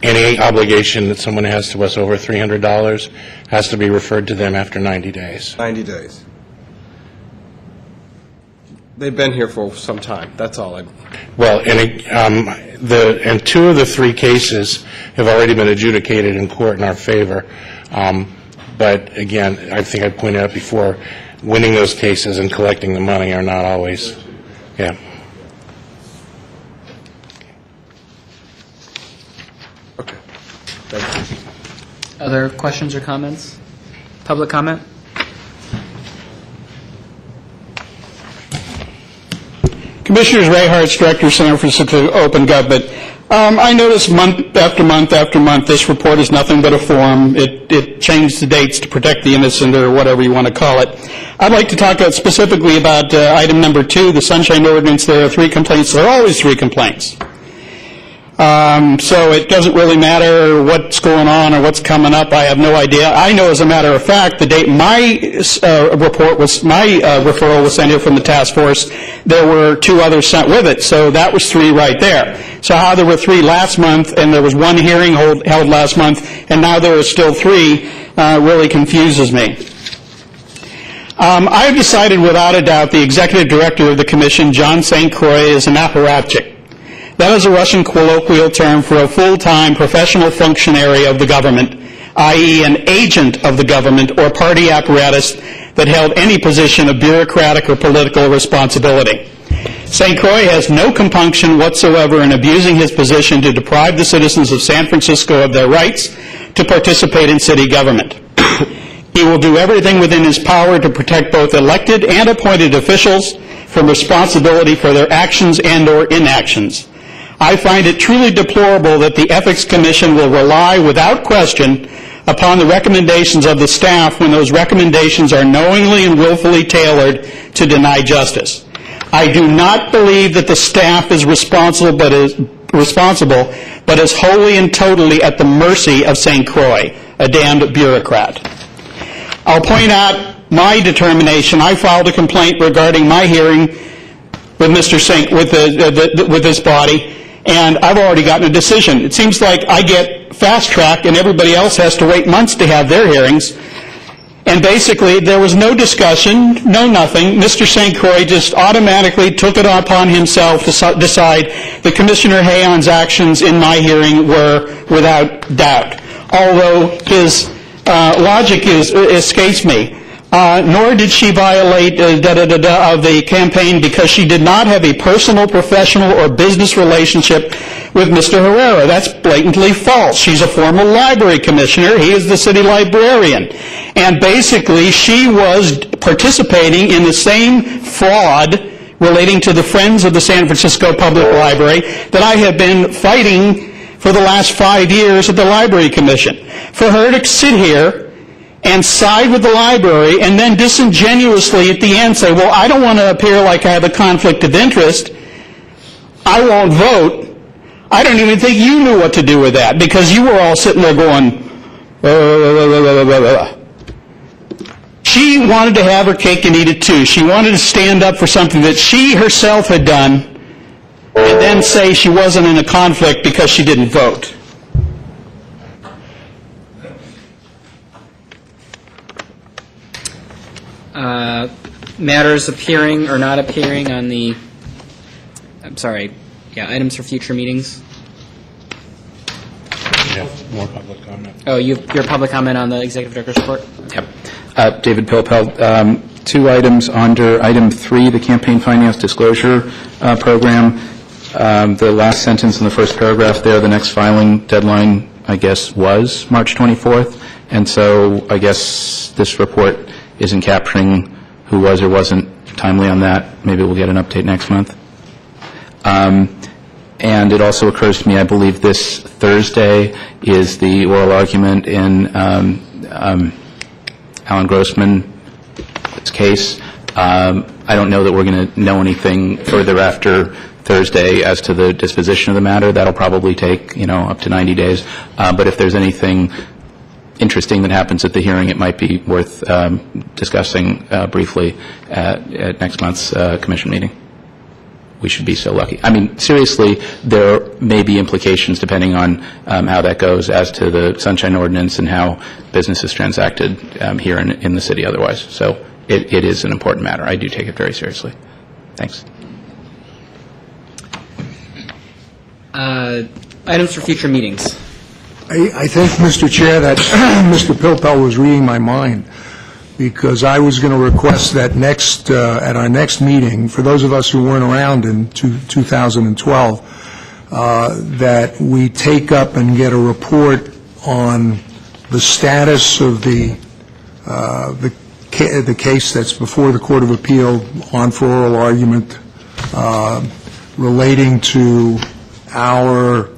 any obligation that someone has to us over $300 has to be referred to them after 90 days. 90 days. They've been here for some time. That's all. Well, and two of the three cases have already been adjudicated in court in our favor. But again, I think I pointed out before, winning those cases and collecting the money are not always, yeah. Okay. Thank you. Other questions or comments? Public comment? Commissioners Ray Hartz, Director of Center for Open Government. I notice month after month after month this report is nothing but a form. It changed the dates to protect the innocent or whatever you want to call it. I'd like to talk specifically about item number 2, the Sunshine Ordinance. There are 3 complaints. There are always 3 complaints. So it doesn't really matter what's going on or what's coming up. I have no idea. I know, as a matter of fact, the date my referral was sent here from the task force, there were 2 others sent with it. So that was 3 right there. So how there were 3 last month and there was 1 hearing held last month and now there are still 3 really confuses me. I have decided without a doubt the executive director of the commission, John St. Croix, is an apparatchik. That is a Russian colloquial term for a full-time professional functionary of the government, i.e. an agent of the government or party apparatus that held any position of bureaucratic or political responsibility. St. Croix has no compunction whatsoever in abusing his position to deprive the citizens of San Francisco of their rights to participate in city government. He will do everything within his power to protect both elected and appointed officials from responsibility for their actions and/or inactions. I find it truly deplorable that the Ethics Commission will rely without question upon the recommendations of the staff when those recommendations are knowingly and willfully tailored to deny justice. I do not believe that the staff is responsible, but is wholly and totally at the mercy of St. Croix, a damned bureaucrat. I'll point out my determination. I filed a complaint regarding my hearing with Mr. St. with this body, and I've already gotten a decision. It seems like I get fast-tracked and everybody else has to wait months to have their hearings. And basically, there was no discussion, no nothing. Mr. St. Croix just automatically took it upon himself to decide that Commissioner Hayon's actions in my hearing were without doubt. Although his logic escapes me. Nor did she violate of the campaign because she did not have a personal, professional, or business relationship with Mr. Herrera. That's blatantly false. She's a former library commissioner. He is the city librarian. And basically, she was participating in the same fraud relating to the Friends of the San Francisco Public Library that I have been fighting for the last 5 years at the Library Commission. For her to sit here and side with the library and then disingenuously at the end say, well, I don't want to appear like I have a conflict of interest, I won't vote. I don't even think you knew what to do with that because you were all sitting there going, She wanted to have her cake and eat it too. She wanted to stand up for something that she herself had done and then say she wasn't in a conflict because she didn't vote. Matters appearing or not appearing on the, items for future meetings. Yeah, more public comment. Oh, your public comment on the Executive Director's report? Yep. David Pilpel, 2 items under item 3, the Campaign Finance Disclosure Program. The last sentence in the first paragraph there, the next filing deadline, I guess, was March 24th. And so I guess this report isn't capturing who was or wasn't timely on that. Maybe we'll get an update next month. And it also occurs to me, I believe this Thursday is the oral argument in Alan Grossman's case. I don't know that we're going to know anything further after Thursday as to the disposition of the matter. That'll probably take, up to 90 days. But if there's anything interesting that happens at the hearing, it might be worth discussing briefly at next month's commission meeting. We should be so lucky. I mean, seriously, there may be implications depending on how that goes as to the Sunshine Ordinance and how business is transacted here in the city otherwise. So it is an important matter. I do take it very seriously. Thanks. Items for future meetings. I think, Mr. Chair, that Mr. Pilpel was reading my mind, because I was going to request that at our next meeting, for those of us who weren't around in 2012, that we take up and get a report on the status of the case that's before the Court of Appeal on for oral argument relating to our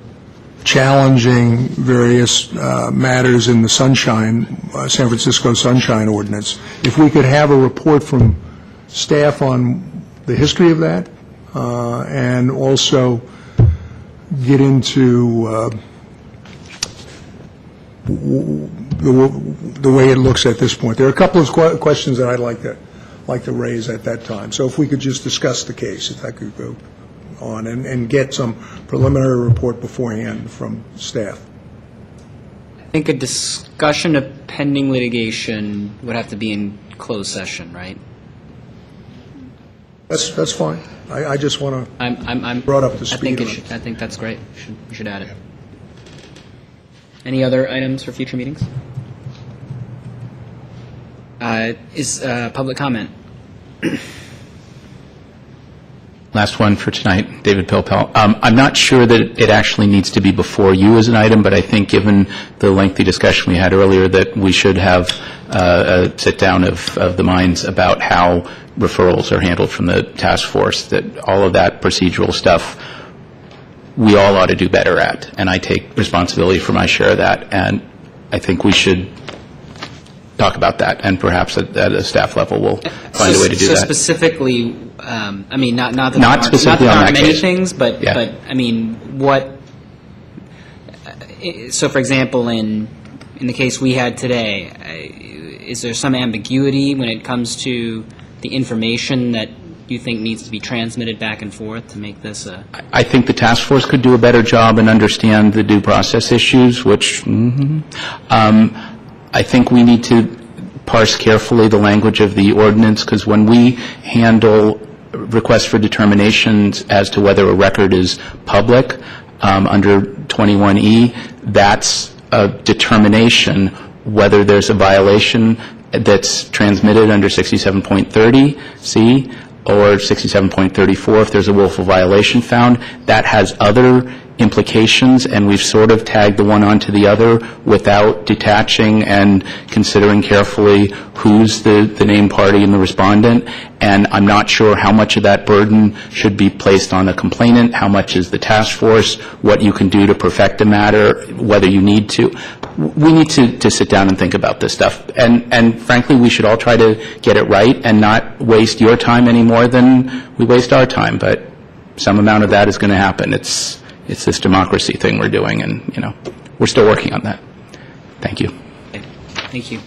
challenging various matters in the San Francisco Sunshine Ordinance. If we could have a report from staff on the history of that, and also get into the way it looks at this point. There are a couple of questions that I'd like to raise at that time. So if we could just discuss the case, if I could go on and get some preliminary report beforehand from staff. I think a discussion of pending litigation would have to be in closed session, right? That's fine. I just want to I'm brought up to speed. I think that's great. You should add it. Any other items for future meetings? Is public comment? Last one for tonight, David Pilpel. I'm not sure that it actually needs to be before you as an item, but I think given the lengthy discussion we had earlier, that we should have a sit-down of the minds about how referrals are handled from the task force, that all of that procedural stuff we all ought to do better at, and I take responsibility for my share of that, and I think we should talk about that, and perhaps at a staff level we'll find a way to do that. So specifically, I mean, not that Not specifically there on aren't that many case. things, but Yeah. I mean, what? So, for example, in the case we had today, is there some ambiguity when it comes to the information that you think needs to be transmitted back and forth to make this a? I think the task force could do a better job and understand the due process issues, which I think we need to parse carefully the language of the ordinance, because when we handle requests for determinations as to whether a record is public under 21E, that's a determination whether there's a violation that's transmitted under 67.30C or 67.34 if there's a willful violation found. That has other implications, and we've sort of tagged the one onto the other without detaching and considering carefully who's the named party and the respondent. And I'm not sure how much of that burden should be placed on a complainant, how much is the task force, what you can do to perfect a matter, whether you need to. We need to sit down and think about this stuff. And frankly, we should all try to get it right and not waste your time any more than we waste our time. But some amount of that is going to happen. It's this democracy thing we're doing, and, we're still working on that. Thank you. Thank you.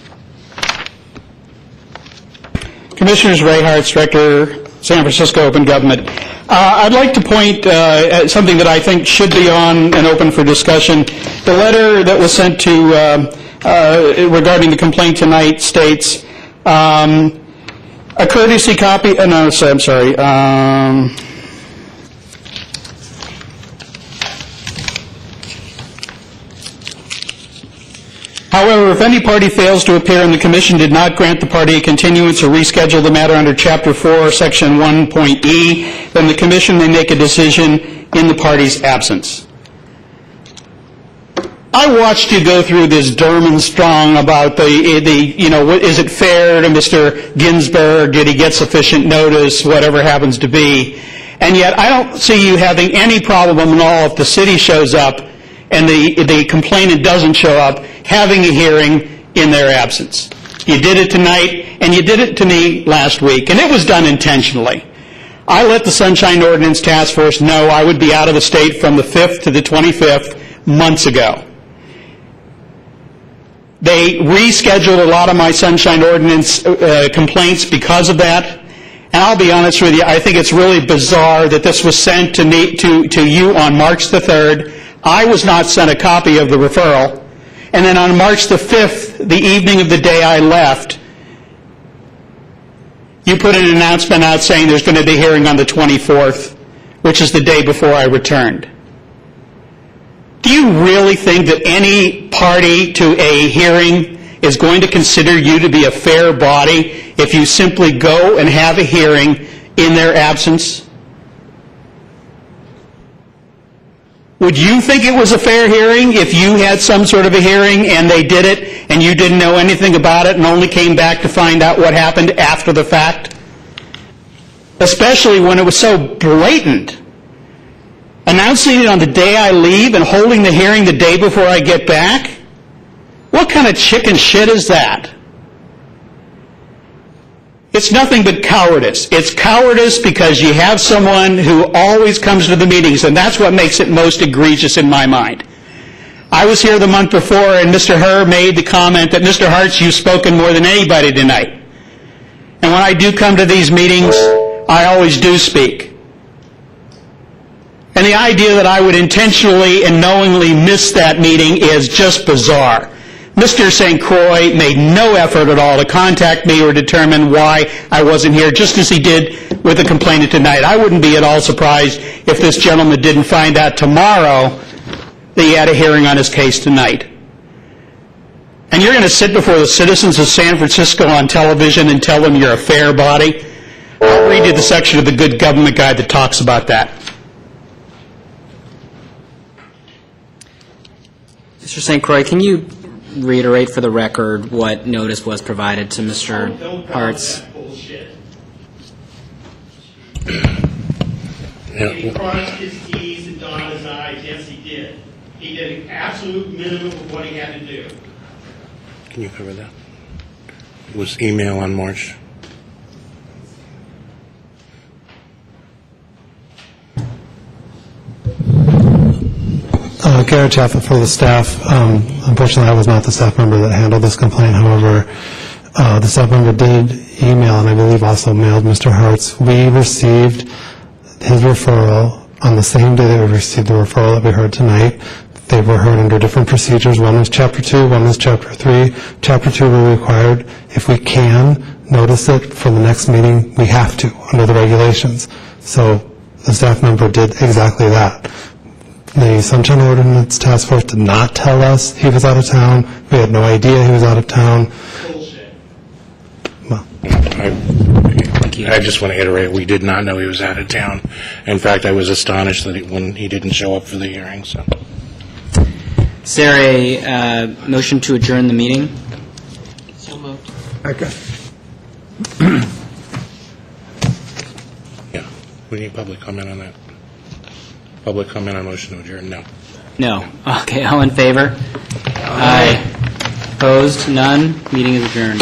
Commissioners Ray Hartz, Director, San Francisco Open Government. I'd like to point at something that I think should be on and open for discussion. The letter that was sent to regarding the complaint tonight states a courtesy copy. No, I'm sorry. However, if any party fails to appear and the Commission did not grant the party a continuance or reschedule the matter under Chapter 4, Section 1.E, then the Commission may make a decision in the party's absence. I watched you go through this Durham strong about is it fair to Mr. Ginsburg? Did he get sufficient notice? Whatever happens to be. And yet, I don't see you having any problem at all if the city shows up and the complainant doesn't show up, having a hearing in their absence. You did it tonight, and you did it to me last week, and it was done intentionally. I let the Sunshine Ordinance Task Force know I would be out of the state from the 5th to the 25th months ago. They rescheduled a lot of my Sunshine Ordinance complaints because of that. And I'll be honest with you, I think it's really bizarre that this was sent to you on March the 3rd. I was not sent a copy of the referral. And then on March the 5th, the evening of the day I left, you put an announcement out saying there's going to be a hearing on the 24th, which is the day before I returned. Do you really think that any party to a hearing is going to consider you to be a fair body if you simply go and have a hearing in their absence? Would you think it was a fair hearing if you had some sort of a hearing and they did it and you didn't know anything about it and only came back to find out what happened after the fact? Especially when it was so blatant. Announcing it on the day I leave and holding the hearing the day before I get back? What kind of chicken shit is that? It's nothing but cowardice. It's cowardice because you have someone who always comes to the meetings, and that's what makes it most egregious in my mind. I was here the month before, and Mr. Herr made the comment that, Mr. Hartz, you've spoken more than anybody tonight. And when I do come to these meetings, I always do speak. And the idea that I would intentionally and knowingly miss that meeting is just bizarre. Mr. St. Croix made no effort at all to contact me or determine why I wasn't here, just as he did with the complainant tonight. I wouldn't be at all surprised if this gentleman didn't find out tomorrow that he had a hearing on his case tonight. And you're going to sit before the citizens of San Francisco on television and tell them you're a fair body? I'll read you the section of the Good Government Guide that talks about that. Mr. St. Croix, can you reiterate for the record what notice was provided to Mr. Hartz? He crossed his T's and dotted his I's. Yes, he did. He did an absolute minimum of what he had to do. Can you cover that? It was email on March. Garrett Jaffa for the staff. Unfortunately, I was not the staff member that handled this complaint. However, the staff member did email, and I believe also mailed Mr. Hartz. We received his referral on the same day that we received the referral that we heard tonight. They were heard under different procedures. One was Chapter 2, one was Chapter 3. Chapter 2, we're required, if we can, notice it for the next meeting, we have to, under the regulations. So the staff member did exactly that. The Sunshine Ordinance Task Force did not tell us he was out of town. We had no idea he was out of town. Bullshit. Well, I just want to iterate, we did not know he was out of town. In fact, I was astonished that when he didn't show up for the hearing, so. Is there a motion to adjourn the meeting? So moved. Okay. Yeah, we need public comment on that. Public comment on motion to adjourn, no. No. Okay, all in favor? Aye. Opposed? None? Meeting is adjourned.